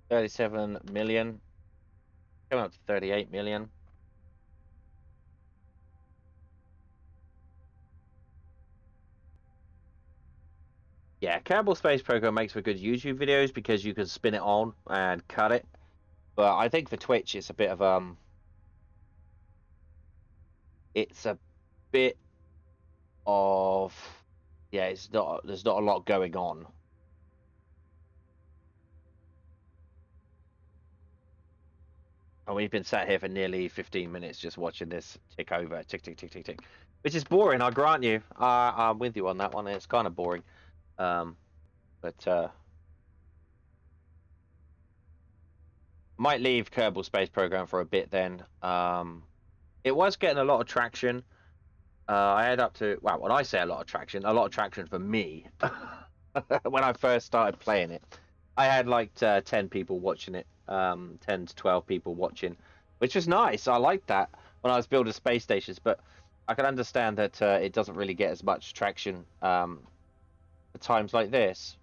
37 million. Coming up to 38 million. Yeah, Kerbal Space Program makes for good YouTube videos because you can spin it on and cut it. But I think for Twitch, it's a bit of it's a bit of, yeah, it's not. There's not a lot going on. And we've been sat here for nearly 15 minutes just watching this tick over, tick, tick, tick, tick, tick, which is boring. I grant you. I'm with you on that one. It's kind of boring. Um, but might leave Kerbal Space Program for a bit then. It was getting a lot of traction. I had up to, well, when I say a lot of traction for me when I first started playing it. I had like 10 people watching it, 10 to 12 people watching, which was nice. I liked that when I was building space stations, but I can understand that it doesn't really get as much traction at times like this.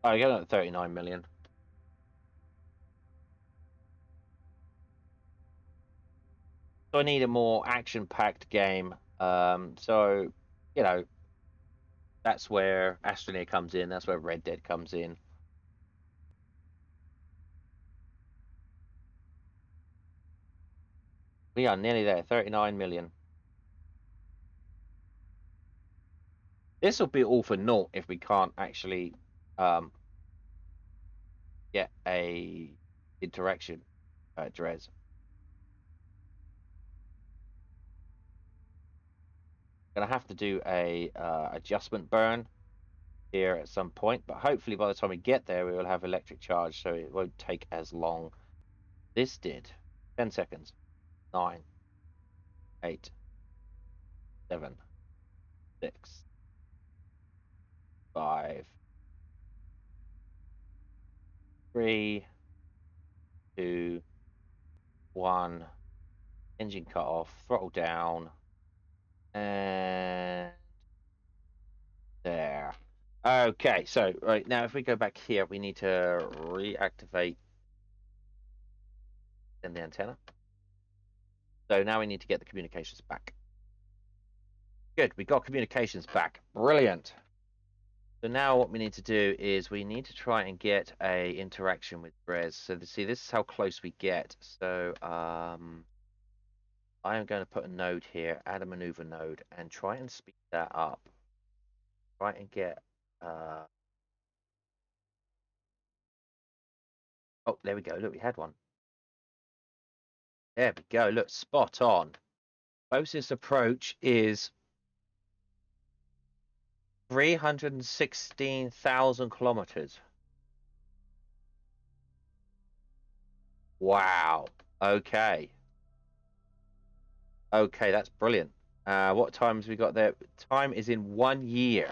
Oh, I get it at 39 million. So I need a more action-packed game. So, you know, that's where Astroneer comes in. That's where Red Dead comes in. We are nearly there, 39 million. This will be all for naught if we can't actually um, get a interaction, Drez. Gonna have to do a adjustment burn here at some point, but hopefully by the time we get there, we will have electric charge, so it won't take as long. This did 10 seconds. 9, 8, 7, 6, 5, 3, 2, 1. Engine cut off, throttle down, and there. Okay, so right now if we go back here, we need to reactivate in the antenna. So now we need to get the communications back. Good, we got communications back. Brilliant. So now what we need to do is we need to try and get a interaction with Brez. So see, this is how close we get. So I am going to put a node here, add a maneuver node, and try and speed that up. Try and get oh, there we go. Look, we had one. There we go. Look, spot on. Closest approach is 316,000 kilometers. Wow. Okay. Okay, that's brilliant. What times we got there? Time is in 1 year.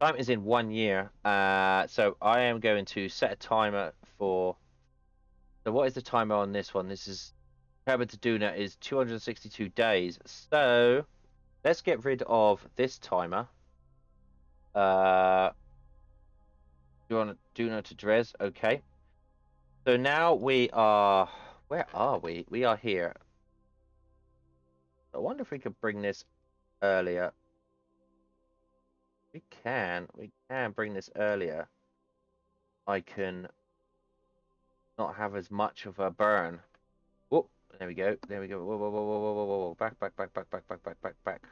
Time is in 1 year. So I am going to set a timer for. So what is the timer on this one? This is Kerbal to Duna is 262 days. So let's get rid of this timer. Do you want Duna to Drez? Okay. So now we are. Where are we? We are here. I wonder if we could bring this earlier. We can bring this earlier. I can not have as much of a burn. Whoop, there we go. There we go. Whoa, whoa, whoa, whoa, whoa, whoa, whoa. Back, back, back, back, back, back, back, back, back.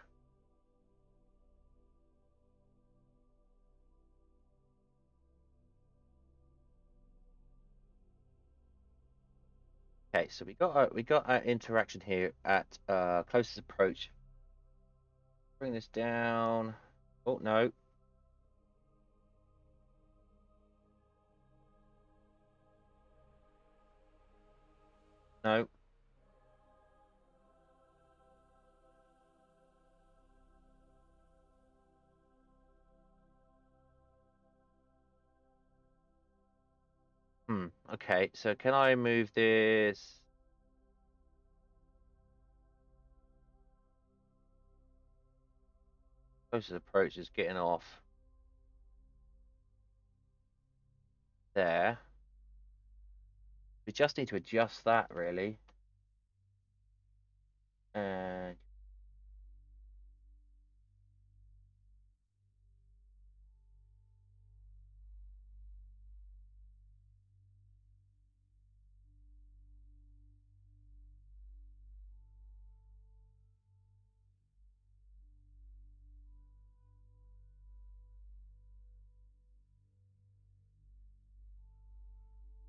Okay, so we got our interaction here at closest approach. Bring this down. Oh no. No. Okay, so can I move this? Closest approach is getting off there. We just need to adjust that really. And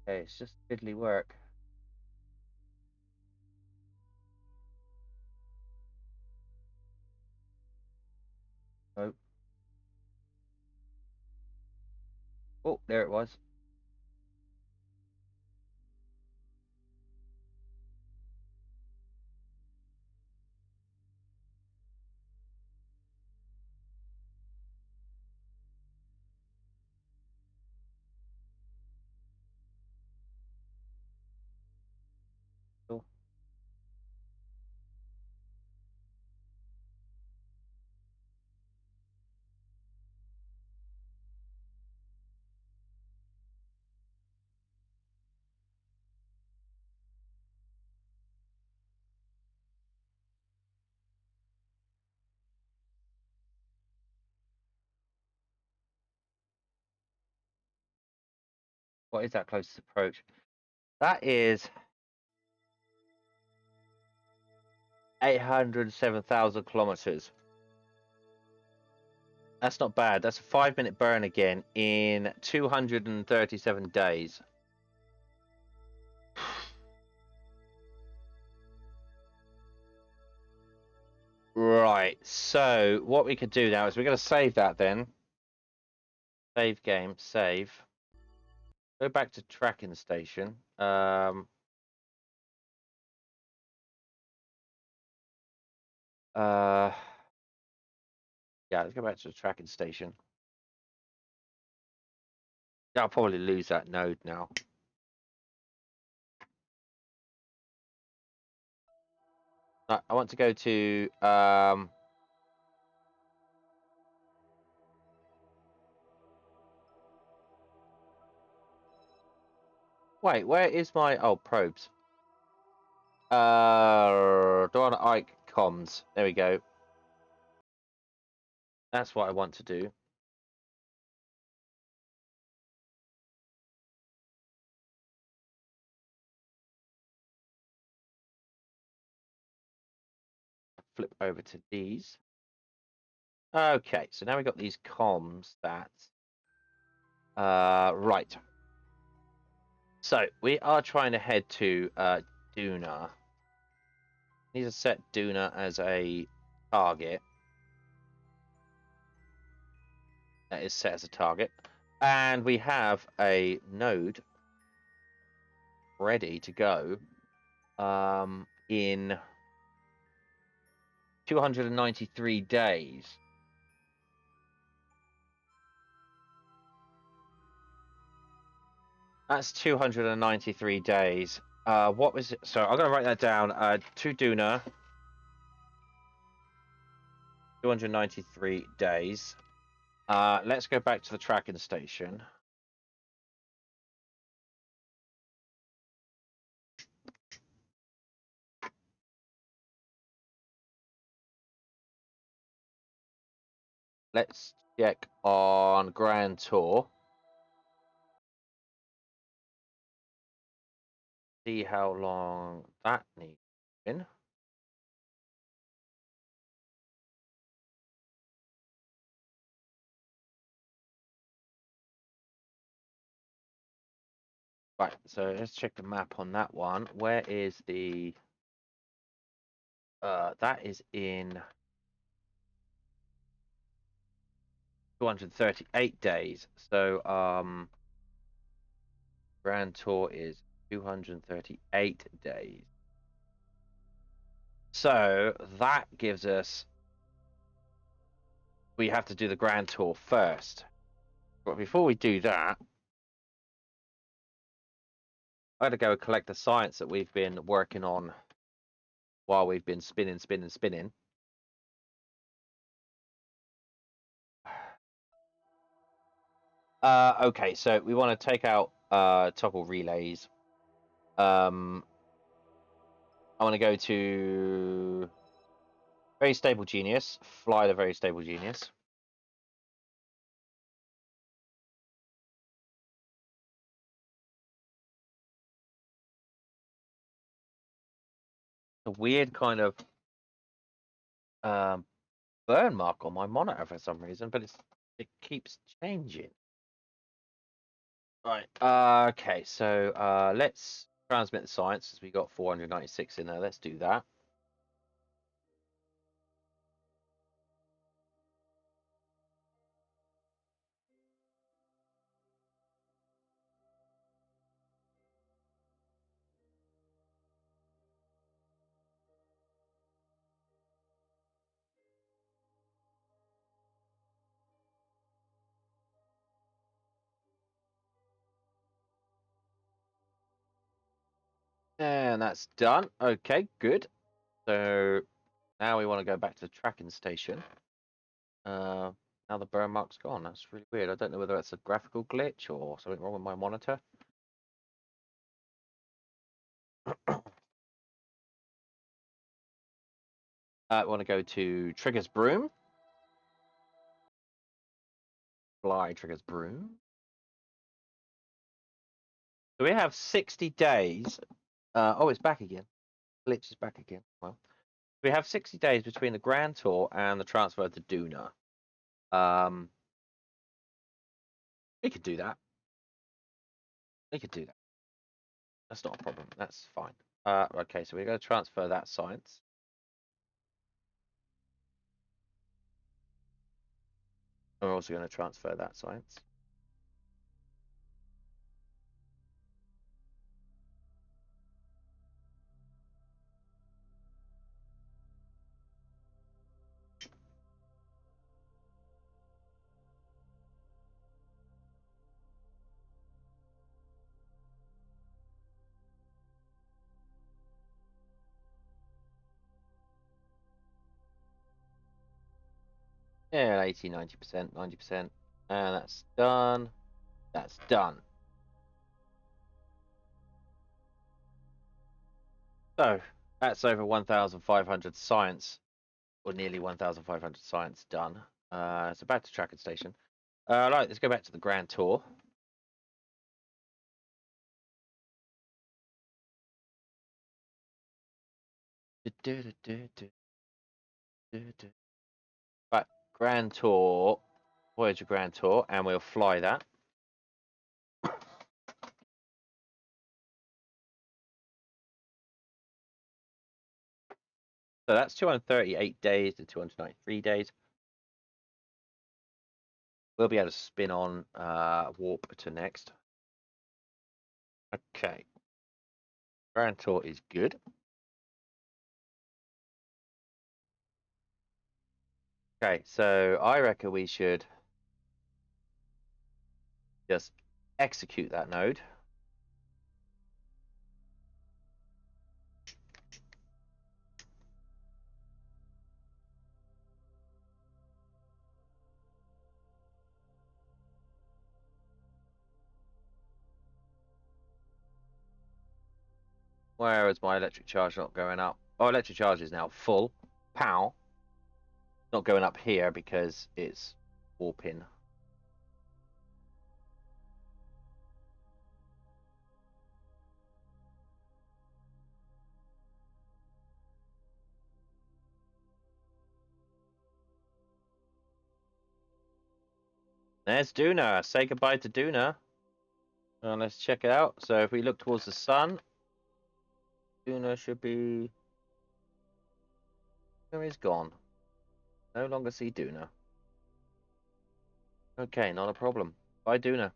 Okay, it's just fiddly work. Oh. Oh, there it was. Oh, what is that closest approach? That is 807,000 kilometers. That's not bad. That's a 5-minute burn again in 237 days. Right. So what we could do now is we're going to save that then. Save game. Save. Go back to tracking station. Yeah, let's go back to the tracking station. I'll probably lose that node now. I want to go to wait, where is my probes? Don Ike comms. There we go. That's what I want to do. Flip over to these. Okay, so now we've got these comms that right. So we are trying to head to Duna. Need to set Duna as a target. That is set as a target. And we have a node ready to go in 293 days. That's 293 days. What was it? So I'm going to write that down. To Duna, 293 days. Let's go back to the tracking station. Let's check on Grand Tour. See how long that needs in. Right, so let's check the map on that one. Where is the that is in 238 days. So Grand Tour is 238 days. So that gives us we have to do the Grand Tour first. But before we do that, I gotta go collect the science that we've been working on while we've been spinning. Okay, so we want to take out toggle relays. I want to go to very stable genius, fly the very stable genius. A weird kind of burn mark on my monitor for some reason, but it keeps changing. Right. Okay. So let's transmit the science as we got 496 in there. Let's do that. And that's done. Okay, good. So now we want to go back to the tracking station. Now the burn mark's gone. That's really weird. I don't know whether that's a graphical glitch or something wrong with my monitor. I want to go to Trigger's Broom. Fly Trigger's Broom. So we have 60 days. Oh, it's back again. Glitch is back again. Well, we have 60 days between the Grand Tour and the transfer to Duna. We could do that. We could do that. That's not a problem. That's fine. Okay, so we're going to transfer that science. We're also going to transfer that science. Yeah, 80, 90%, 90%. And that's done. That's done. So that's over 1,500 science, or nearly 1,500 science done. So back to tracking station. Right, let's go back to the Grand Tour. Right, Grand Tour, Voyager Grand Tour, and we'll fly that. So that's 238 days to 293 days. We'll be able to spin on warp to next. Okay. Grand Tour is good. Okay, so I reckon we should just execute that node. Where is my electric charge not going up? Oh, electric charge is now full. Pow. Not going up here because it's warping. There's Duna. Say goodbye to Duna. Let's check it out. So if we look towards the sun, Duna should be... Where is gone? No longer see Duna. Okay, not a problem. Bye, Duna.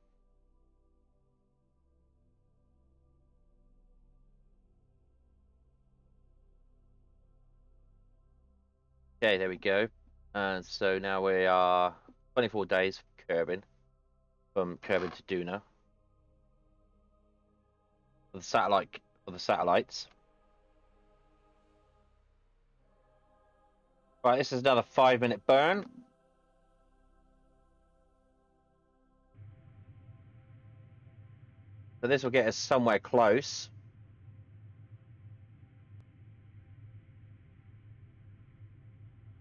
Okay, there we go. And so now we are 24 days from Kerbin to Duna. For the satellites. Right, this is another 5-minute burn. So this will get us somewhere close.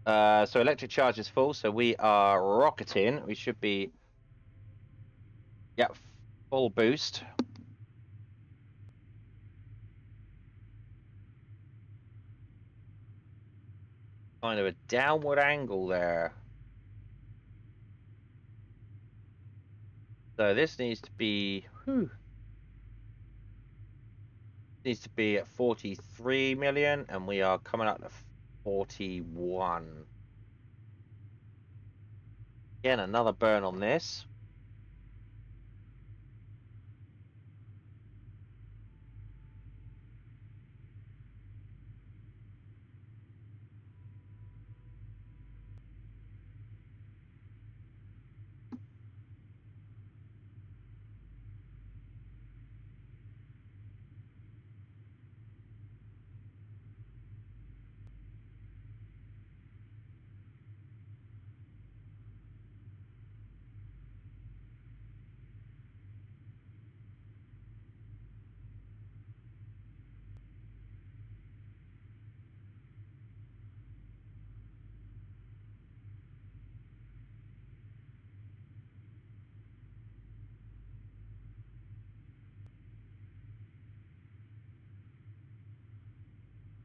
So electric charge is full, so we are rocketing. We should be, yeah, full boost. Kind of a downward angle there. So this needs to be Whew. Needs to be at 43 million, and we are coming up to 41. Again, another burn on this.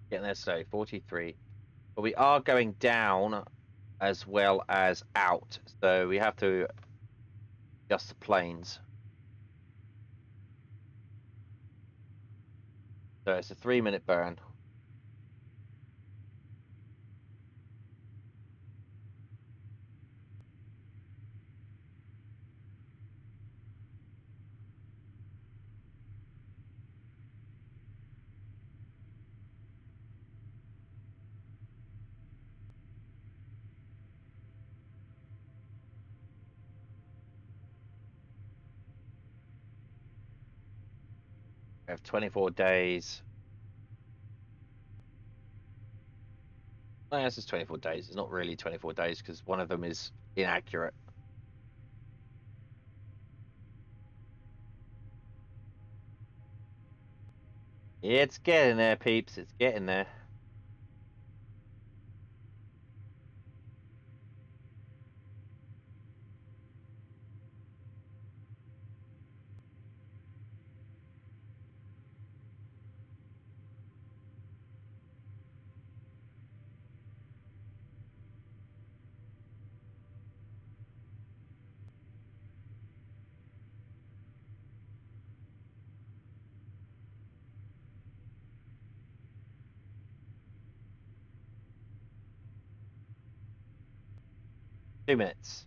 Getting there slowly, 43. But we are going down as well as out, so we have to adjust the planes. So it's a 3-minute burn. We have 24 days. No, this is 24 days. It's not really 24 days because one of them is inaccurate. It's getting there, peeps. It's getting there. Two minutes.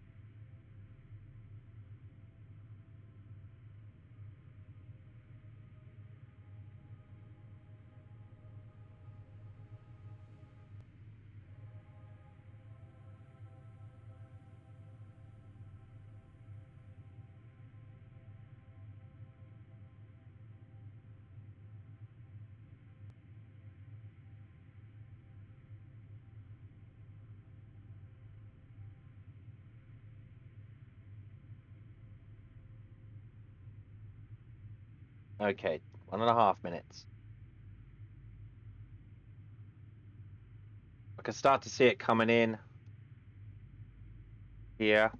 Okay, 1.5 minutes. I can start to see it coming in here.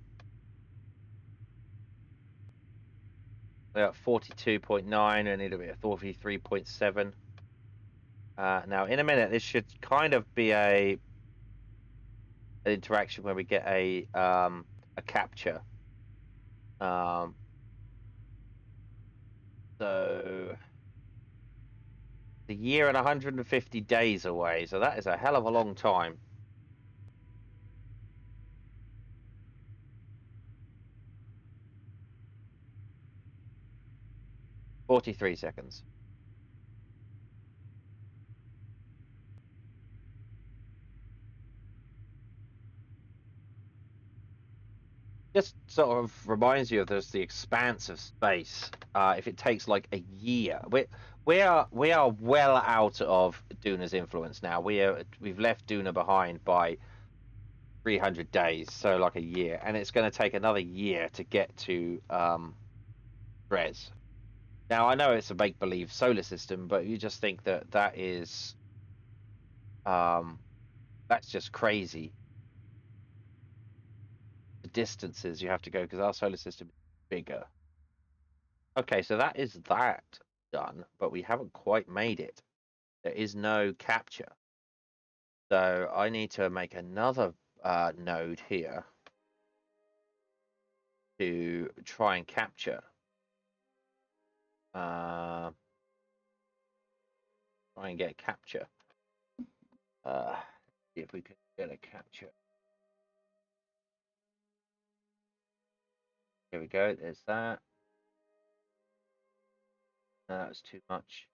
We're at 42.9 and it'll be at 43.7. Now, in a minute, this should kind of be an interaction where we get a capture. So the year and 150 days away. So that is a hell of a long time. $43. Just sort of reminds you of the expanse of space. If it takes like a year, we are well out of Duna's influence now. We've left Duna behind by 300 days, so like a year, and it's going to take another year to get to Dres. Now I know it's a make-believe solar system, but you just think that that's just crazy. The distances you have to go because our solar system is bigger. Okay, so that is that done, but we haven't quite made it. There is no capture. So I need to make another node here to try and capture. Try and get a capture. See if we can get a capture. Here we go. There's that. No, that was too much.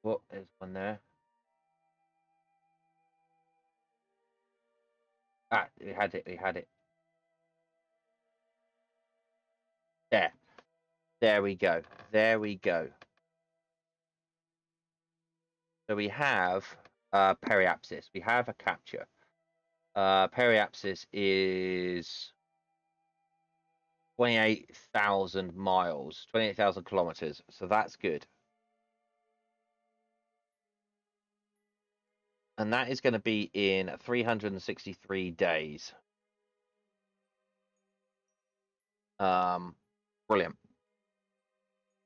What? There's one there. Ah, we had it. We had it. There. There we go. There we go. So we have periapsis. We have a capture. Periapsis is 28,000 miles, 28,000 kilometers. So that's good. And that is going to be in 363 days. Brilliant.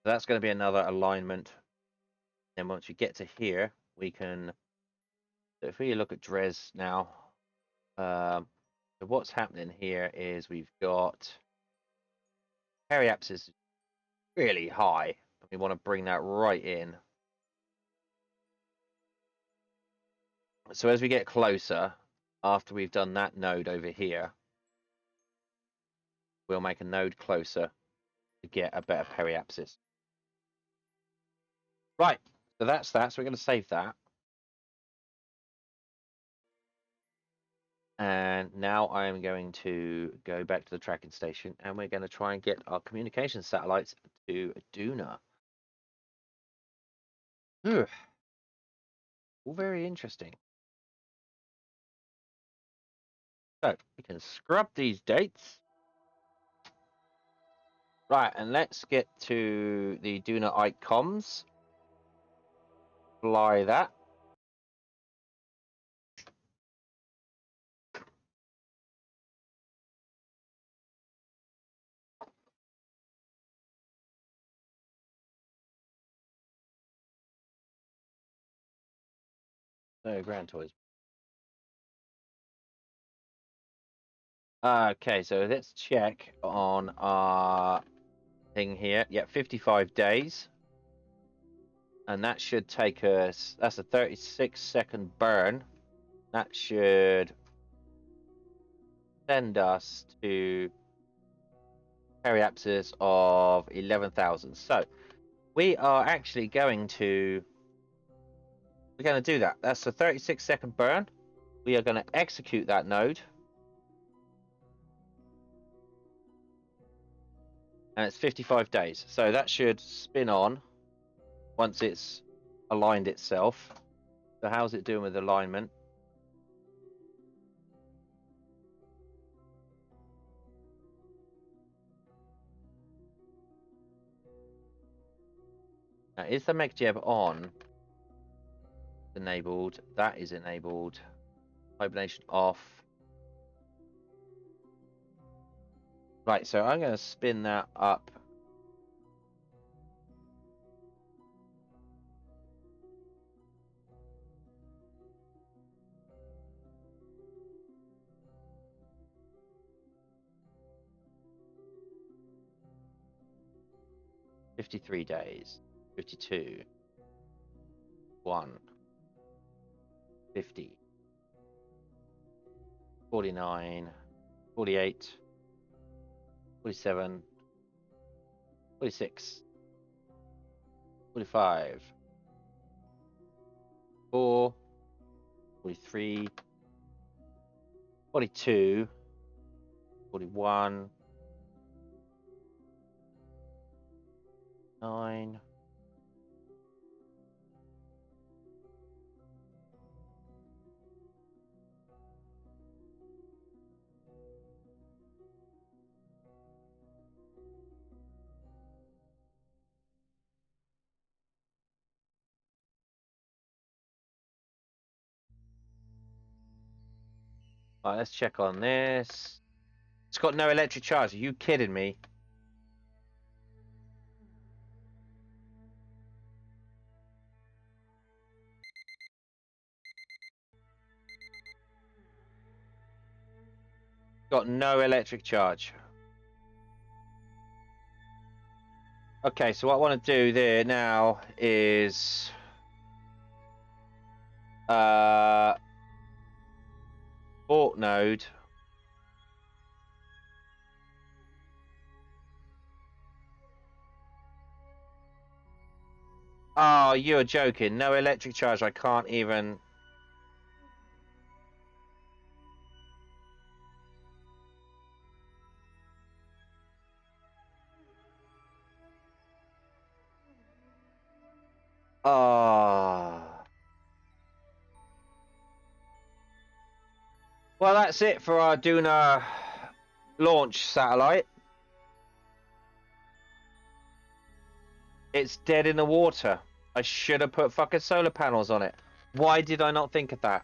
That's going to be another alignment. Then once we get to here, we can. So if we look at Dres now, so what's happening here is we've got periapsis really high. We want to bring that right in. So as we get closer, after we've done that node over here, we'll make a node closer to get a better periapsis. Right, so that's that. So we're going to save that. And now I am going to go back to the tracking station, and we're going to try and get our communication satellites to Duna. Ugh. All very interesting. So we can scrub these dates. Right, and let's get to the Duna icons. Fly that. No Grand Toys. Okay, so let's check on our thing here. Yeah, 55 days. And that should take us, that's a 36-second burn. That should send us to periapsis of 11,000. So we are actually going to, we're going to do that. That's a 36-second burn. We are going to execute that node. And it's 55 days. So that should spin on once it's aligned itself. So how's it doing with alignment? Now, is the MechJeb on? Enabled. That is enabled. Hibernation off. Right, so I'm going to spin that up. $53 days. 52. 1. 50. 49. 48. 47. 46. 45. 4. 43. 42. 41. 9. Right, let's check on this. It's got no electric charge. Are you kidding me? Got no electric charge. Okay, so what I want to do there now is port node. Oh, you're joking. No electric charge. I can't even. Oh. Well, that's it for our Duna launch satellite. It's dead in the water. I should have put fucking solar panels on it. Why did I not think of that?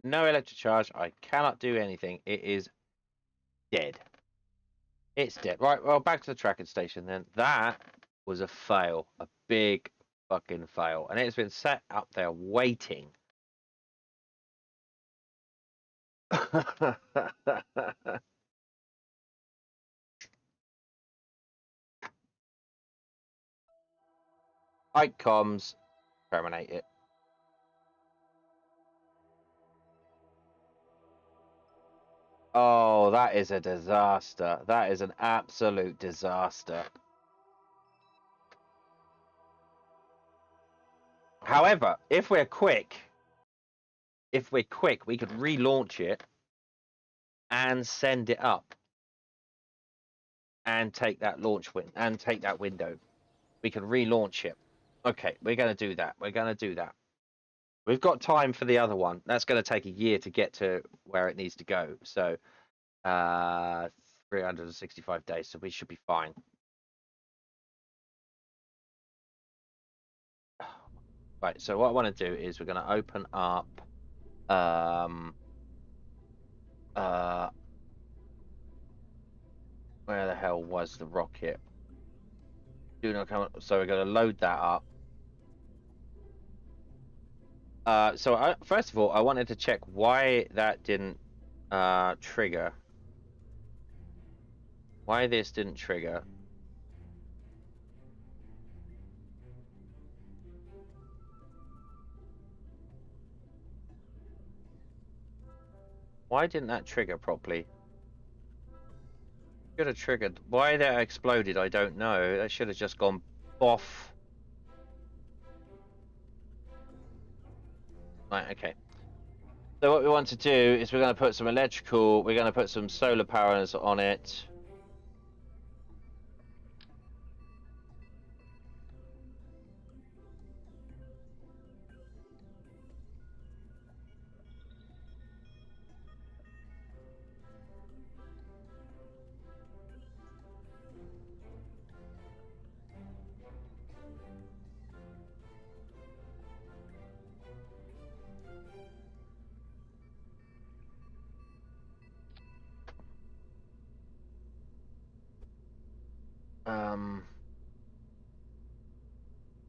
No electric charge. I cannot do anything. It is dead. It's dead. Right, well, back to the tracking station then. That was a fail. A big fucking fail. And it's been set up there waiting. Ike comms. Terminate it. Oh, that is a disaster. That is an absolute disaster. However, if we're quick, we could relaunch it and send it up and take that window. We can relaunch it. Okay, we're going to do that. We've got time for the other one. That's going to take a year to get to where it needs to go. So, 365 days. So we should be fine. Right. So what I want to do is we're going to open up. Where the hell was the rocket? Do not come. So we're going to load that up. So first of all, I wanted to check why that didn't trigger. Why this didn't trigger. Why didn't that trigger properly? Should have triggered. Why that exploded, I don't know. That should have just gone off. Right, okay. So what we want to do is we're going to put some electrical, we're going to put some solar panels on it.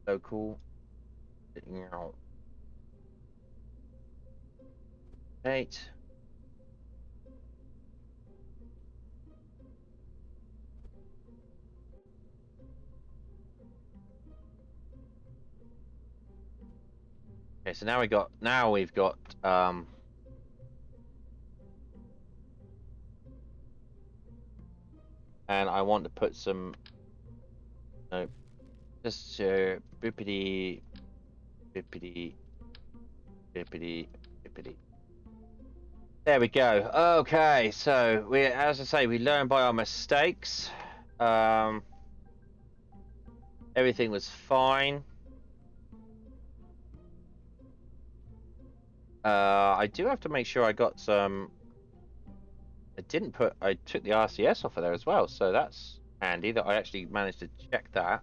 Local. Now. 8. Okay, so now we've got and I want to put some just bippity bippity bippity bippity. There we go. Okay, so as I say, we learn by our mistakes. Everything was fine. I do have to make sure I got some. I took the RCS off of there as well, so that's handy that I actually managed to check that.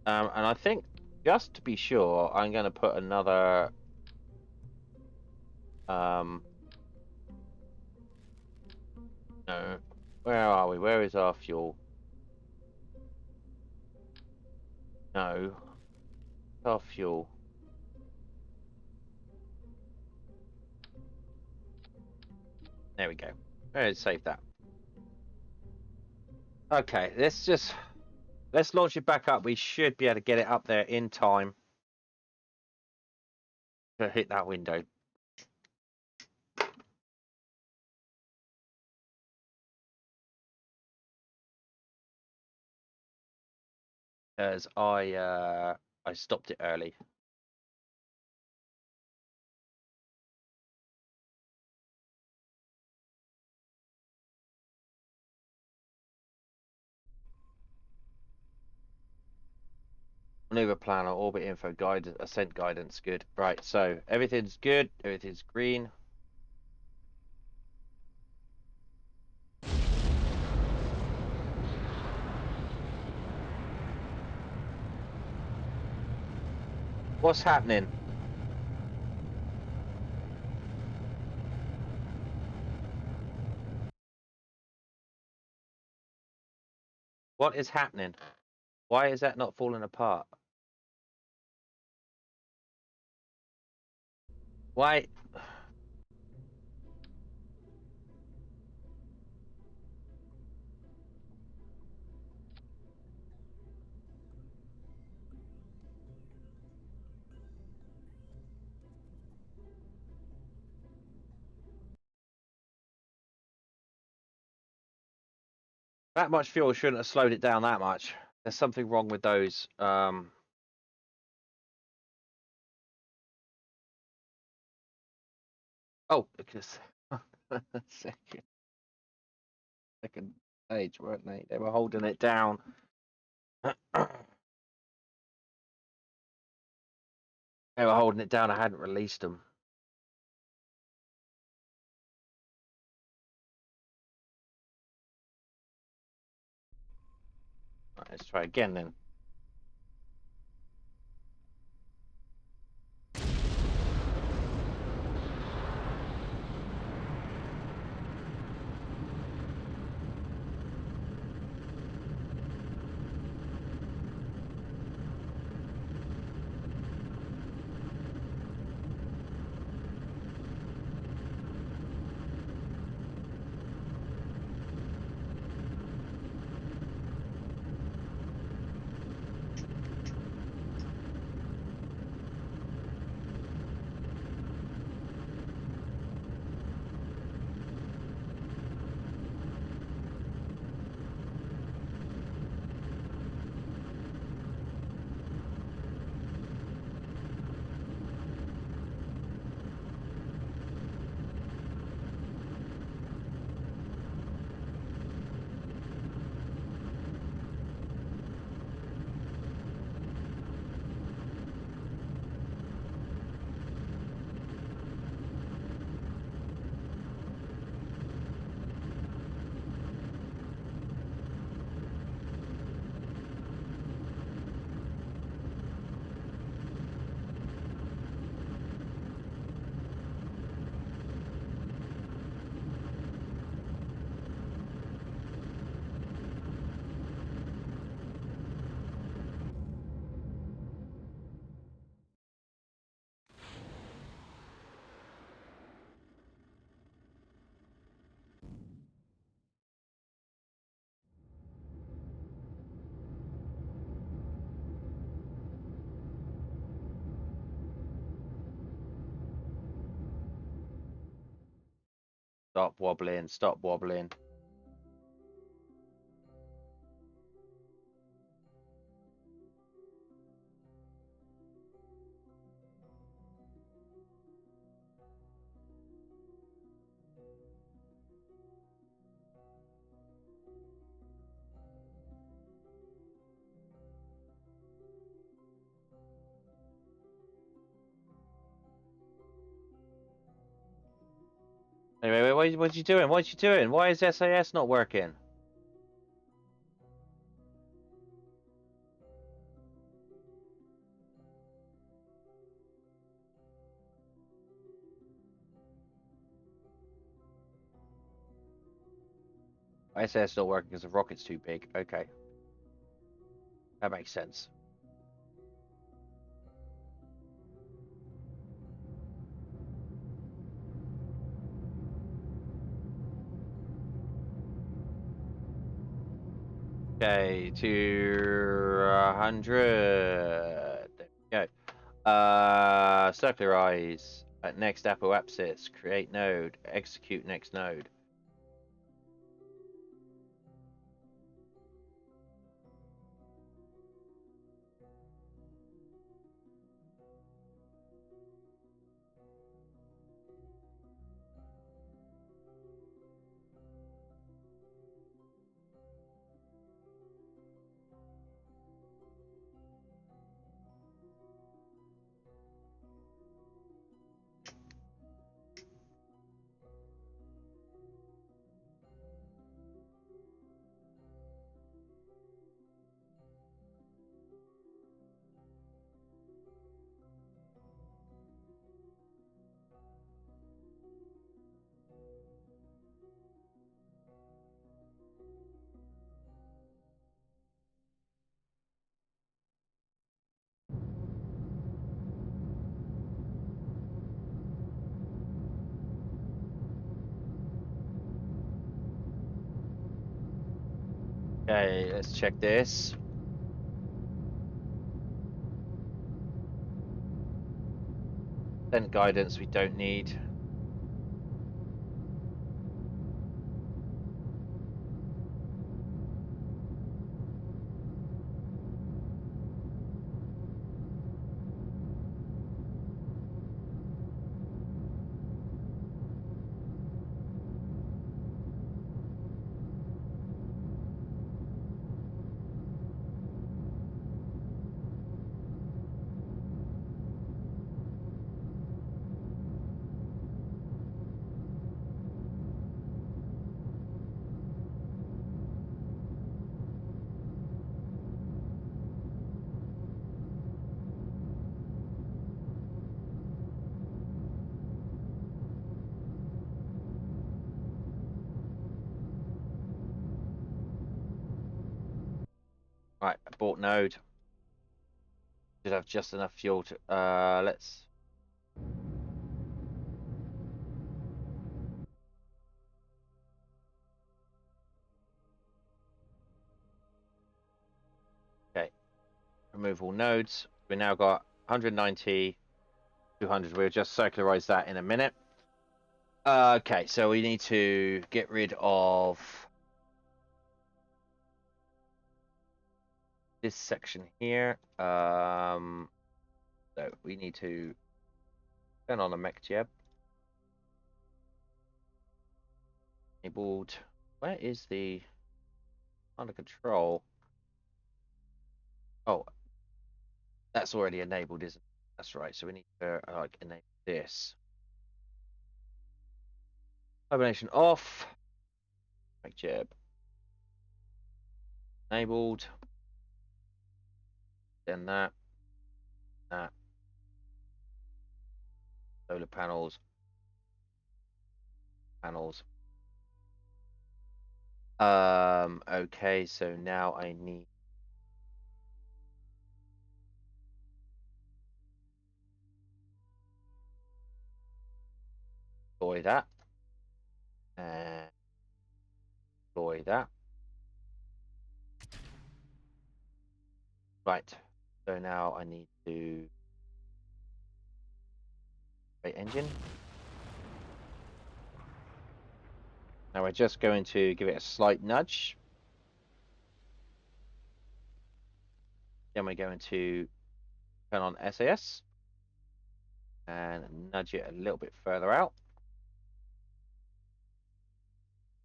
And I think, just to be sure, I'm going to put another... No. Where are we? Where is our fuel? No. Our fuel. There we go. Let's save that. Okay, let's launch it back up. We should be able to get it up there in time to hit that window. Because I stopped it early. Maneuver planner, orbit info, guide, ascent guidance, good. Right, so everything's good, everything's green. What's happening? What is happening? Why is that not falling apart? Why? That much fuel shouldn't have slowed it down that much. There's something wrong with those. Oh, because second stage, weren't they? They were holding it down. They were holding it down. I hadn't released them. Right, let's try again then. Stop wobbling. Stop wobbling. Anyway, what you doing? What you doing? Why is SAS not working? SAS not working because the rocket's too big. Okay, that makes sense. Okay, to 100. There we go. Circularize at next Apple Apsis. Create node. Execute next node. Okay, let's check this. Send guidance we don't need. Right, abort node. Should have just enough fuel to. Let's. Okay, remove all nodes. We now got 190, 200. We'll just circularize that in a minute. Okay, so we need to get rid of this section here. So we need to turn on a mech jeb. Enabled. Where is the under control? Oh, that's already enabled, isn't it? That's right. So we need to like enable this. Hibernation off. Mech jeb enabled. Then that. Solar panels. Okay, so now I need deploy that and deploy that. Right. So now I need to create engine. Now we're just going to give it a slight nudge. Then we're going to turn on SAS and nudge it a little bit further out,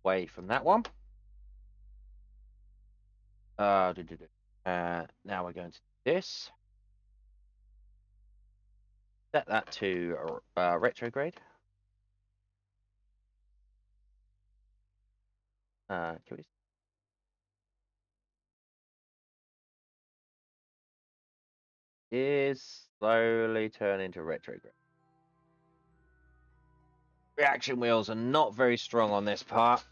away from that one. Now we're going to do this. Set that to retrograde. Can we is slowly turn into retrograde. Reaction wheels are not very strong on this part.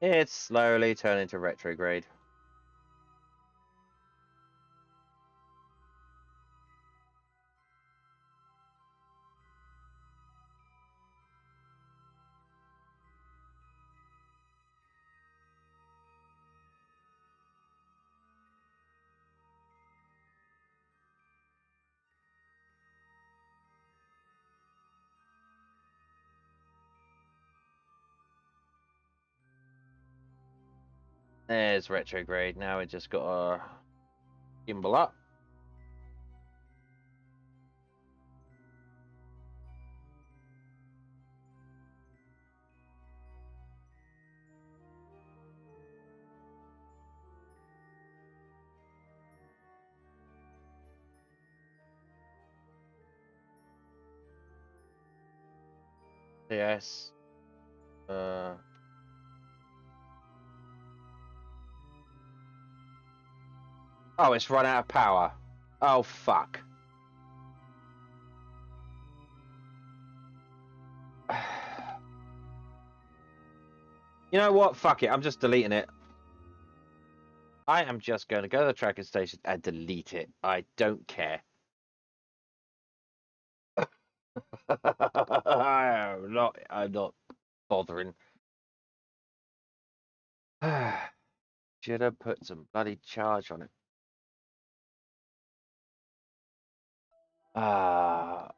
It's slowly turning to retrograde. There's retrograde. Now we just got our gimbal up. Yes. Oh, it's run out of power. Oh, fuck. You know what? Fuck it. I'm just deleting it. I am just going to go to the tracking station and delete it. I don't care. I'm not bothering. Should have put some bloody charge on it. Ah,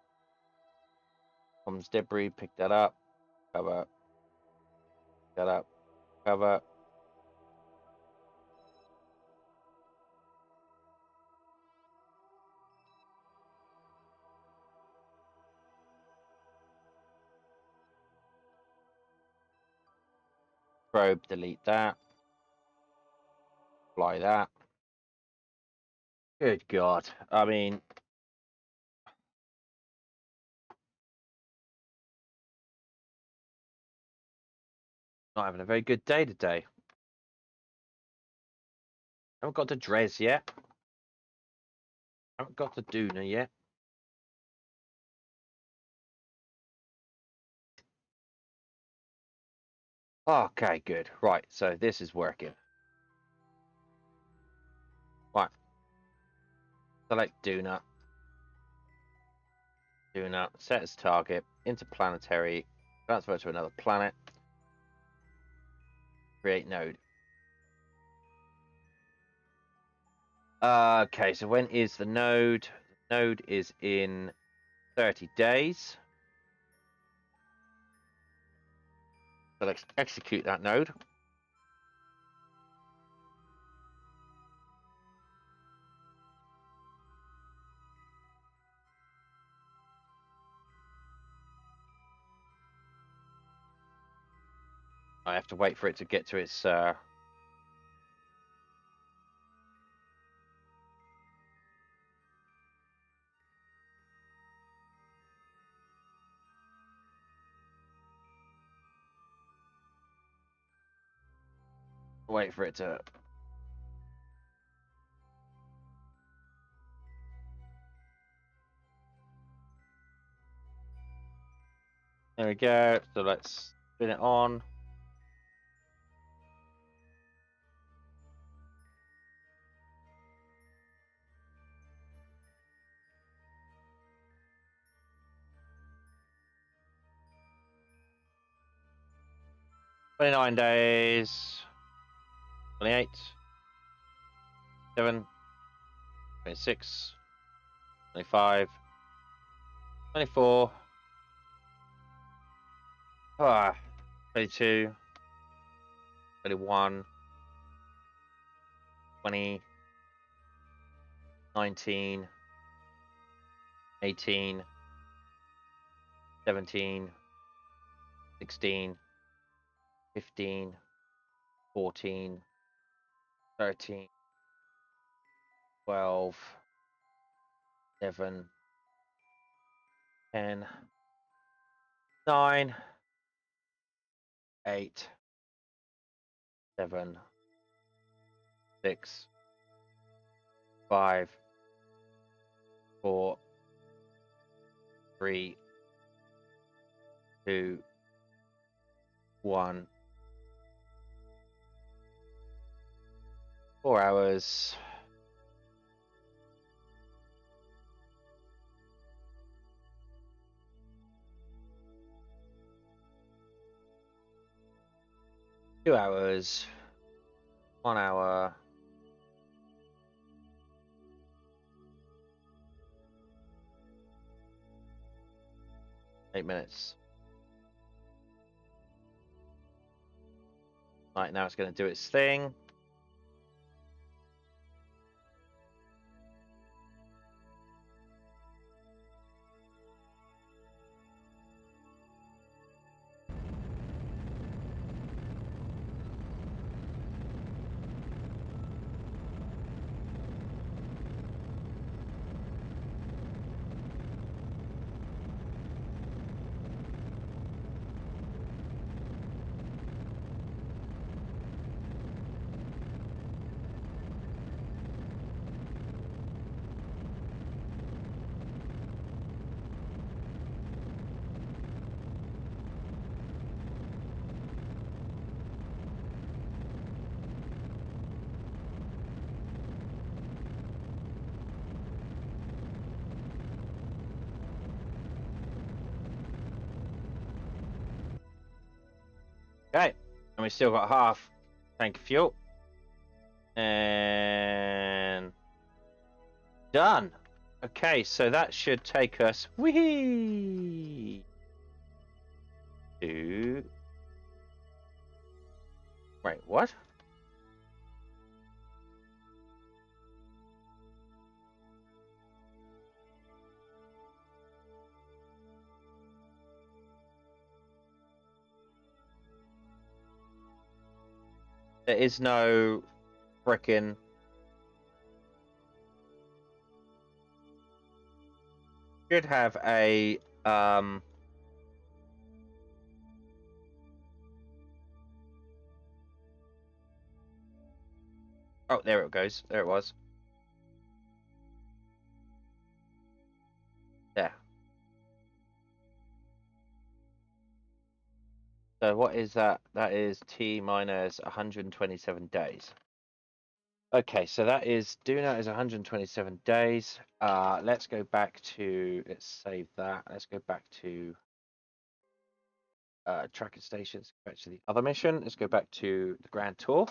comms debris, pick that up. Cover. That up. Cover. Probe, delete that. Fly that. Good God. I mean, not having a very good day today. Haven't got to Dres yet. Haven't got to Duna yet. Okay, good. Right, so this is working. Right. Select Duna. Duna. Set as target. Interplanetary. Transfer to another planet. Create node. Okay, so when is the node? The node is in 30 days. So let's execute that node. I have to wait for it to get to its wait for it to there we go. So let's spin it on. "29 days, 28, 7, 26, 25, 24, 22, 21, 20, 19, 18, 17, 16, 15, 14, 13, 12, 11, 10, 9, 8, 7, 6, 5, 4, 3, 2, 1. 4 hours. Two hours. 1 hour. 8 minutes. Right, now it's going to do its thing. Okay, and we still got half tank of fuel. And done. Okay, so that should take us wee to. Wait, what? There is no frickin'. Should have a Oh, there it goes. There it was. There. So what is that? That is T minus 127 days. Okay, so that is Duna is 127 days. Let's go back to, let's save that. Let's go back to tracking stations. Back to the other mission. Let's go back to the Grand Tour.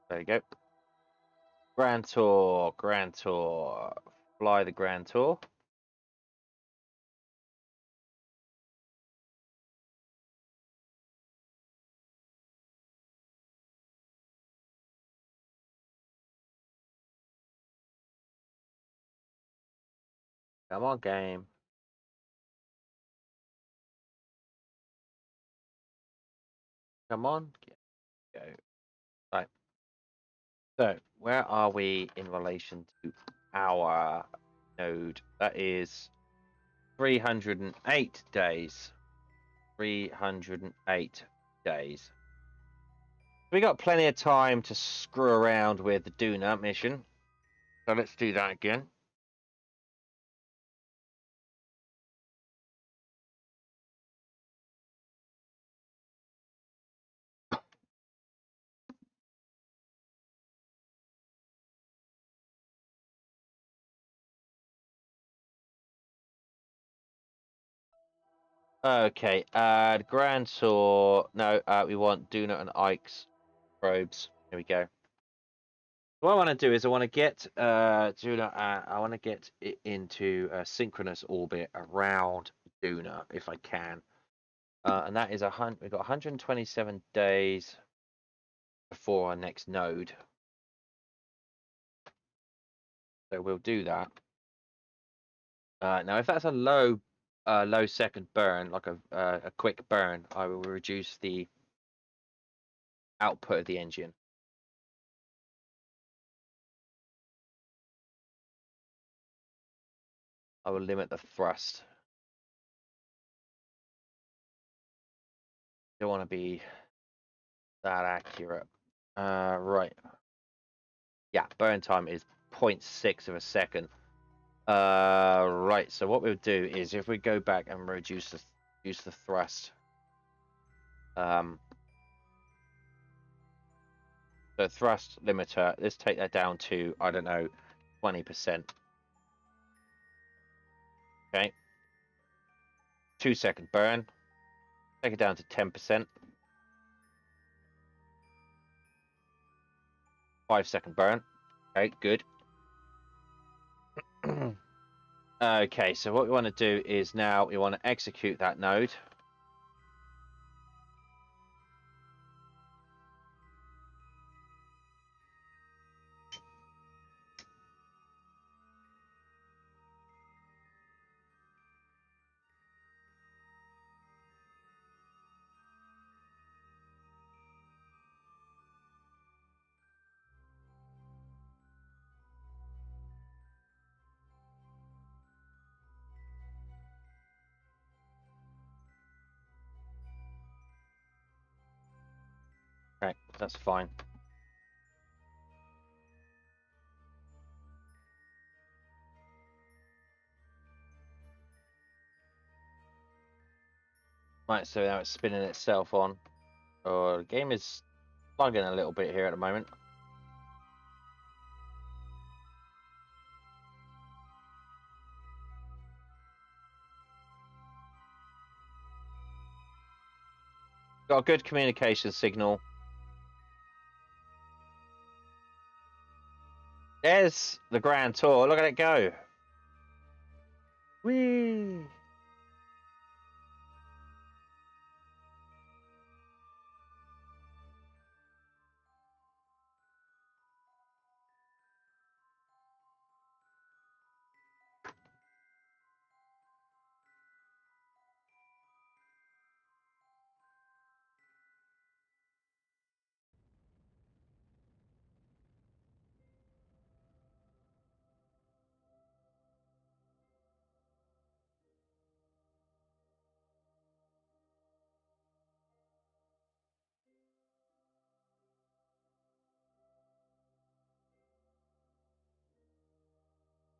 There you go. Grand Tour, Grand Tour. Fly the Grand Tour. Come on, game. Come on. Go. Right. So, where are we in relation to our node? That is 308 days. 308 days. We got plenty of time to screw around with the Duna mission. So let's do that again. Okay, Grand Tour. No, we want Duna and Ike's probes. Here we go. What I want to do is I want to get Duna. I want to get it into a synchronous orbit around Duna if I can, and that is We've got 127 days before our next node, so we'll do that. Now, if that's a low second burn, like a quick burn, I will reduce the output of the engine. I will limit the thrust. Don't want to be that accurate. Right. Yeah, burn time is 0.6 of a second. Right. So what we'll do is if we go back and reduce the thrust. The thrust limiter. Let's take that down to, I don't know, 20%. Okay. 2-second burn. Take it down to 10%. 5-second burn. Okay, good. Okay, so what we want to do is now we want to execute that node. Okay, that's fine. Right, so now it's spinning itself on. Oh, the game is slugging a little bit here at the moment. Got a good communication signal. There's the Grand Tour. Look at it go. Whee!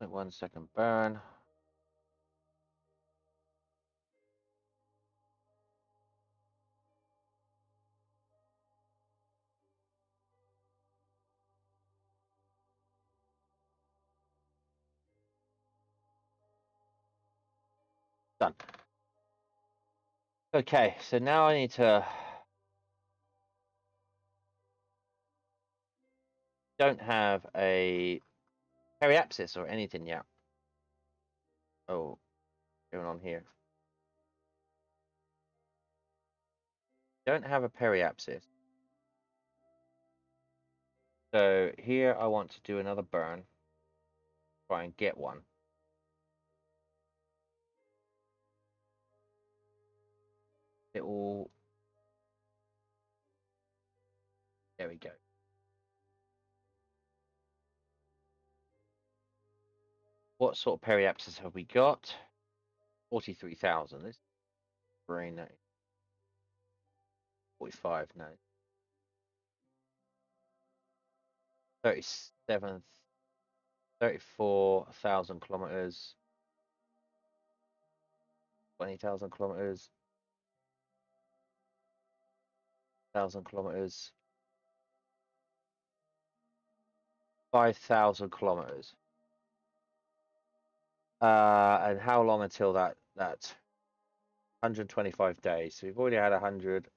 Like 1-second burn. Done. Okay, so now I need to. Don't have a periapsis or anything yet. Oh, going on here. Don't have a periapsis. So here I want to do another burn. Try and get one. It will. There we go. What sort of periapsis have we got? 43,000. Let's bring that. 45, no. 37, 34,000 kilometers. 20,000 kilometers. 1,000 kilometers. 5,000 kilometers. And how long until that? 125 days. So we've already had 100.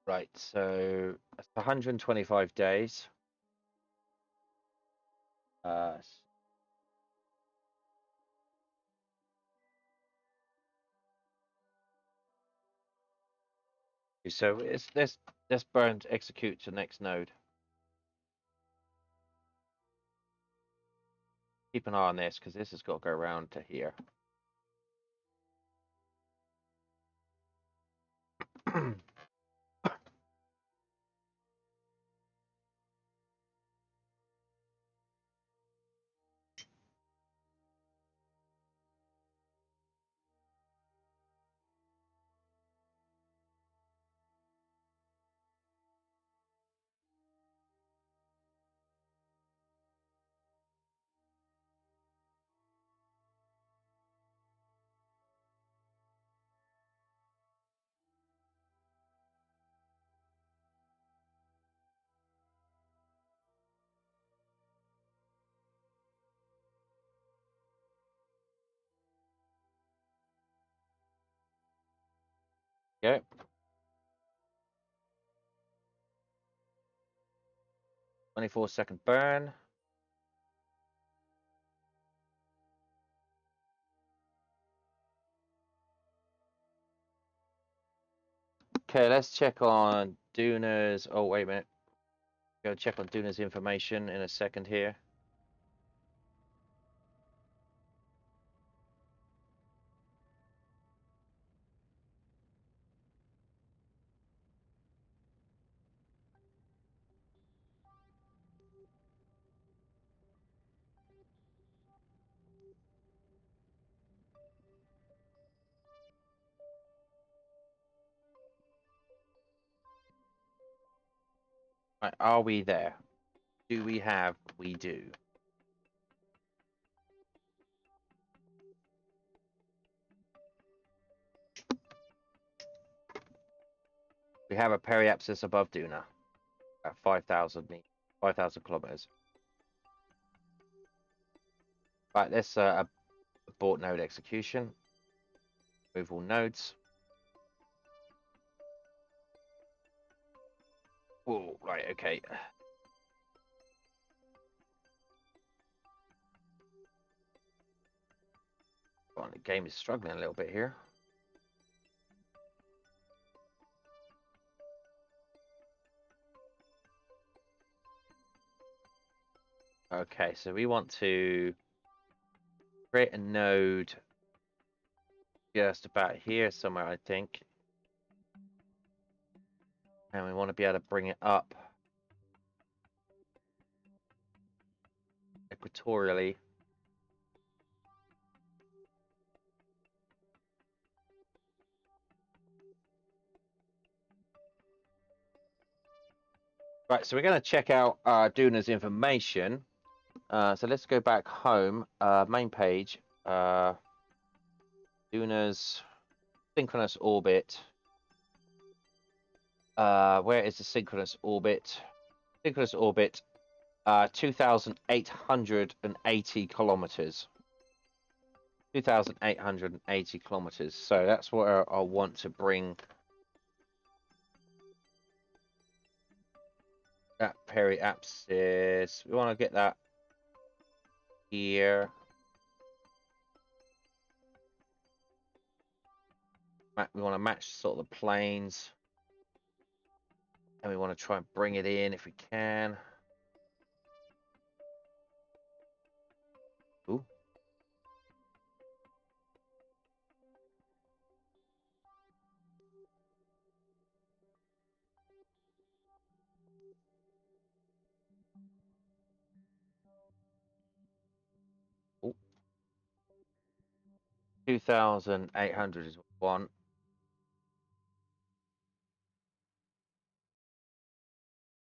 Right, so that's 125 days. So it's let's burn to execute to next node. Keep an eye on this because this has got to go around to here. Okay. "24-second burn." Okay, let's check on Duna's. Oh, wait a minute. Go check on Duna's information in a second here. Right, are we there? Do we have? We do. We have a periapsis above Duna at 5,000 meters, 5,000 kilometers. Right, let's abort node execution. Move all nodes. Oh, right, okay. Well, the game is struggling a little bit here. Okay, so we want to create a node just about here somewhere, I think. And we want to be able to bring it up equatorially. Right, so we're going to check out Duna's information. So let's go back home, main page, Duna's synchronous orbit. Where is the synchronous orbit? Synchronous orbit, 2,880 kilometers. 2,880 kilometers. So that's where I want to bring that periapsis. We want to get that here. We want to match sort of the planes. And we want to try and bring it in if we can. Ooh. Ooh. 2,800 is one.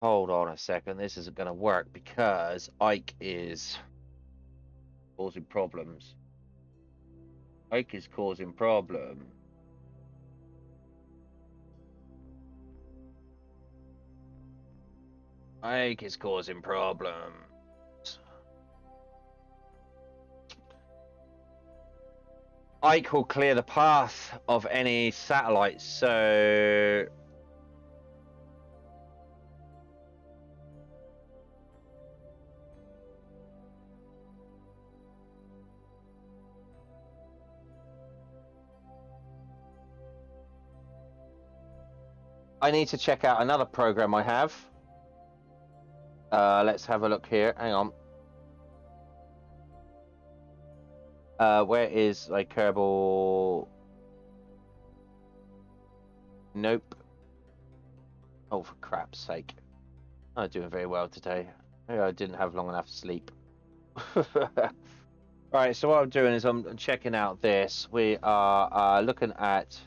Hold on a second. This isn't going to work because Ike is causing problems. Ike is causing problems. Ike is causing problems. Ike will clear the path of any satellites, so I need to check out another program I have. Let's have a look here. Hang on. Where is like Kerbal? Nope. Oh, for crap's sake. I'm not doing very well today. Maybe I didn't have long enough sleep. Right, so what I'm doing is I'm checking out this. We are looking at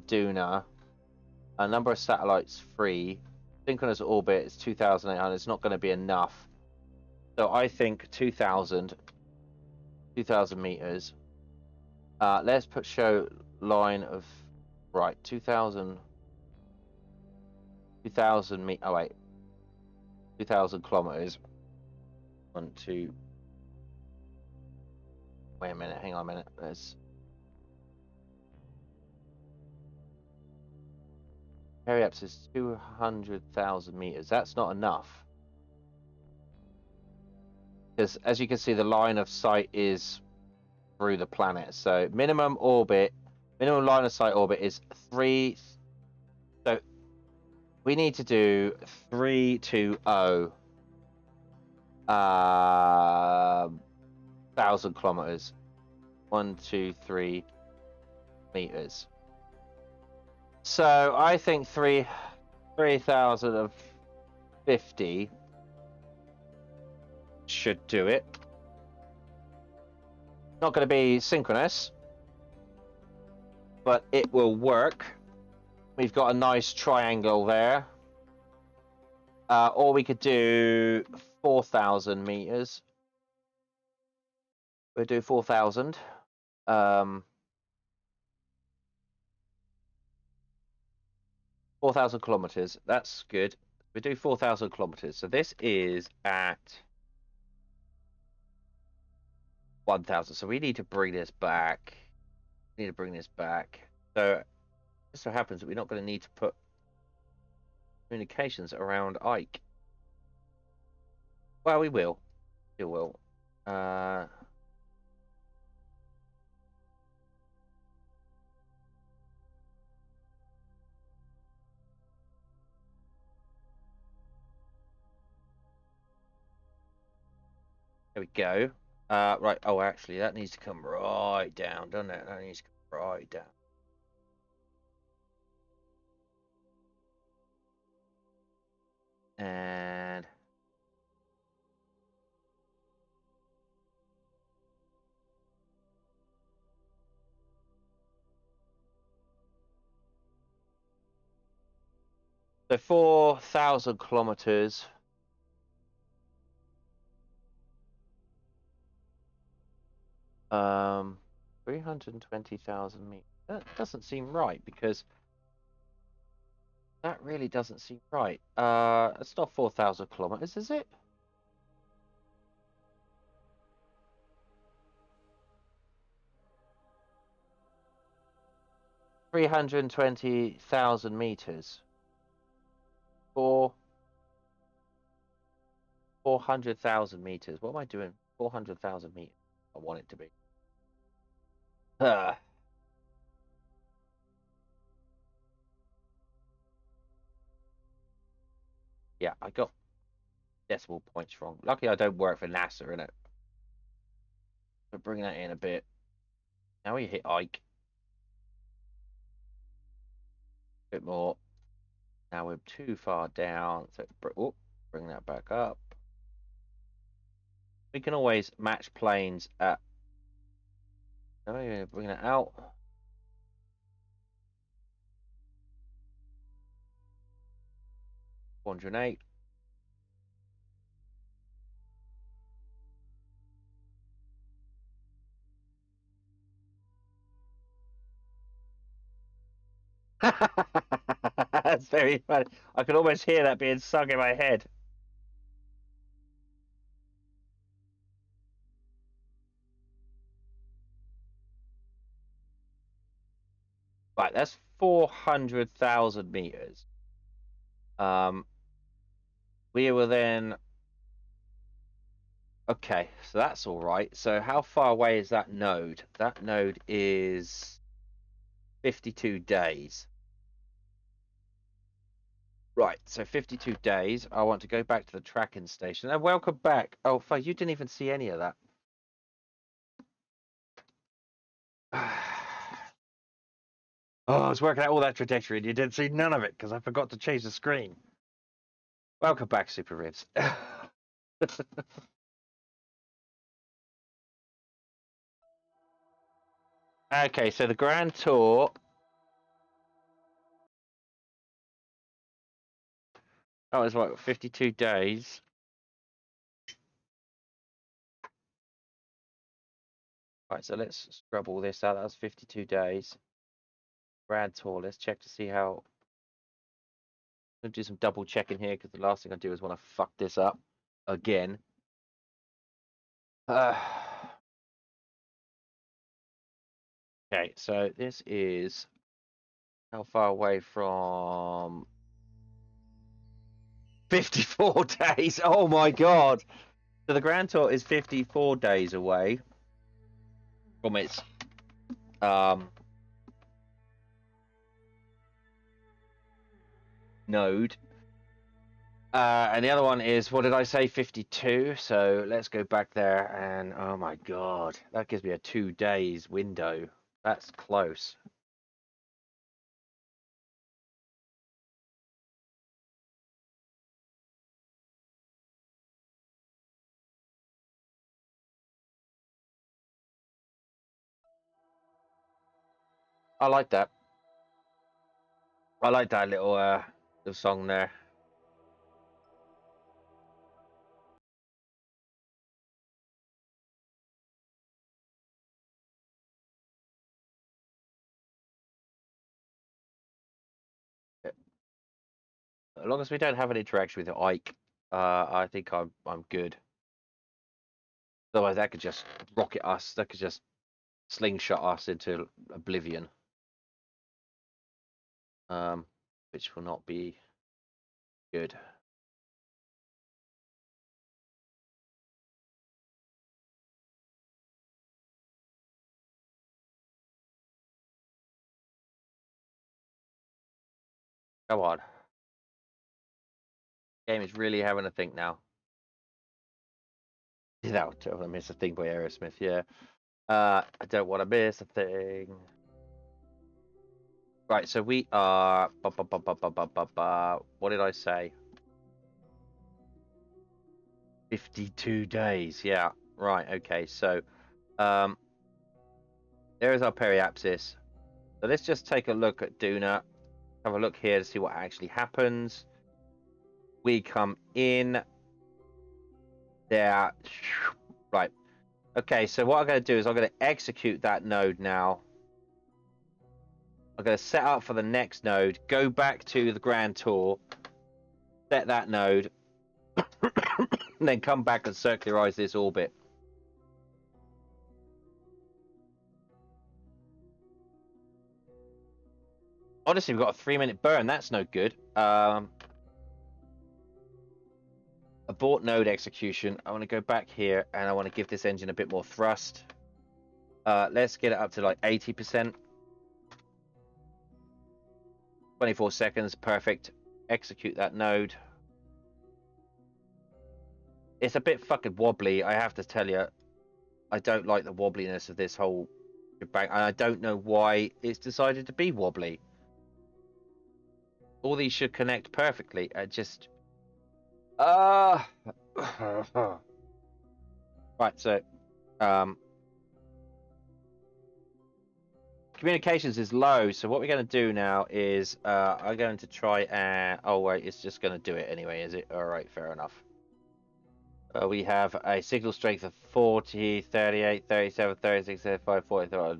Duna. A number of satellites free. Synchronous orbit is 2,800. It's not going to be enough. So I think 2,000 meters. Let's put show line of right 2,000 meters. Oh wait, 2,000 kilometers. 1, 2. Wait a minute. Hang on a minute. Let's. Periaps is 200,000 meters. That's not enough. Because as you can see, the line of sight is through the planet. So minimum line of sight orbit is 3. So we need to do 320 1,000 kilometers. 123 meters. So I think 3,050 should do it. Not going to be synchronous, but it will work. We've got a nice triangle there. Or we could do 4,000 meters. We'll do 4,000. 4,000 kilometers. That's good. We do 4,000 kilometers. So this is at 1,000. So we need to bring this back. So it so happens that we're not going to need to put communications around Ike. Well, we will. It will. There we go. Right. Oh, actually, that needs to come right down, doesn't it? That needs to come right down. And so 4,000 kilometers. Um, 320,000 meters. That doesn't seem right because that really doesn't seem right. It's not 4,000 kilometers, is it? $320,000 meters. 400,000 meters. What am I doing? 400,000 meters. I want it to be. Yeah, I got decimal points wrong. Luckily, I don't work for NASA, innit? But bring that in a bit. Now we hit Ike. A bit more. Now we're too far down. So bring that back up. We can always match planes at. Bring that out. 408. That's very funny. I can almost hear that being sung in my head. Right, that's 400,000 meters. We were then. Okay, so that's all right. So how far away is that node? That node is 52 days. Right, so 52 days. I want to go back to the tracking station. And welcome back. Oh, fuck, you didn't even see any of that. Oh, I was working out all that trajectory and you didn't see none of it because I forgot to change the screen. Welcome back, Super Ribs. Okay, so the Grand Tour. That was what, 52 days. Right, so let's scrub all this out. That was 52 days. Grand Tour. Let's check to see how. I'm gonna do some double checking here because the last thing I do is want to fuck this up again. Okay, so this is How far away from 54 days? Oh my god. So the Grand Tour is 54 days away from its node. And the other one is, what did I say, 52? So let's go back there and oh my god, that gives me a 2 days window. That's close. I like that. I like that little song there. As long as we don't have an interaction with Ike, I think I'm good. Otherwise, that could just rocket us. That could just slingshot us into oblivion. Which will not be good. Come on. Game is really having a think now. You know, don't want to miss a thing by Aerosmith. Yeah. I don't want to miss a thing. Right, so we are. What did I say? 52 days. Yeah. Right. Okay. So, there is our periapsis. So let's just take a look at Duna. Have a look here to see what actually happens. We come in there. Right. Okay. So what I'm going to do is I'm going to execute that node now. I'm going to set up for the next node. Go back to the Grand Tour. Set that node. And then come back and circularize this orbit. Honestly, we've got a 3-minute burn. That's no good. Abort node execution. I want to go back here and I want to give this engine a bit more thrust. Let's get it up to like 80%. 24 seconds. Perfect. Execute that node. It's a bit fucking wobbly, I have to tell you. I don't like the wobbliness of this whole shebang, and I don't know why it's decided to be wobbly. All these should connect perfectly. I just right, so communications is low, so what we're going to do now is I'm going to try and oh wait, it's just going to do it anyway, is it? All right, fair enough. We have a signal strength of 40, 38, 37, 36, 35, 40. Oh,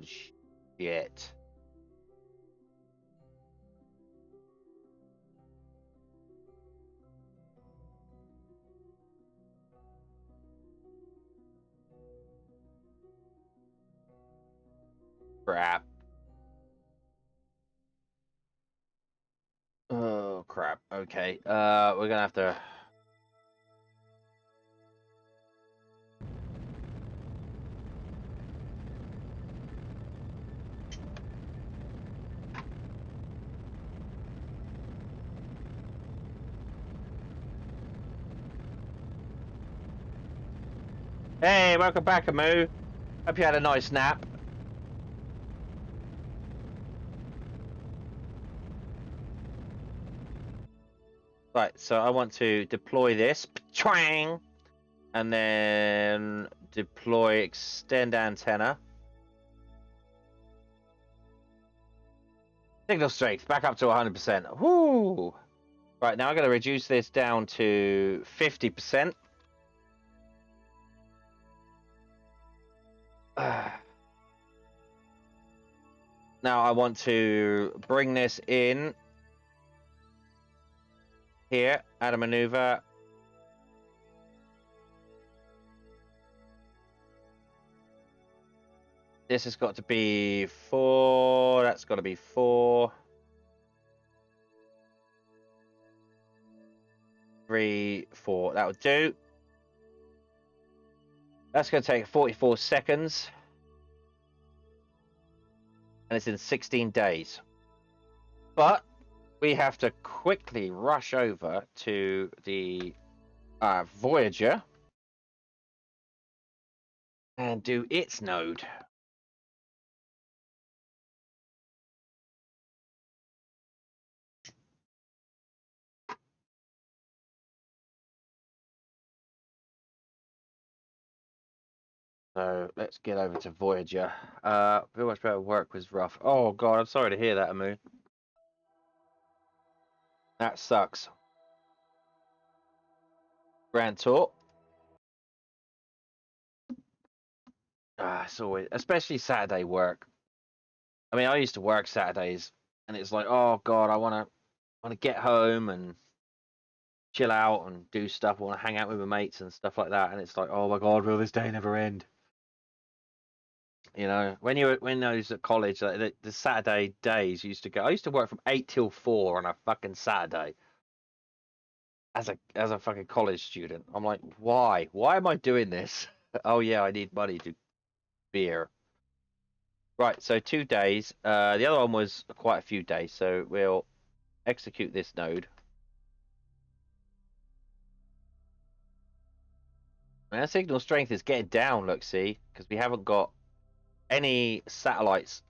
shit. Crap. Oh, crap. Okay. We're gonna have to. Hey, welcome back, Amu. Hope you had a nice nap. Right, so I want to deploy this. Twang! And then deploy extend antenna. Signal strength back up to 100%. Whoo! Right, now I'm going to reduce this down to 50%. Now I want to bring this in here, add a maneuver. This has got to be 4. That's got to be 4. 3, 4. That would do. That's going to take 44 seconds. And it's in 16 days. But we have to quickly rush over to the Voyager and do its node. So let's get over to Voyager. Feel much better. Work was rough. Oh god, I'm sorry to hear that, Amu. That sucks. Grand Tour. It's always, especially Saturday work. I mean, I used to work Saturdays, and it's like, oh god, I wanna get home and chill out and do stuff. I want to hang out with my mates and stuff like that. And it's like, oh my god, will this day never end? You know, when I was at college, like, the Saturday days used to go. I used to work from 8 till 4 on a fucking Saturday as a fucking college student. I'm like, why? Why am I doing this? Oh yeah, I need money to beer. Right, so 2 days. The other one was quite a few days, so we'll execute this node. And our signal strength is getting down, look, see, because we haven't got any satellites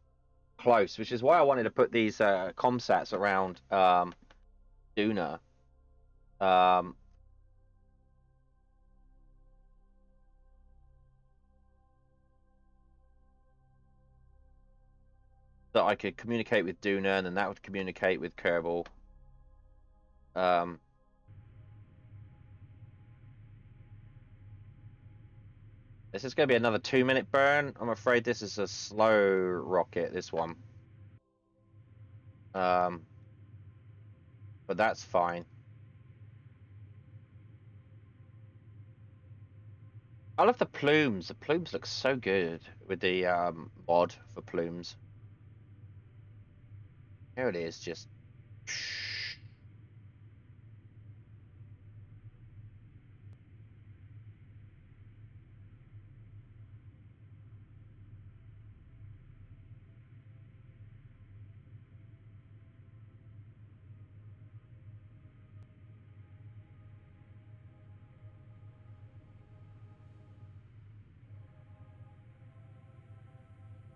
close, which is why I wanted to put these comsats around Duna. That I could communicate with Duna, and then that would communicate with Kerbal. This is going to be another 2-minute burn. I'm afraid this is a slow rocket, this one. But that's fine. I love the plumes. The plumes look so good with the mod for plumes. Here it is, just.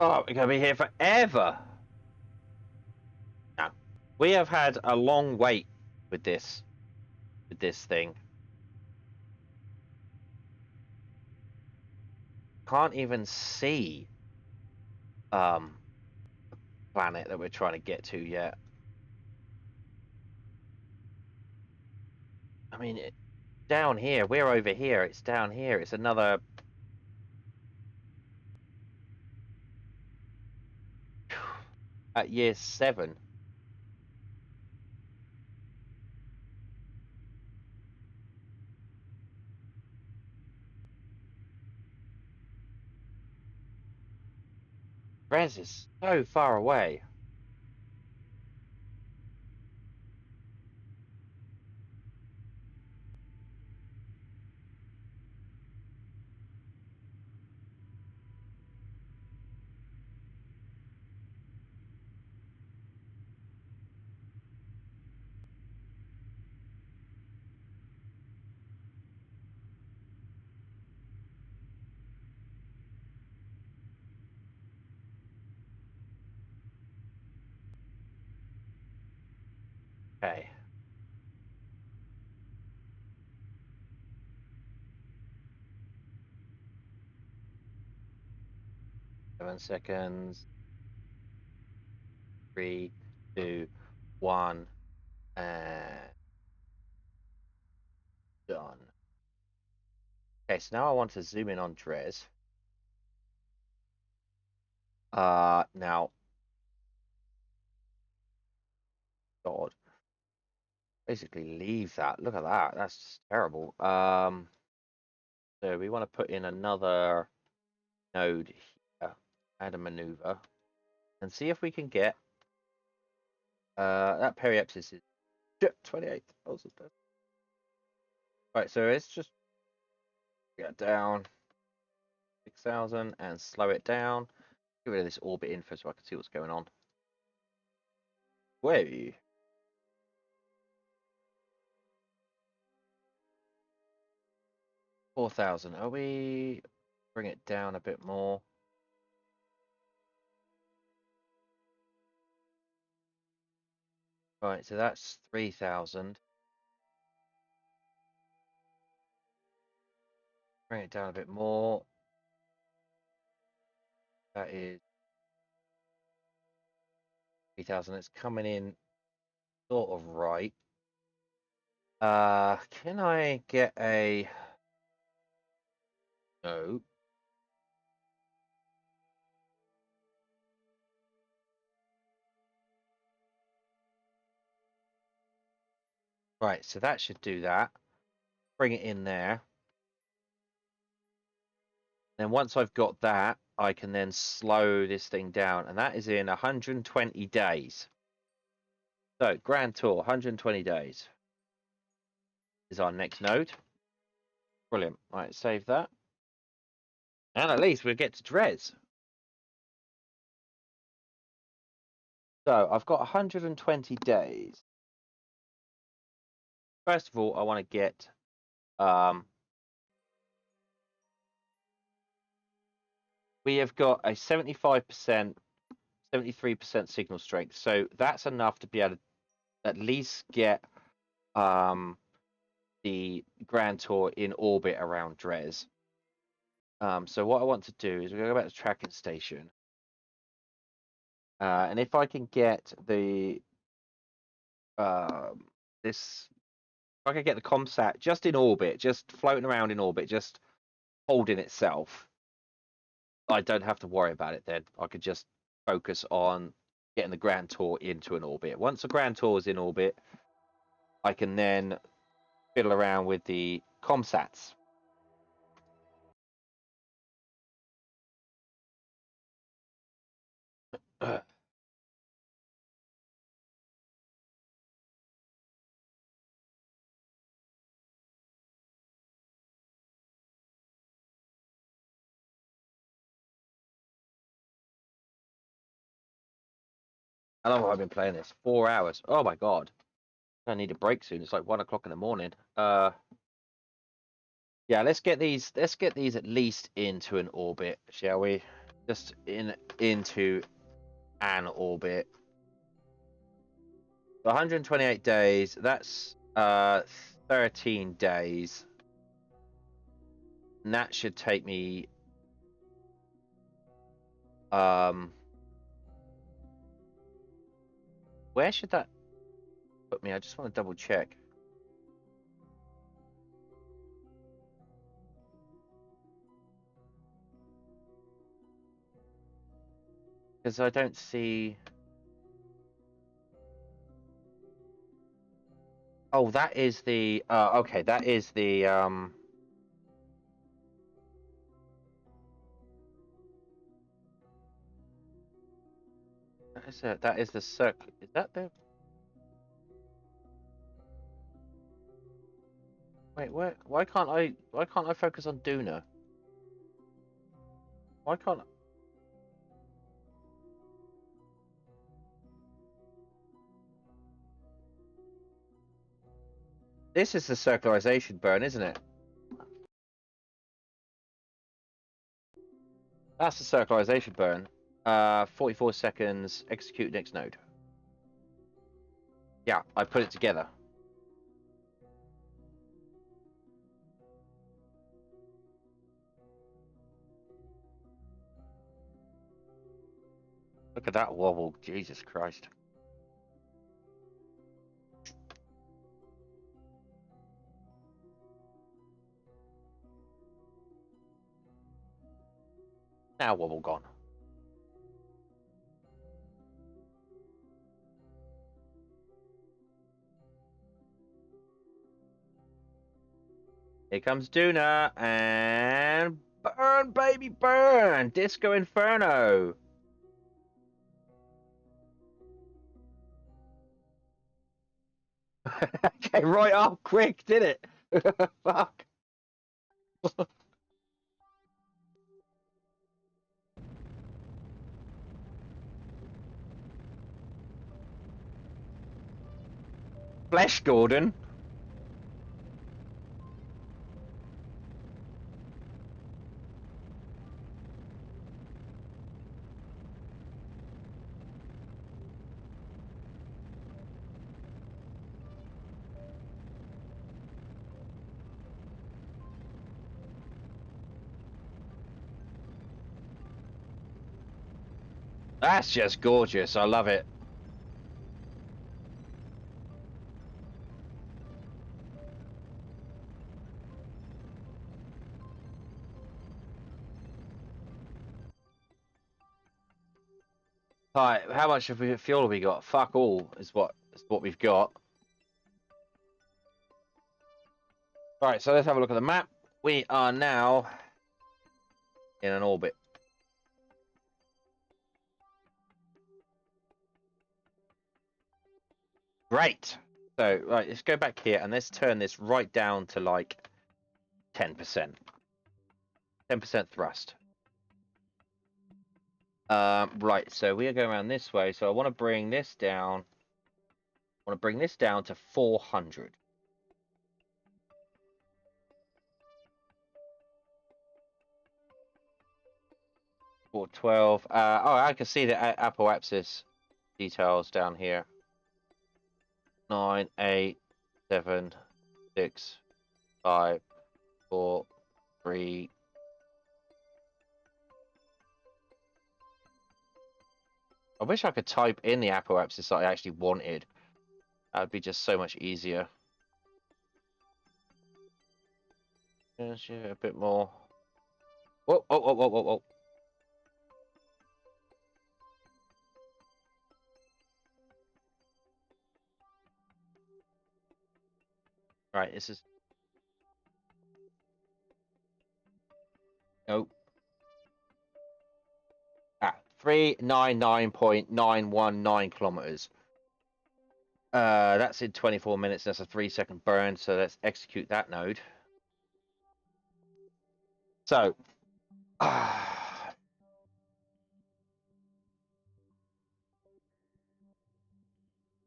Oh, we're going to be here forever. Now, we have had a long wait with this thing. Can't even see planet that we're trying to get to yet. I mean, down here, we're over here. It's down here. It's another. At year 7. Rez is so far away. Okay. 7 seconds. 3, 2, 1, and done. Okay, so now I want to zoom in on Drez. Now, God, basically leave that. Look at that. That's just terrible. So we want to put in another node here, add a maneuver, and see if we can get that periapsis is 28,000. Right, so let's just get down 6,000 and slow it down. Get rid of this orbit info so I can see what's going on. Way. $4,000. Are we bring it down a bit more? Right, so that's 3,000. Bring it down a bit more. That is 3,000. It's coming in sort of right. Can I get a no? Right, so that should do that. Bring it in there. Then once I've got that, I can then slow this thing down, and that is in 120 days. So Grand Tour, 120 days is our next node. Brilliant. Right, save that. And at least we'll get to Dres. So I've got 120 days. First of all, I want to get we have got a 75%, 73% signal strength. So that's enough to be able to at least get the Grand Tour in orbit around Dres. So what I want to do is we're going to go back to tracking station. And if I can get the if I can get the ComSat just in orbit, just floating around in orbit, just holding itself, I don't have to worry about it then. I could just focus on getting the Grand Tour into an orbit. Once the Grand Tour is in orbit, I can then fiddle around with the ComSats. How long have I been playing this? 4 hours. Oh my god. I need a break soon. It's like 1 o'clock in the morning. Yeah, let's get these at least into an orbit, shall we? Just into an orbit. 128 days, that's 13 days. And that should take me where should that put me? I just want to double check. Because I don't see. Oh, that is the okay, that is the that is the circle. Is that the wait, why can't I focus on Duna? Why can't this is the circularization burn, isn't it? That's the circularization burn. 44 seconds, execute next node. Yeah, I put it together. Look at that wobble, Jesus Christ. Now wobble gone. Here comes Duna, and burn, baby, burn! Disco Inferno! Okay, right up, quick, did it? Fuck. Flesh Gordon. That's just gorgeous. I love it. Right, how much of fuel have we got? Fuck all is what we've got. Right, so let's have a look at the map. We are now in an orbit. Great. So, right, let's go back here and let's turn this right down to like 10%. 10% thrust. Right, so we are going around this way. So I want to bring this down. I want to bring this down to 400. 412. Oh, I can see the apoapsis details down here. 9, 8, 7, 6, 5, 4, 3. I wish I could type in the apoapsis that I actually wanted. That would be just so much easier. Yeah, a bit more. Whoa, whoa, whoa, whoa, whoa, whoa. Right, this is. Nope. 399.919 kilometers. That's in 24 minutes. That's a 3-second burn. So let's execute that node. So,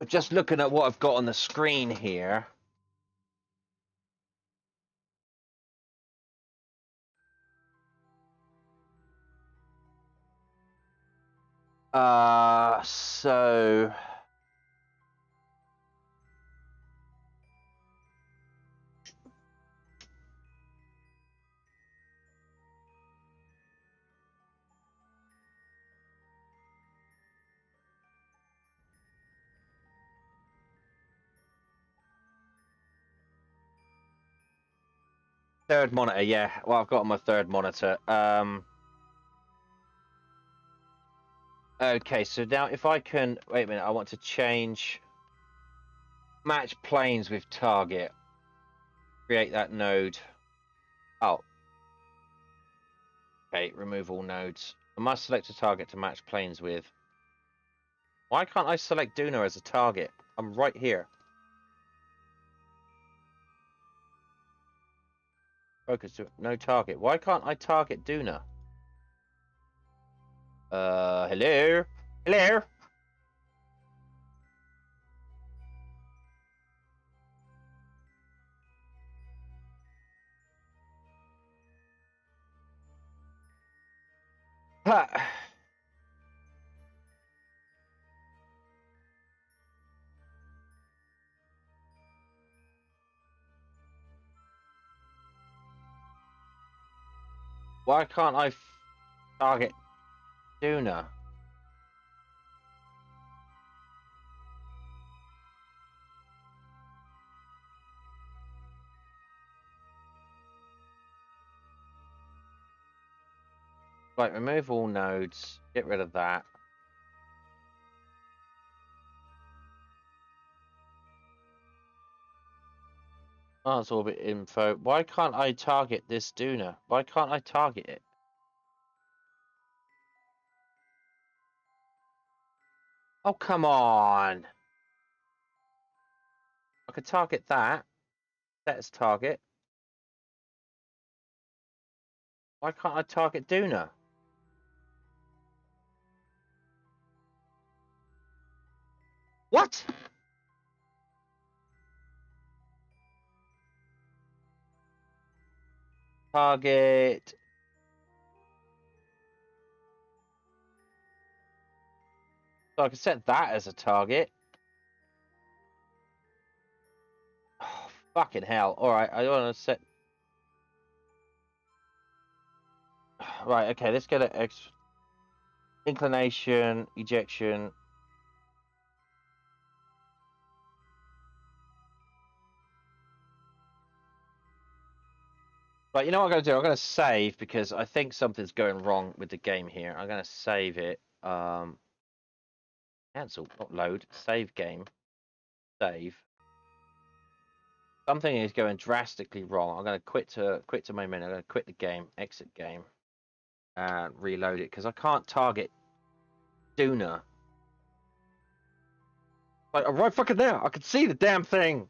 just looking at what I've got on the screen here. So third monitor, yeah. Well, I've got on my third monitor. Okay, so now if I can wait a minute, I want to change match planes with target. Create that node. Oh. Okay, remove all nodes. I must select a target to match planes with. Why can't I select Duna as a target? I'm right here. Focus to no target. Why can't I target Duna? Hello? Hello? Ha. Why can't I target Duna? Right, remove all nodes. Get rid of that. Mars orbit info. Why can't I target this Duna? Why can't I target it? Oh, come on. I could target that. Set as target. Why can't I target Duna? What? Target. So I can set that as a target. Oh, fucking hell. Alright, I want to set... Right, okay, let's get an inclination, ejection. Right, you know what I'm going to do? I'm going to save because I think something's going wrong with the game here. I'm going to save it. Cancel, not load. Save game. Save. Something is going drastically wrong. I'm going to quit to my menu. I'm going to quit the game, exit game, and reload it because I can't target Duna. Like, I'm right fucking there. I can see the damn thing.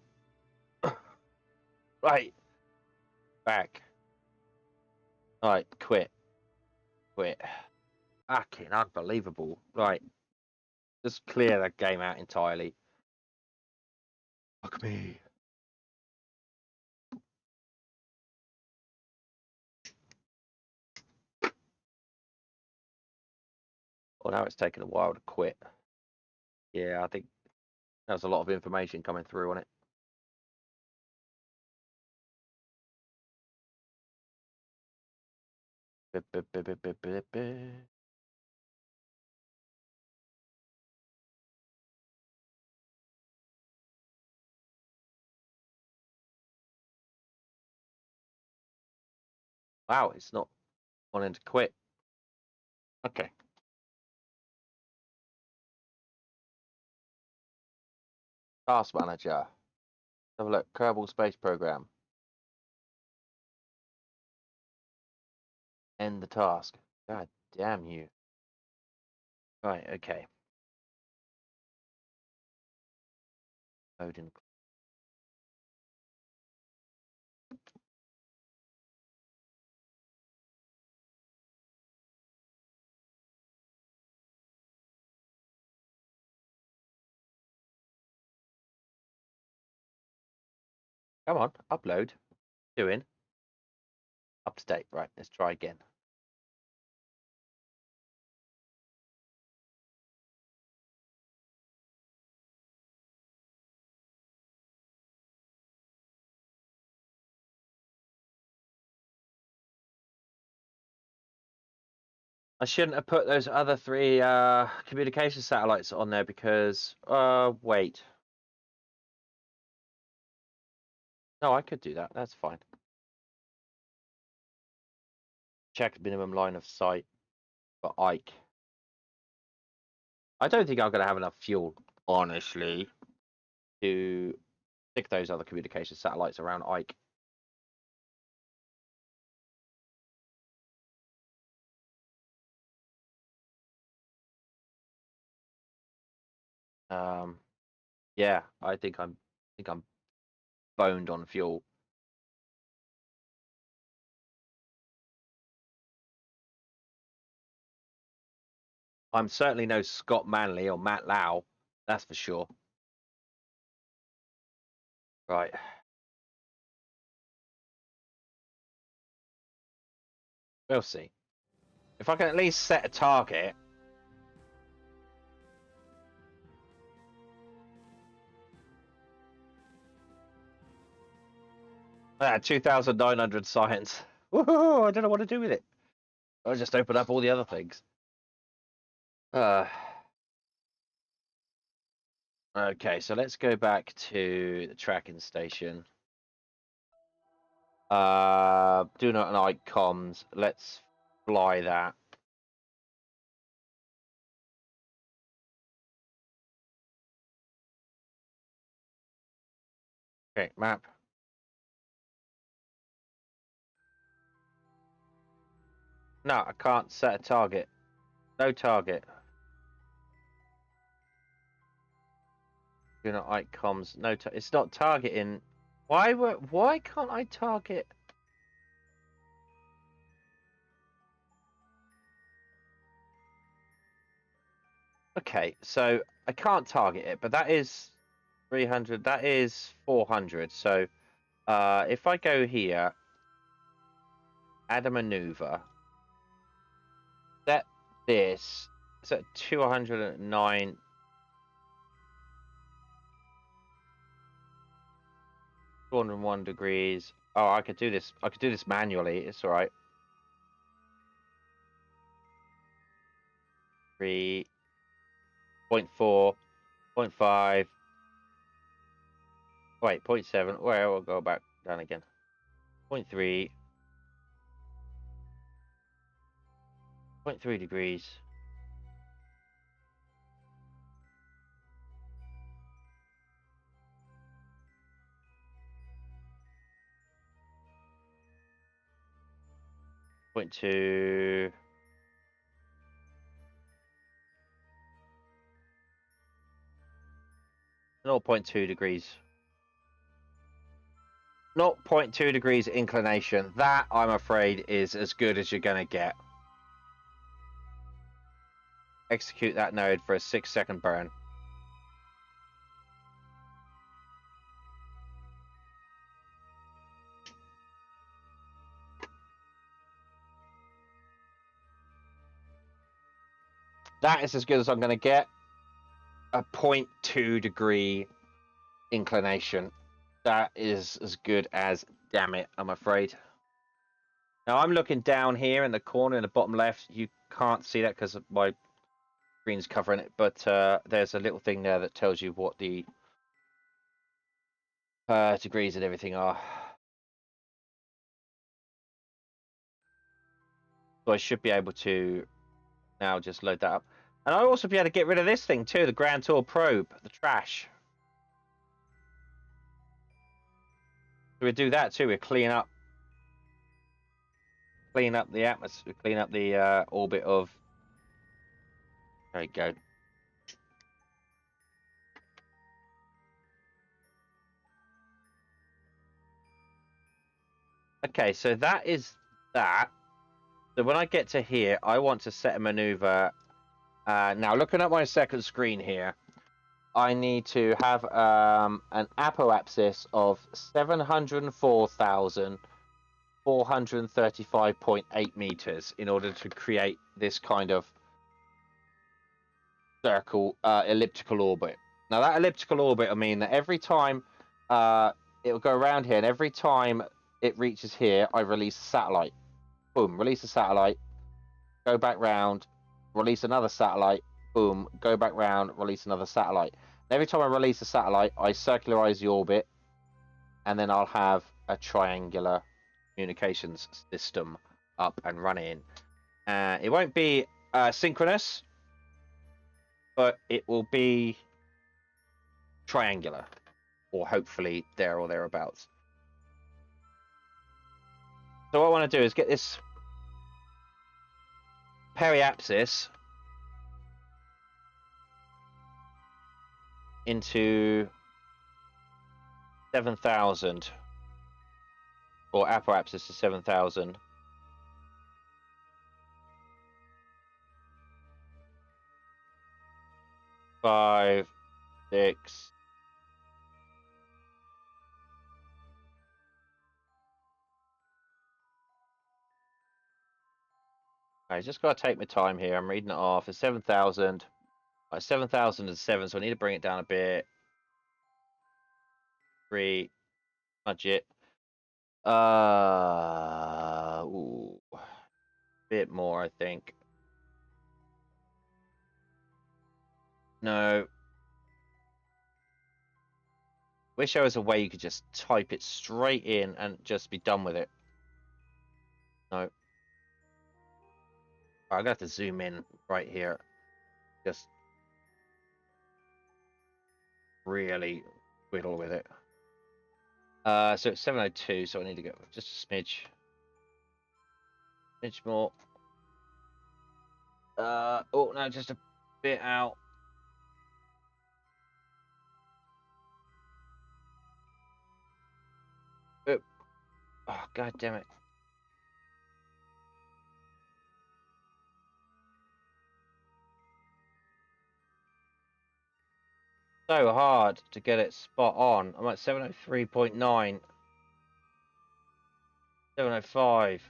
Right. Back. Alright, quit. Quit. Fucking unbelievable. Right. Just clear that game out entirely. Fuck me. Oh, now it's taken a while to quit. Yeah, I think there's a lot of information coming through on it. Wow, it's not wanting to quit. Okay. Task manager. Have a look. Kerbal space program. End the task. God damn you. Right, okay. Odin. Come on, upload. Doing. Up to date. Right, let's try again. I shouldn't have put those other three communication satellites on there because wait. No, I could do that. That's fine. Check minimum line of sight for Ike. I don't think I'm going to have enough fuel, honestly, to stick those other communication satellites around Ike. Yeah, I think I'm boned on fuel. I'm certainly no Scott Manley or Matt Lau, that's for sure. Right. We'll see. If I can at least set a target. Ah, 2,900 science. Woohoo! I don't know what to do with it. I'll just open up all the other things. Okay, so let's go back to the tracking station. Do not and Ike comms. Let's fly that. Okay, map. No, I can't set a target. No target. Do not Ike comms. No, it's not targeting Why can't I target? Okay, so I can't target it, but that is 300. That is 400. So if I go here, add a maneuver, set this. It's at 209. 201 degrees. Oh, I could do this. I could do this manually. It's all right. 3, 0.4, 0.5. Wait, 0.7. Where we'll go back down again. 0.3. 0.3 degrees. Point 2. 0.2 degrees. 0.2 degrees inclination. That, I'm afraid, is as good as you're going to get. Execute that node for a 6-second burn. That is as good as I'm going to get. A 0.2 degree inclination. That is as good as, damn it, I'm afraid. Now I'm looking down here in the corner in the bottom left. You can't see that because my screen's covering it, but there's a little thing there that tells you what the degrees and everything are. So I should be able to now just load that up. And I'll also be able to get rid of this thing too, the Grand Tour probe, the trash. So we do that too. We clean up the atmosphere, clean up the orbit of. There you go. Okay, so that is that. So when I get to here, I want to set a maneuver. Now looking at my second screen here, I need to have an apoapsis of 704,435.8 meters in order to create this kind of circle elliptical orbit. Now that elliptical orbit will mean that every time it'll go around here, and every time it reaches here, I release a satellite. Boom, release a satellite, go back round, release another satellite, boom, go back round, release another satellite. And every time I release a satellite, I circularize the orbit, and then I'll have a triangular communications system up and running. It won't be synchronous, but it will be triangular, or hopefully there or thereabouts. So what I want to do is get this periapsis into 7,000, or apoapsis to 7,000. 5, 6. I just got to take my time here. I'm reading it off. It's 7,000. 7,007, so I need to bring it down a bit. 3, nudge it. Ooh, bit more, I think. No. Wish there was a way you could just type it straight in and just be done with it. No. I'm gonna have to zoom in right here. Just really whittle with it. So it's 702, so I need to go just a smidge more. Oh no, just a bit out. Oh, god damn it. So hard to get it spot on. I'm at 703.9. 705.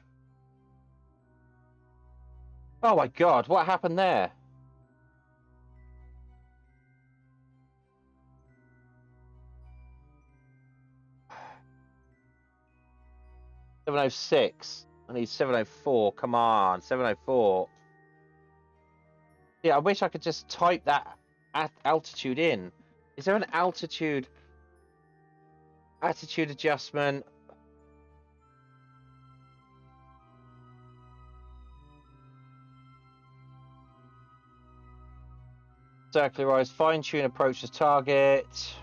Oh my god, what happened there? $706. I need 704. Come on, 704. Yeah, I wish I could just type that altitude in. Is there an attitude adjustment? Circularized, fine-tune approach to target.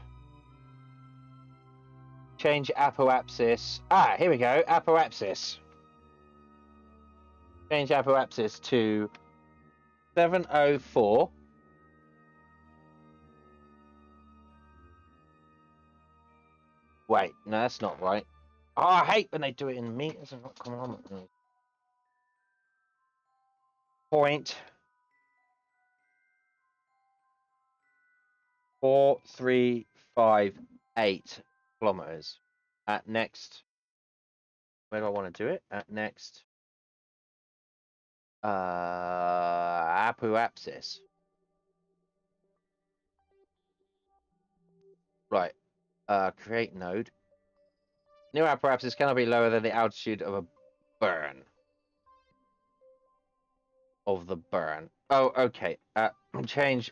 Change apoapsis. Ah, here we go. Apoapsis. Change apoapsis to 704. Wait, no, that's not right. Oh, I hate when they do it in meters and not kilometers. 0.4358 kilometers. At next, where do I want to do it? At next, apoapsis. Right. Create node. New apoapsis cannot be lower than the altitude of a burn. Of the burn. Oh, okay. Change.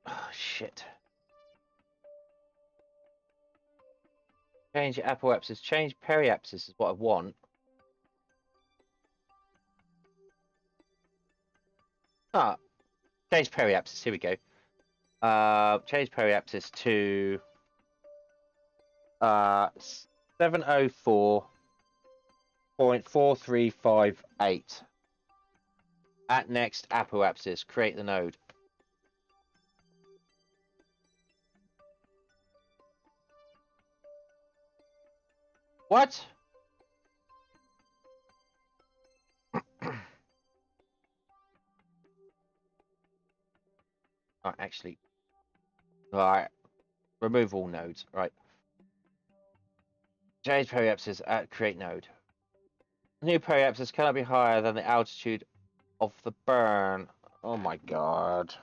Oh, shit. Change apoapsis. Change periapsis is what I want. Ah, change periapsis. Here we go. Change periapsis to 704.4358. At next apoapsis, create the node. What? Oh, actually, all right. Remove all nodes. Right. Change periapsis at create node. New periapsis cannot be higher than the altitude of the burn. Oh my god.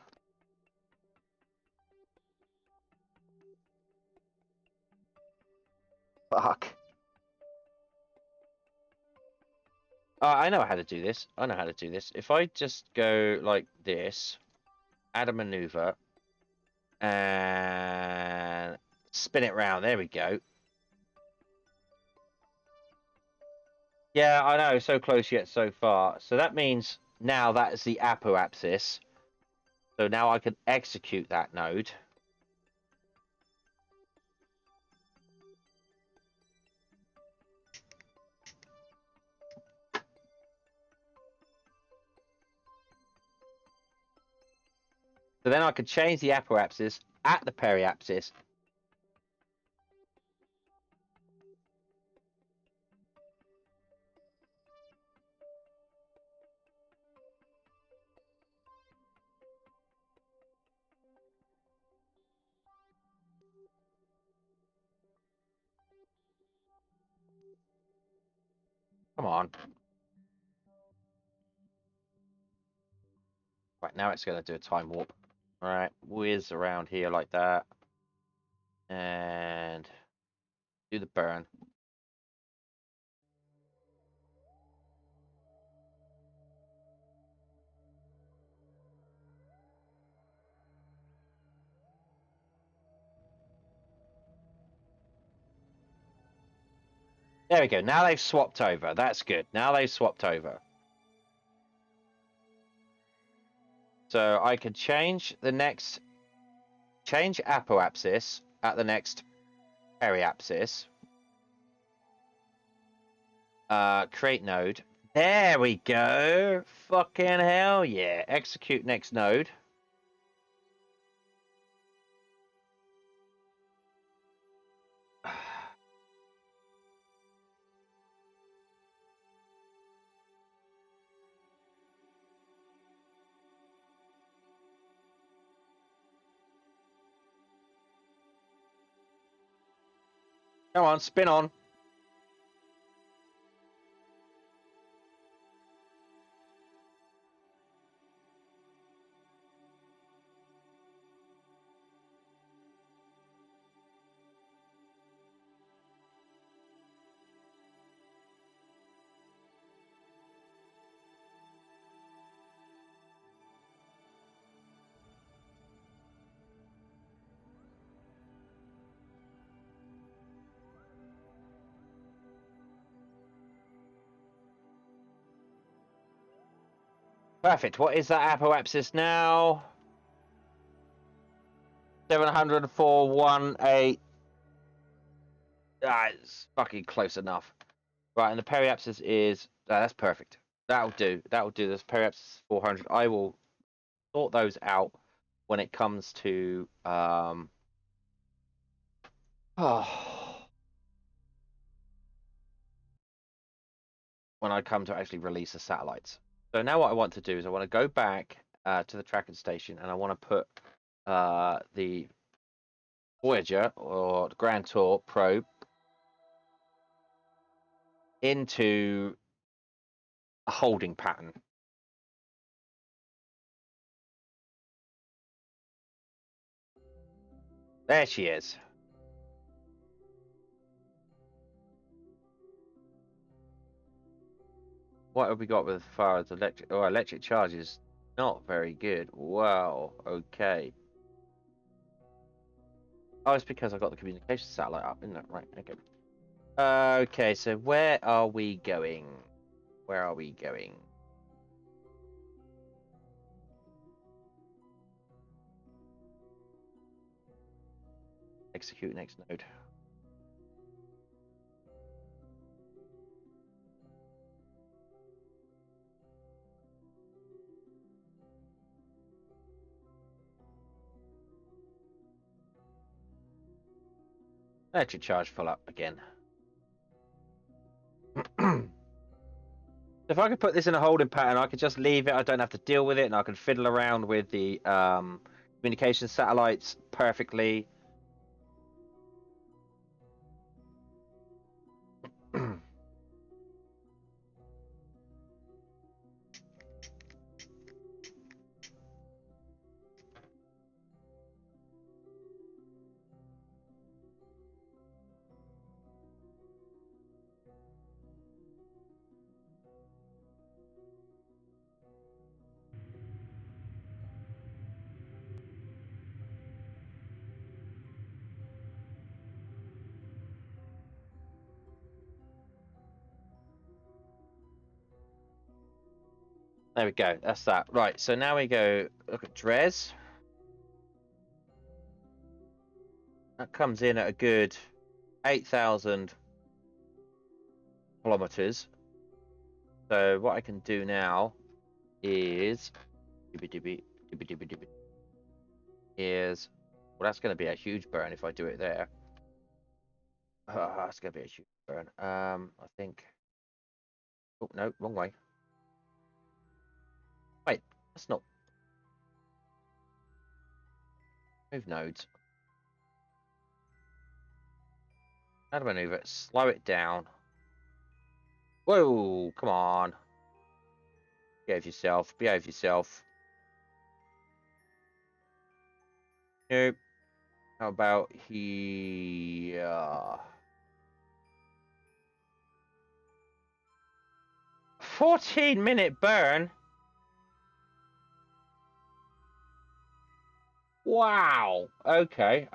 Fuck. I know how to do this. I know how to do this. If I just go like this, add a maneuver, and spin it round. There we go. Yeah, I know. So close yet so far. So that means now that is the apoapsis. So now I can execute that node. So then I could change the apoapsis at the periapsis. Come on. Right, now it's going to do a time warp. All right, whiz around here like that. And do the burn. There we go. Now they've swapped over. That's good. Now they've swapped over. So I could change the next, change apoapsis at the next periapsis. Create node. There we go. Fucking hell yeah. Execute next node. Come on, spin on. Perfect. What is that apoapsis now? 704.18. Ah, it's fucking close enough. Right, and the periapsis is that's perfect. That'll do. That'll do. This periapsis 400. I will sort those out when it comes to when I come to actually release the satellites. So now what I want to do is I want to go back to the tracking station and I want to put the Voyager or the Grand Tour probe into a holding pattern. There she is. What have we got with far as electric? Oh, electric charge is not very good. Wow. Okay. Oh, it's because I got the communication satellite up, isn't it? Right. Okay. Okay. So where are we going? Where are we going? Execute next node. Electric charge full up again. If I could put this in a holding pattern, I could just leave it. I don't have to deal with it, and I can fiddle around with the communication satellites perfectly. There we go. That's that. Right. So now we go look at Dres. That comes in at a good 8,000 kilometers. So what I can do now is well, that's going to be a huge burn if I do it there. It's going to be a huge burn. I think. Oh no, wrong way. Wait, that's not. Move nodes. How do I move it? Slow it down. Whoa, come on. Behave yourself. Behave yourself. Nope. How about here? 14-minute burn? Wow. Okay.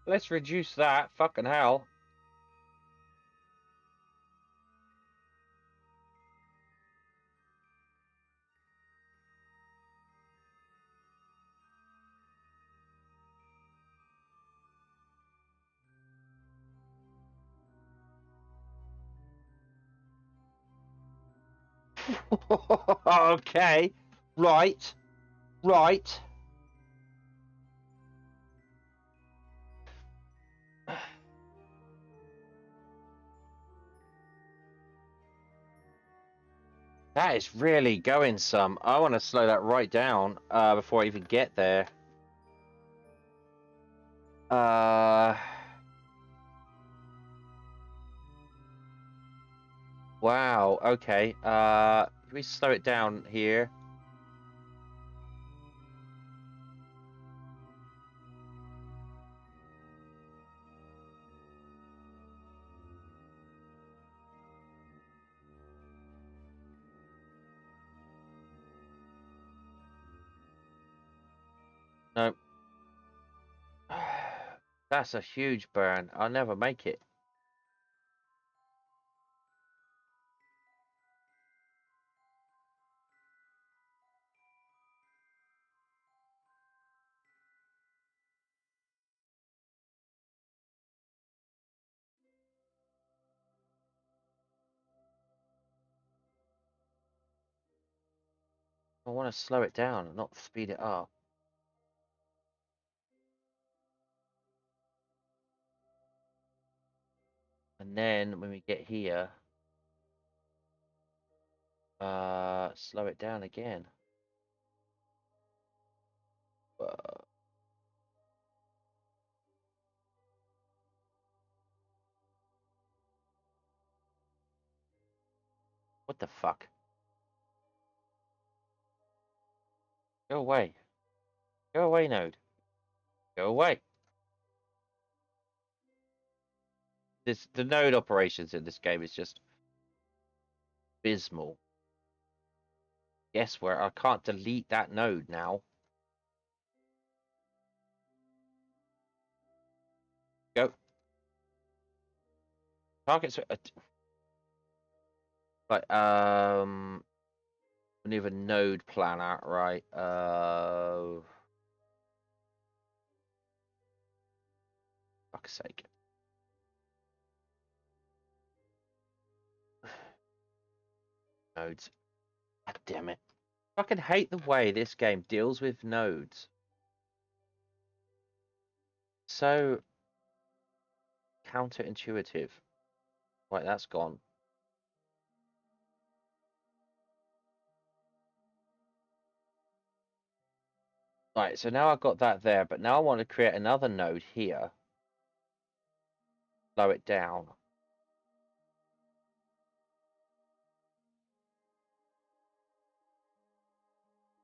Let's reduce that. Fucking hell. Okay. Right. Right. That is really going some. I want to slow that right down before I even get there. Uh, wow. Okay. If we slow it down here. No. That's a huge burn. I'll never make it. I want to slow it down, not speed it up. And then when we get here, slow it down again. What the fuck? Go away. Go away, node. Go away. The node operations in this game is just abysmal. Guess where? I can't delete that node now. Go. Targets. Right. We need a node planner, right? Fuck's sake. Nodes. God damn it. I fucking hate the way this game deals with nodes. So counterintuitive. Right, that's gone. Right, so now I've got that there, but now I want to create another node here. Slow it down.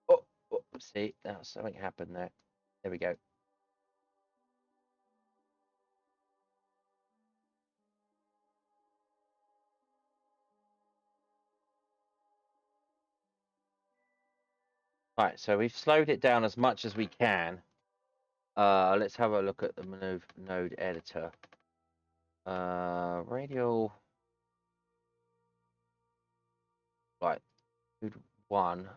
Oh, see, now something happened there. There we go. Right, so we've slowed it down as much as we can. Let's have a look at the node editor. Radial. Right, node 1.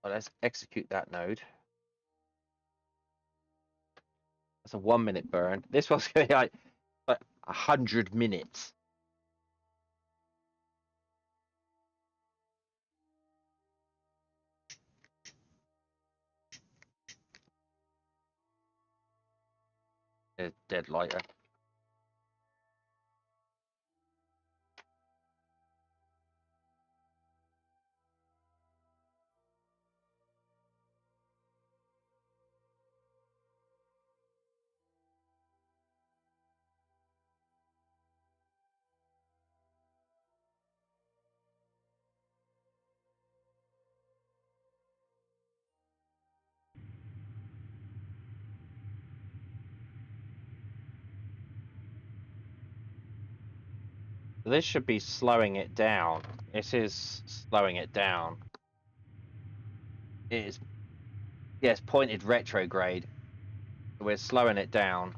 Well, let's execute that node. That's a 1-minute burn. This one's gonna be like 100 minutes. Dead lighter. This should be slowing it down. This is slowing it down. It is, yes, pointed retrograde. We're slowing it down.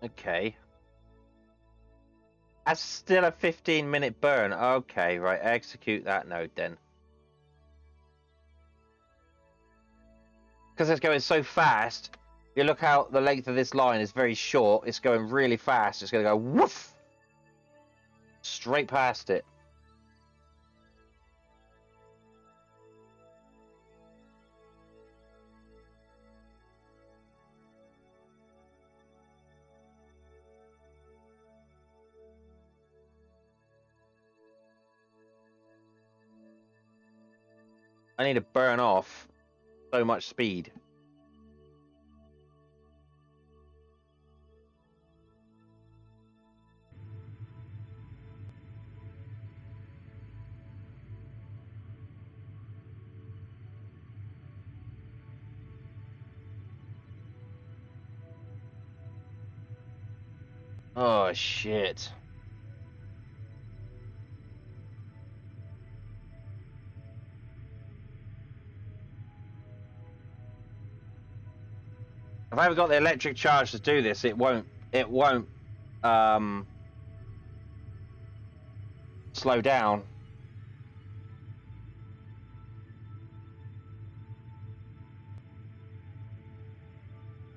Okay. That's still a 15-minute burn. Okay, right. Execute that node then. Because it's going so fast, you look out the length of this line is very short. It's going really fast. It's going to go woof straight past it. I need to burn off so much speed. Oh, shit. If I haven't got the electric charge to do this, it won't slow down.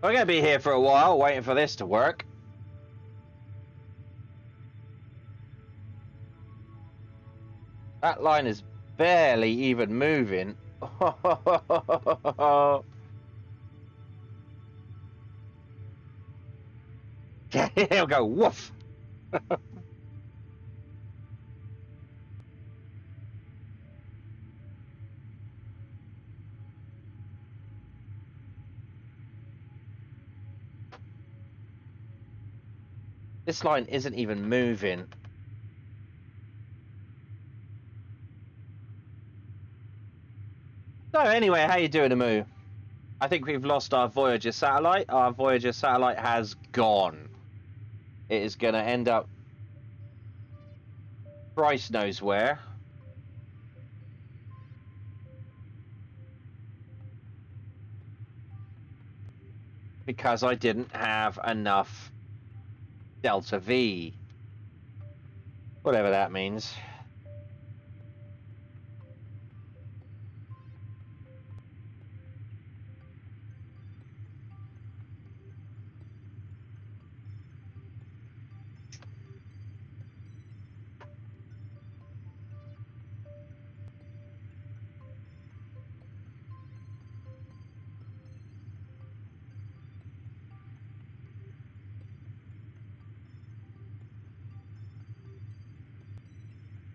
I'm going to be here for a while waiting for this to work. That line is barely even moving. He'll go woof. This line isn't even moving. So anyway, how you doing, Amu? I think we've lost our Voyager satellite. Our Voyager satellite has gone. It is going to end up Christ knows where. Because I didn't have enough Delta V. Whatever that means.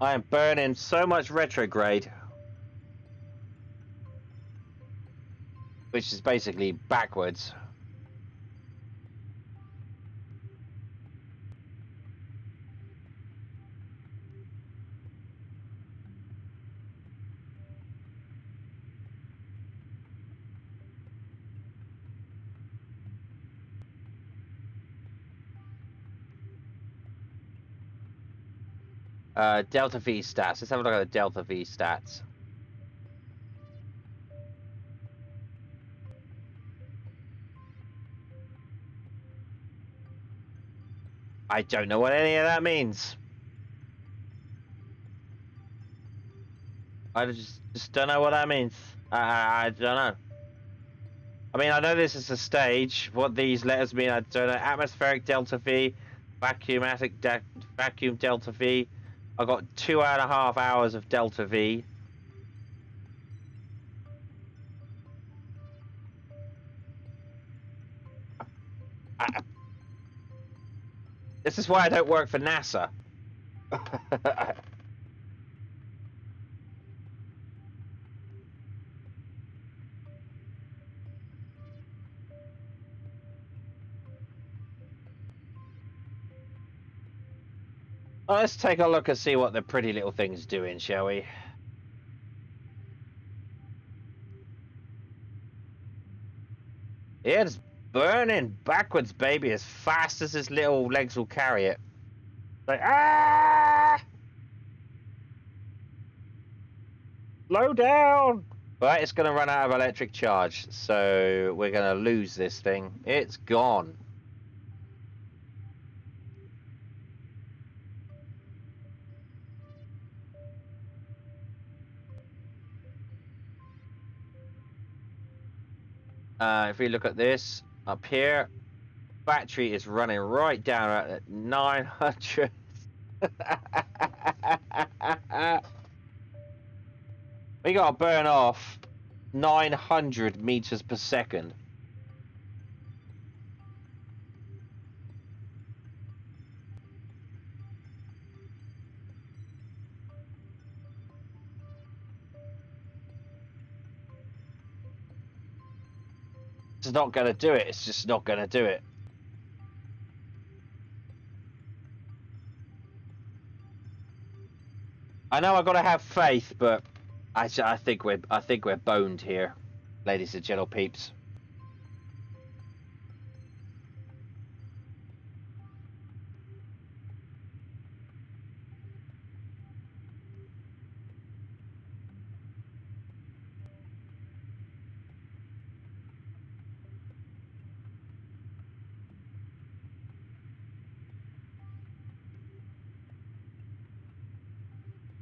I am burning so much retrograde. Which is basically backwards. Delta V stats. Let's have a look at the Delta V stats. I don't know what any of that means. I just don't know what that means. I don't know. I mean, I know this is a stage. What these letters mean, I don't know. Atmospheric Delta V, vacuum Delta V. I got 2.5 hours of Delta V. This is why I don't work for NASA. Well, let's take a look and see what the pretty little thing's doing, shall we? Yeah, it's burning backwards, baby, as fast as his little legs will carry it. Like, ah! Slow down! Right, it's going to run out of electric charge, so we're going to lose this thing. It's gone. If we look at this up here, battery is running right down at 900. We gotta burn off 900 meters per second. It's not gonna do it. It's just not gonna do it. I know I gotta have faith, but I think we're boned here, ladies and gentle peeps.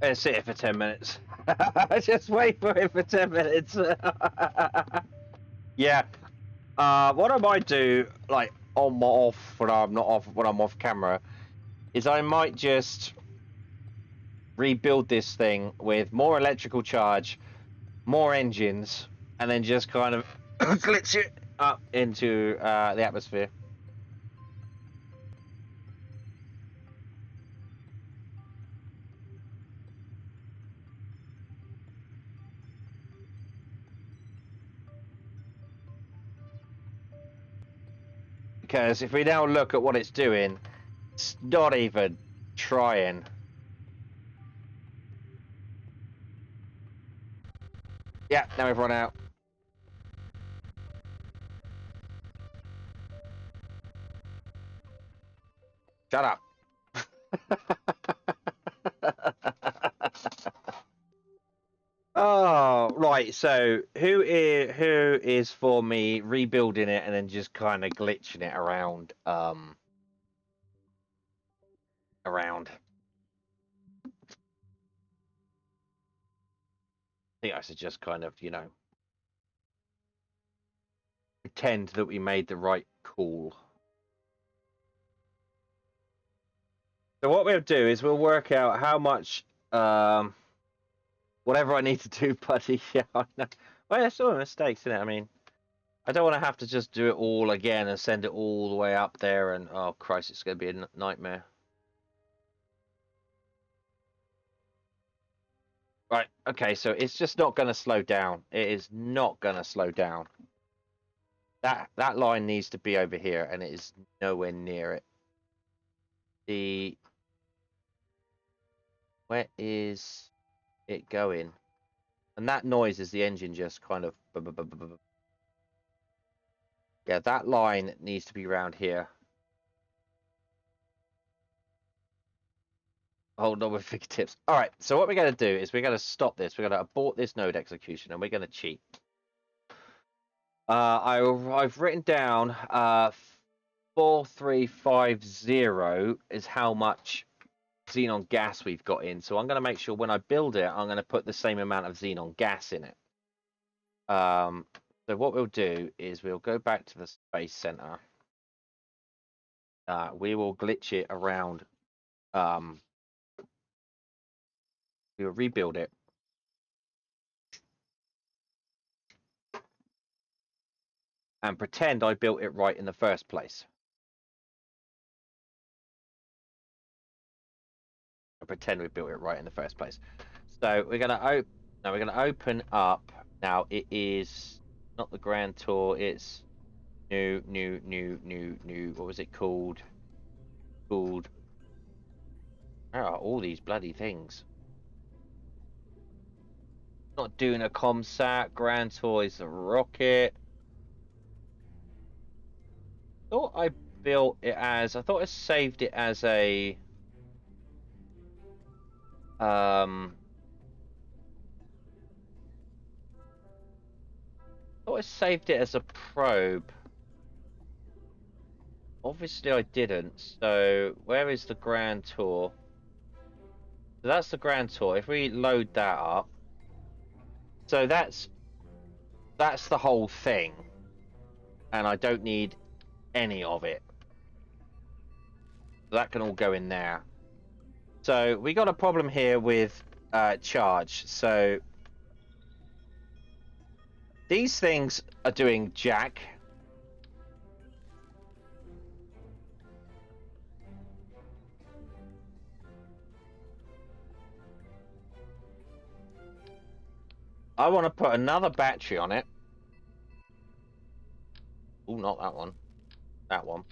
Let's sit here for 10 minutes. Just wait for it for 10 minutes. Yeah. What I might do, like on my off when I'm not off when I'm off camera, is I might just rebuild this thing with more electrical charge, more engines, and then just kind of glitch it up into the atmosphere. Because if we now look at what it's doing, it's not even trying. Yeah, now we've run out. Shut up. Oh, right. So who is for me rebuilding it and then just kind of glitching it around around. I think I should just kind of, pretend that we made the right call. So what we'll do is we'll work out how much whatever I need to do, buddy. Yeah, I know. Well, there's still mistakes in it. I mean, I don't want to have to just do it all again and send it all the way up there and oh Christ, it's going to be a nightmare. Right, okay, so it's just not going to slow down. It is not going to slow down. That line needs to be over here, and it is nowhere near it. Where is it going? And that noise is the engine just kind of... Yeah, that line needs to be around here. Hold on with fingertips. All right, so what we're going to do is we're going to stop this. We're going to abort this node execution, and we're going to cheat. I've written down 4350 is how much xenon gas we've got in. So I'm going to make sure when I build it, I'm going to put the same amount of xenon gas in it. So what we'll do is we'll go back to the space center. We will glitch it around. We will rebuild it. And pretend I built it right in the first place. I pretend we built it right in the first place. So we're gonna open up. Now it is not the Grand Tour. It's new. What was it called? Where are all these bloody things? Not doing a comsat. Grand Tour is a rocket. Thought I built it as. I thought I saved it as a. Thought I saved it as a probe. Obviously I didn't. So where is the Grand Tour? So that's the Grand Tour. If we load that up, so that's the whole thing. and I don't need any of it. That can all go in there. So we got a problem here with charge. So these things are doing jack. I want to put another battery on it. Oh, not that one. That one.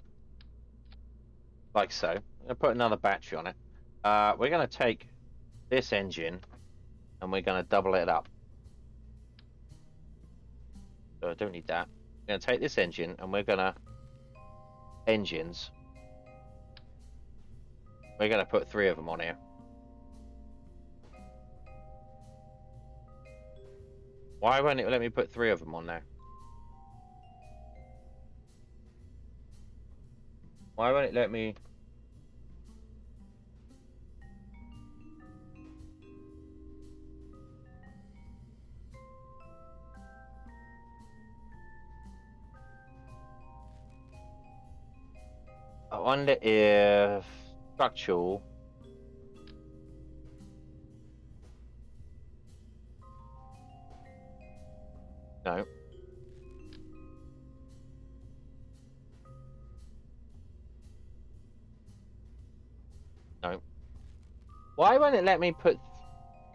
Like so. I'm going to put another battery on it. We're going to take this engine and we're going to double it up. So I don't need that. We're going to take this engine and we're going to... Engines. We're going to put 3 of them on here. Why won't it let me put 3 of them on there? Why won't it let me... I wonder if structural... No. No. Why won't it let me put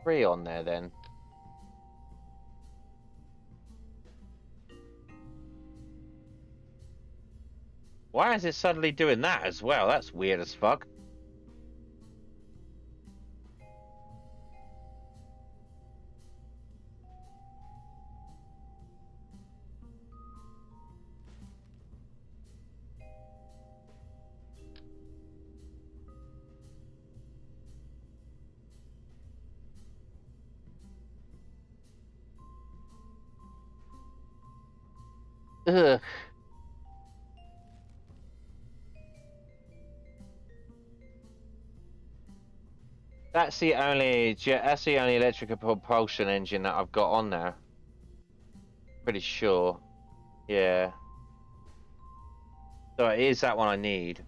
3 on there then? Why is it suddenly doing that as well? That's weird as fuck. Ugh. That's the only electrical propulsion engine that I've got on there. Pretty sure. Yeah. So it is that one I need.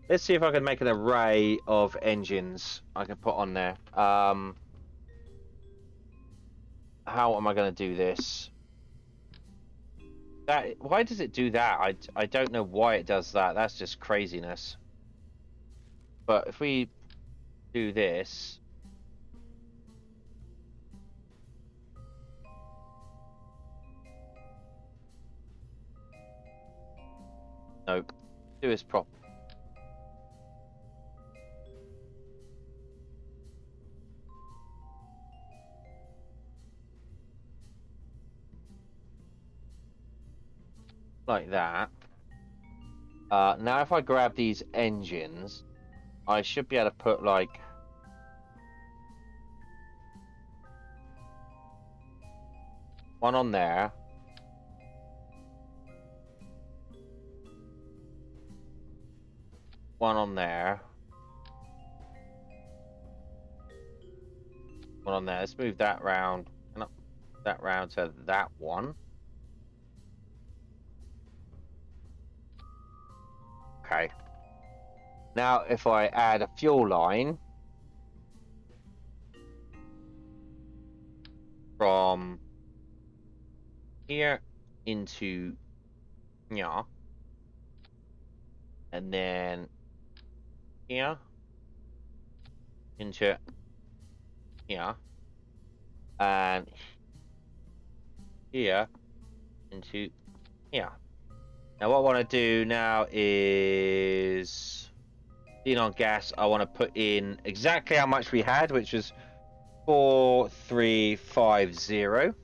Let's see if I can make an array of engines I can put on there. How am I going to do this? Why does it do that? I don't know why it does that. That's just craziness. But if we do this... Nope. Do this properly. Like that. Now if I grab these engines, I should be able to put like... one on there. One on there. One on there. Let's move that round. That round to that one. Okay. Now, if I add a fuel line from here into here, and then here into here, and here into here. Now what I want to do now is xenon gas. I want to put in exactly how much we had, which was 4350.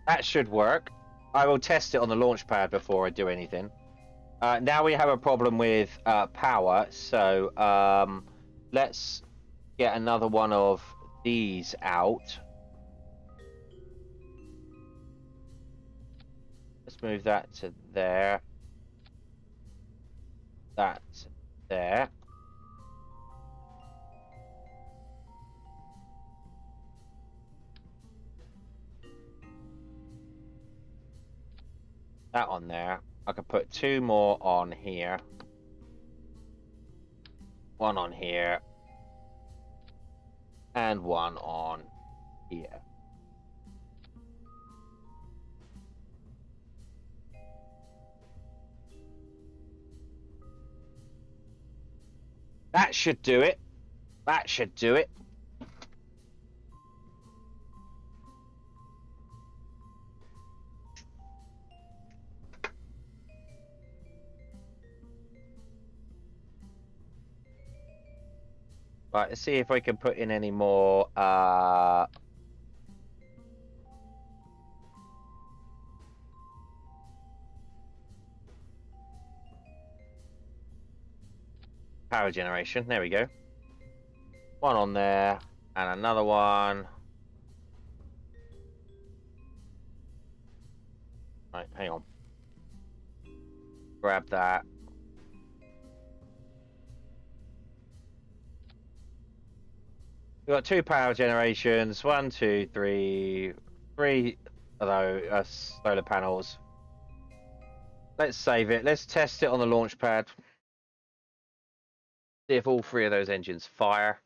That should work. I will test it on the launch pad before I do anything. Now we have a problem with power, so let's get another one of these out. Let's move that to there. That there. That on there. I could put 2 more on here. 1 on here. And 1 on here. That should do it. That should do it. Right, let's see if we can put in any more power generation. There we go. 1 on there and another one. Right, hang on. Grab that. We've got 2 power generations. 1, 2, 3, 3 of those solar panels. Let's save it. Let's test it on the launch pad. See if all 3 of those engines fire.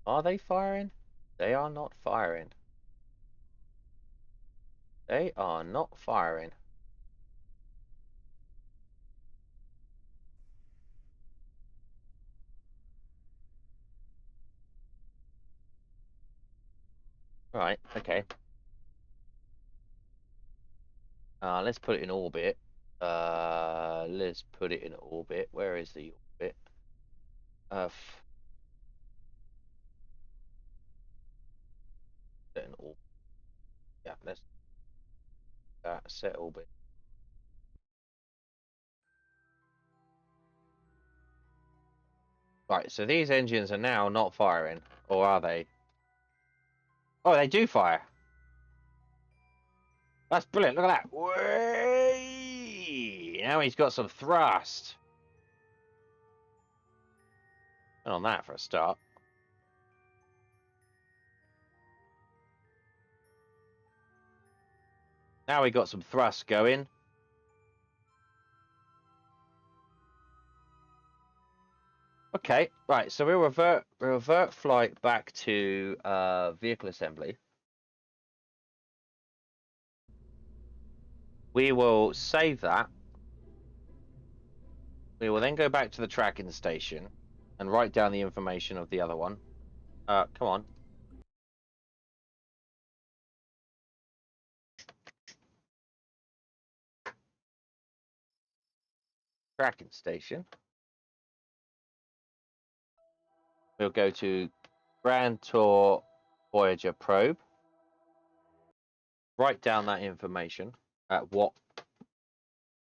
Are they firing? They are not firing. They are not firing. Right, okay. Let's put it in orbit. Let's put it in orbit. Where is the orbit? Set an orbit. Yeah, let's set orbit. Right, so these engines are now not firing, or are they? Oh, they do fire. That's brilliant. Look at that. Whee! Now he's got some thrust. And on that for a start. Now we got some thrust going. Okay, right. So we'll revert flight back to vehicle assembly. We will save that. We will then go back to the tracking station and write down the information of the other one. Come on. Tracking station. We'll go to Grand Tour Voyager probe. Write down that information at what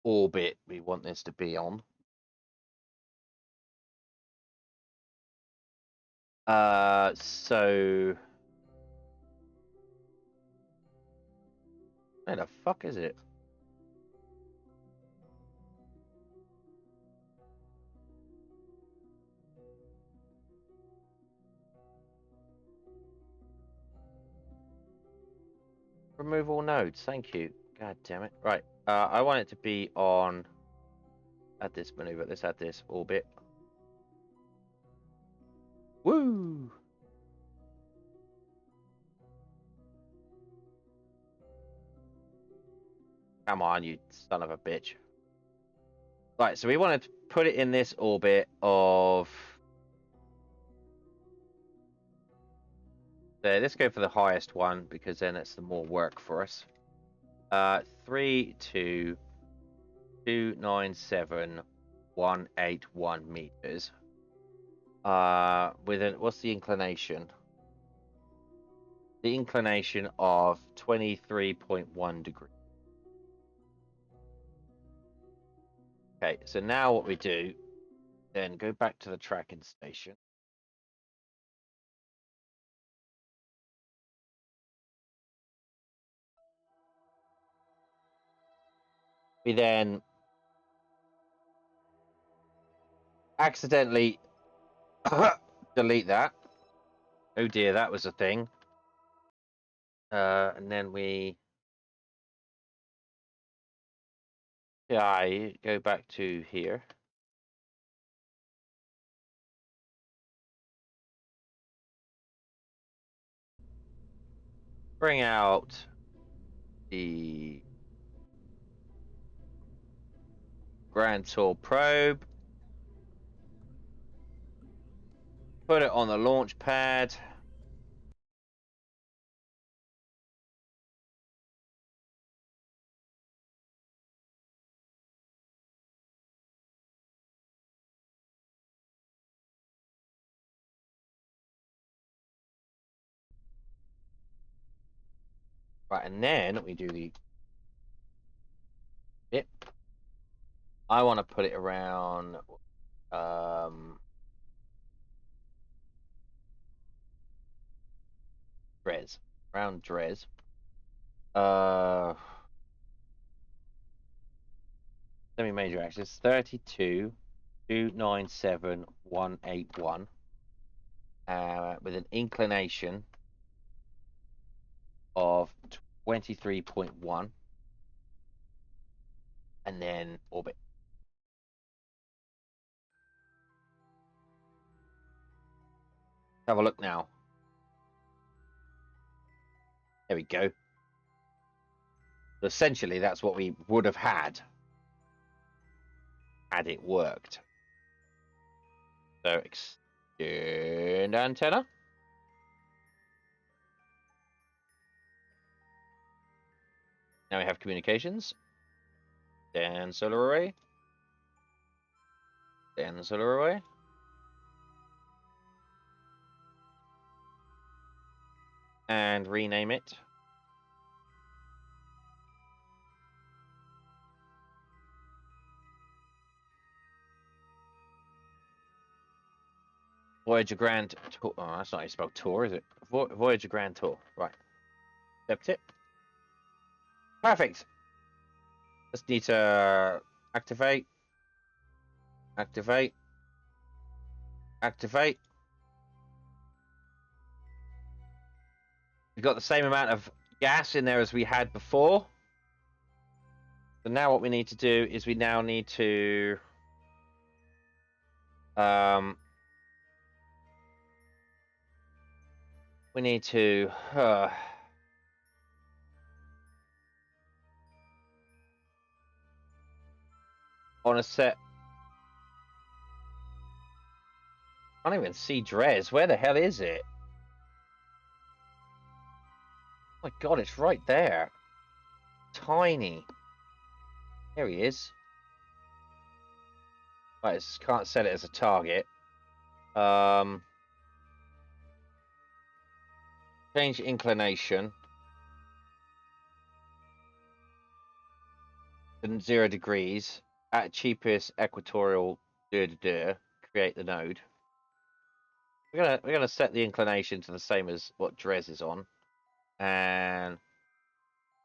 orbit we want this to be on. So where the fuck is it? Remove all nodes. Thank you. God damn it. Right. I want it to be on. Add this maneuver. Let's add this orbit. Woo! Come on, you son of a bitch. Right, so we want to put it in this orbit of. There, let's go for the highest one because then it's the more work for us. 3,2,297,181 meters. With an what's the inclination? the inclination of 23.1 degrees. Okay, so now what we do, then go back to the tracking station. We then accidentally delete that. Oh dear, that was a thing. And then we go back to here. Bring out the Grand Tour probe. Put it on the launch pad. Right, and then we do the bit. I want to put it around Dres. Around Dres. Semi-major axis 32,297,181 with an inclination of 23.1 and then orbit. Have a look now. There we go. Essentially, that's what we would have had it worked. So extend antenna. Now we have communications. Then solar array. Then the solar array. And rename it. Voyager Grand Tour. Oh, that's not how you spell tour, is it? Voyager Grand Tour. Right. Accept it. Perfect. Just need to activate. Activate. Activate. We've got the same amount of gas in there as we had before. So now what we need to do is we now need to we need to on a set. I don't even see Dres. Where the hell is it? Oh my god, it's right there. Tiny. There he is. Right, can't set it as a target. Change inclination. 0 degrees at cheapest equatorial. Create the node. We're gonna set the inclination to the same as what Dres is on, and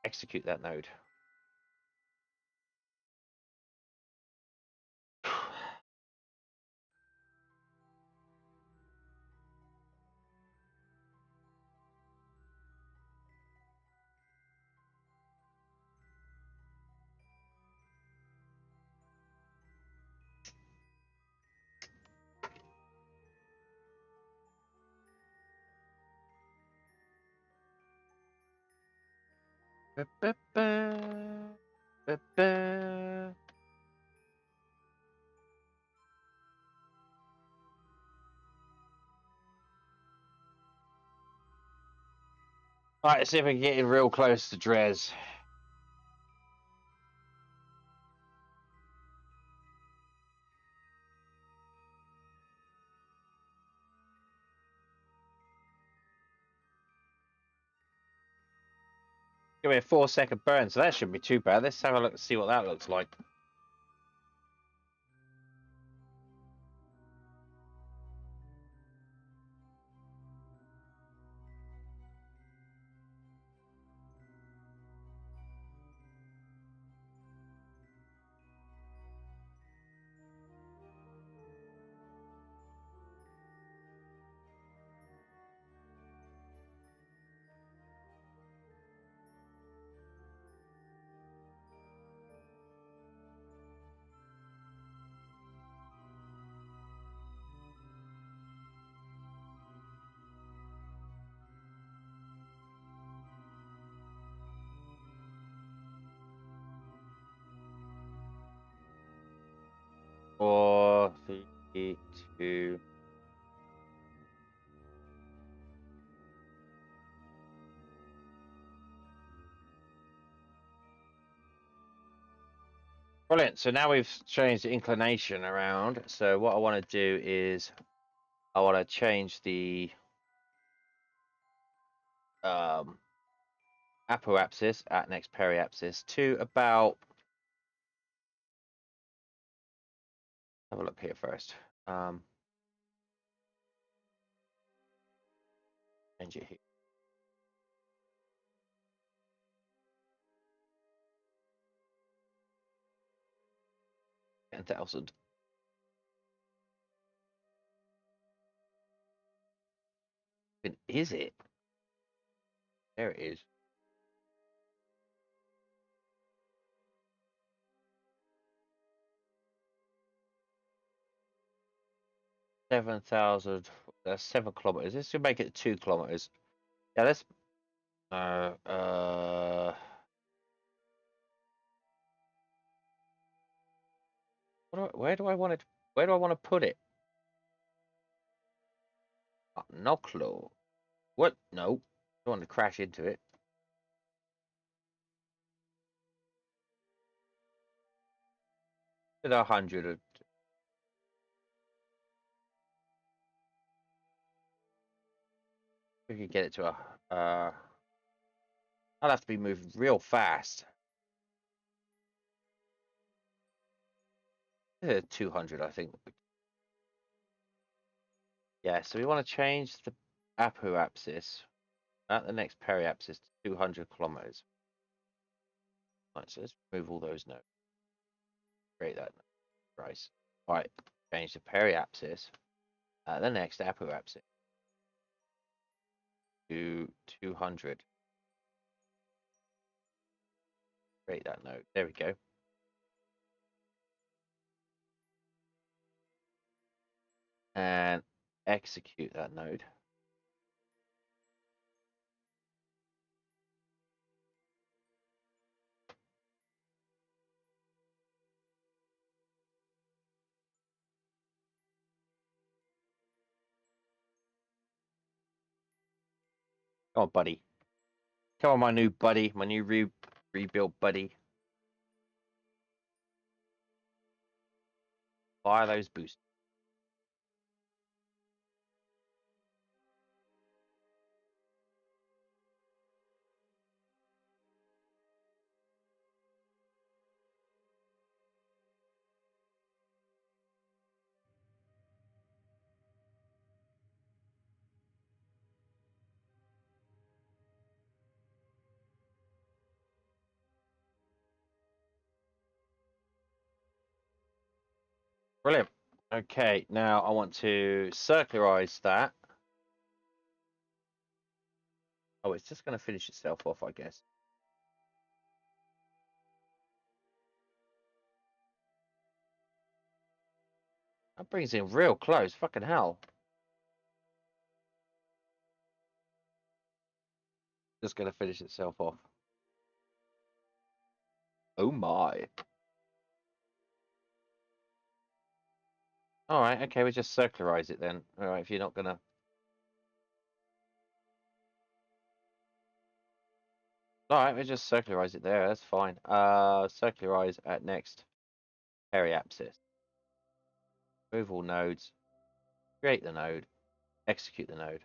execute that node. Right, let's see if we can get in real close to Dres. Give me a 4-second burn, so that shouldn't be too bad. Let's have a look and see what that looks like. Four, three, two. Brilliant. So now we've changed the inclination around. So what I want to do is I want to change the apoapsis at next periapsis to about. Have a look here first. Change it here. 10,000. Is it? There it is. $7,000. That's 7 kilometers. This should make it 2 kilometers. Yeah, let's. Where do I want it? Where do I want to put it? No clue. What? No. I want to crash into it. At 100. We could get it to a. I'll have to be moving real fast. 200, I think. Yeah, so we want to change the apoapsis at the next periapsis to 200 kilometers. Right, so let's remove all those notes. Create that price. Right, change the periapsis at the next apoapsis to 200. Create that note. There we go. And execute that node. Come on, buddy. Come on, my new buddy. My new rebuilt buddy. Fire those boosts. Brilliant. Okay, now I want to circularize that. Oh, it's just going to finish itself off, I guess. That brings it real close. Fucking hell. Just going to finish itself off. Oh my. All right, okay, we just circularize it then. All right, if you're not going to. All right, we just circularize it there. That's fine. Circularize at next periapsis. Move all nodes. Create the node. Execute the node.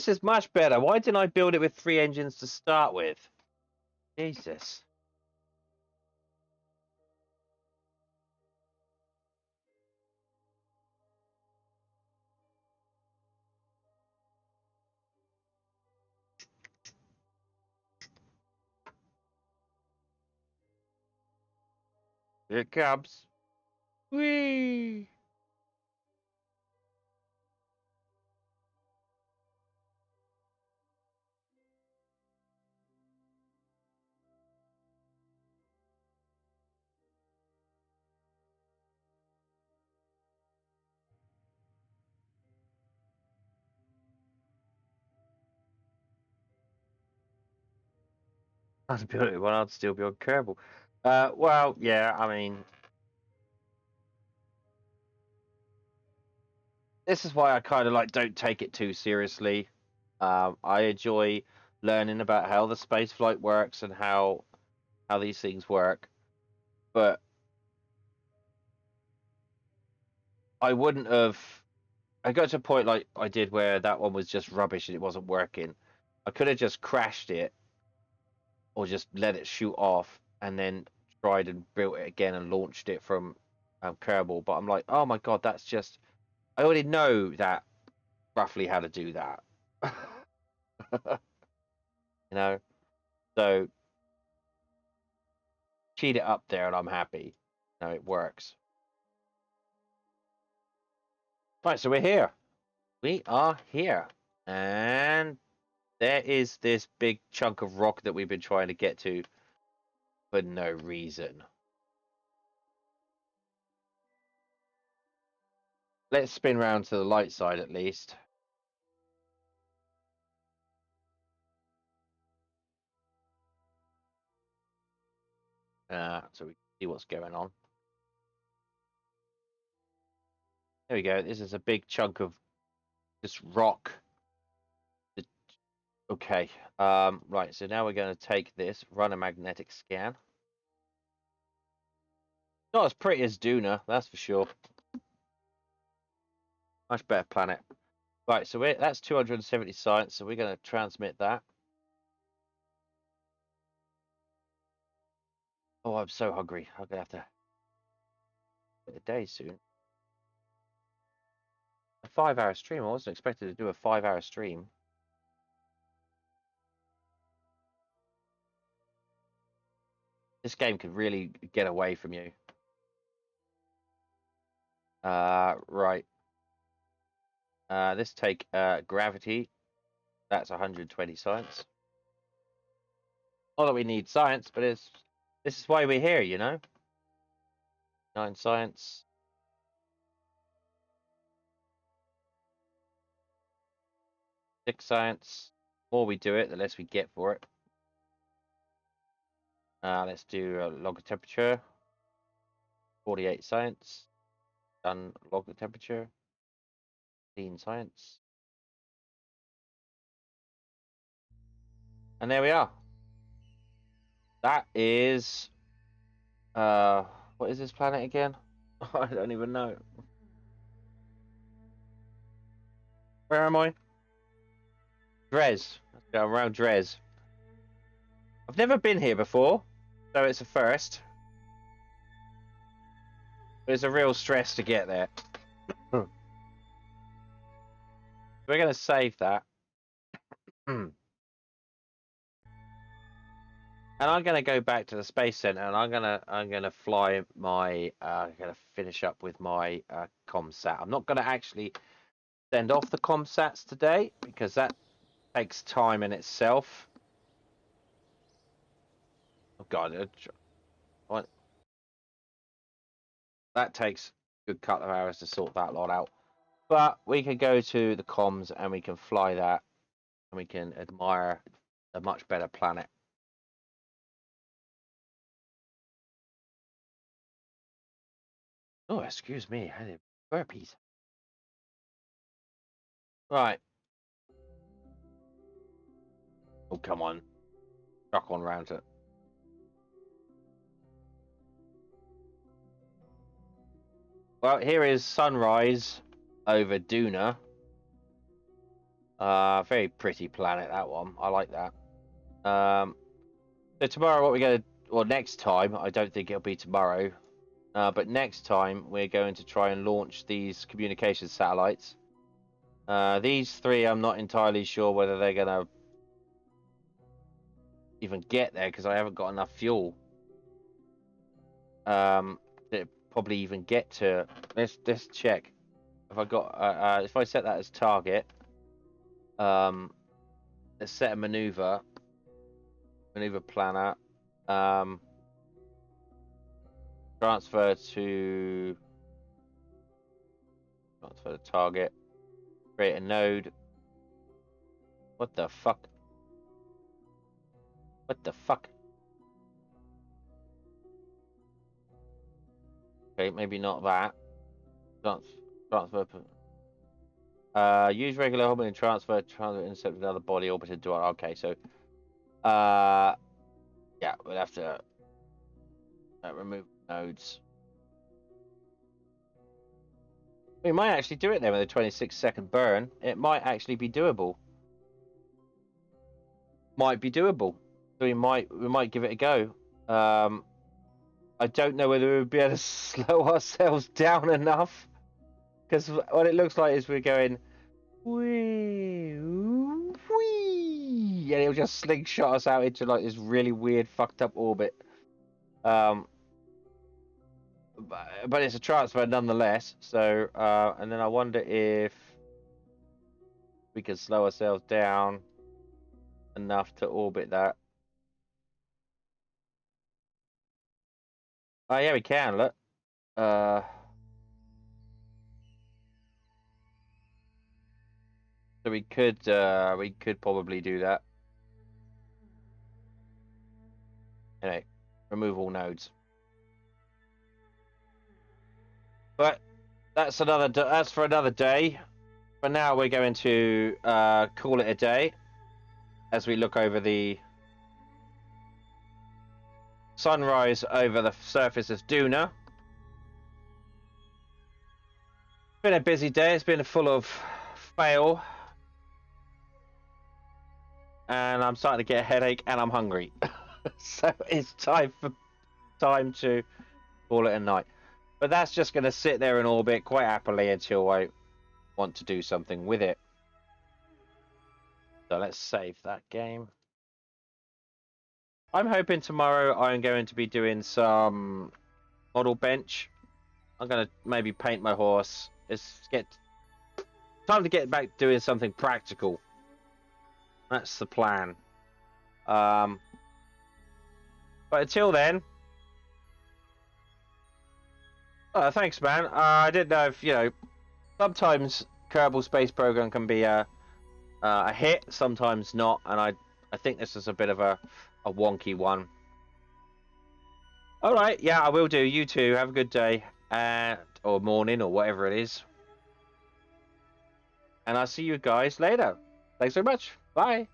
this is much better. Why didn't I build it with 3 engines to start with? Jesus. Here it comes. Whee! I'd build it when I'd still be on Kerbal. Well, yeah, I mean, this is why I kind of like don't take it too seriously. I enjoy learning about how the space flight works and how these things work, but I wouldn't have. I got to a point like I did where that one was just rubbish and it wasn't working. I could have just crashed it or just let it shoot off and then tried and built it again and launched it from Kerbal. But I'm like, oh my god, that's just. I already know that roughly how to do that. You know, so cheat it up there and I'm happy. You know, it works. Right, so we're here. We are here. And there is this big chunk of rock that we've been trying to get to for no reason. Let's spin round to the light side at least. So we can see what's going on. There we go. This is a big chunk of this rock. Okay. Right. So now we're going to take this, run a magnetic scan. Not as pretty as Duna, that's for sure. Much better planet. Right. So that's 270 science. So we're going to transmit that. Oh, I'm so hungry. I'm going to have to get a day soon. A 5-hour stream. I wasn't expected to do a 5-hour stream. This game could really get away from you. Right. Let's take gravity. That's 120 science. Not that we need science, but this is why we're here, you know. 9 science. 6 science. The more we do it, the less we get for it. Let's do log temperature. 48 science. Done log temperature. 15 science. And there we are. That is what is this planet again? I don't even know. Where am I? Dres. Let's go around Dres. I've never been here before, so it's a first. But it's a real stress to get there. We're going to save that. And I'm going to go back to the space center, and I'm gonna fly my. I'm gonna finish up with my comsat. I'm not going to actually send off the comsats today because that takes time in itself. Oh god, what? That takes a good couple of hours to sort that lot out. But we can go to the comms and we can fly that, and we can admire a much better planet. Oh, excuse me, I did burpees. Right. Oh, come on. Truck on round it. Well, here is sunrise over Duna. Very pretty planet, that one. I like that. So tomorrow, what we're going to, or next time, I don't think it'll be tomorrow, but next time we're going to try and launch these communication satellites. These three, I'm not entirely sure whether they're going to even get there because I haven't got enough fuel. To probably even get to. Let's check. If I got, if I set that as target, let's set a maneuver planner. Transfer to target. Create a node. What the fuck? What the fuck? Okay, maybe not that. Transfer. Use regular orbit and transfer intercept with another body orbited to. Okay, so yeah, we'll have to remove nodes. We might actually do it then with a 26-second burn. It might actually be doable. Might be doable. So we might give it a go. I don't know whether we'll be able to slow ourselves down enough, because what it looks like is we're going wee, wee, and it'll just slingshot us out into like this really weird, fucked up orbit. But it's a transfer nonetheless. So, and then I wonder if we can slow ourselves down enough to orbit that. Oh yeah, we can. Look. So we could probably do that. Anyway, remove all nodes. But that's for another day. For now, we're going to call it a day as we look over the sunrise over the surface of Duna. It's been a busy day. It's been full of fail, and I'm starting to get a headache, and I'm hungry. So it's time to call it a night. But that's just going to sit there in orbit quite happily until I want to do something with it. So let's save that game. I'm hoping tomorrow I'm going to be doing some model bench. I'm going to maybe paint my horse. It's time to get back doing something practical. That's the plan. But until then, thanks, man. I didn't know if sometimes Kerbal Space Program can be a hit, sometimes not, and I think this is a bit of a wonky one. All right, yeah, I will do. You too. Have a good day, or morning, or whatever it is. And I'll see you guys later. Thanks so much. Bye.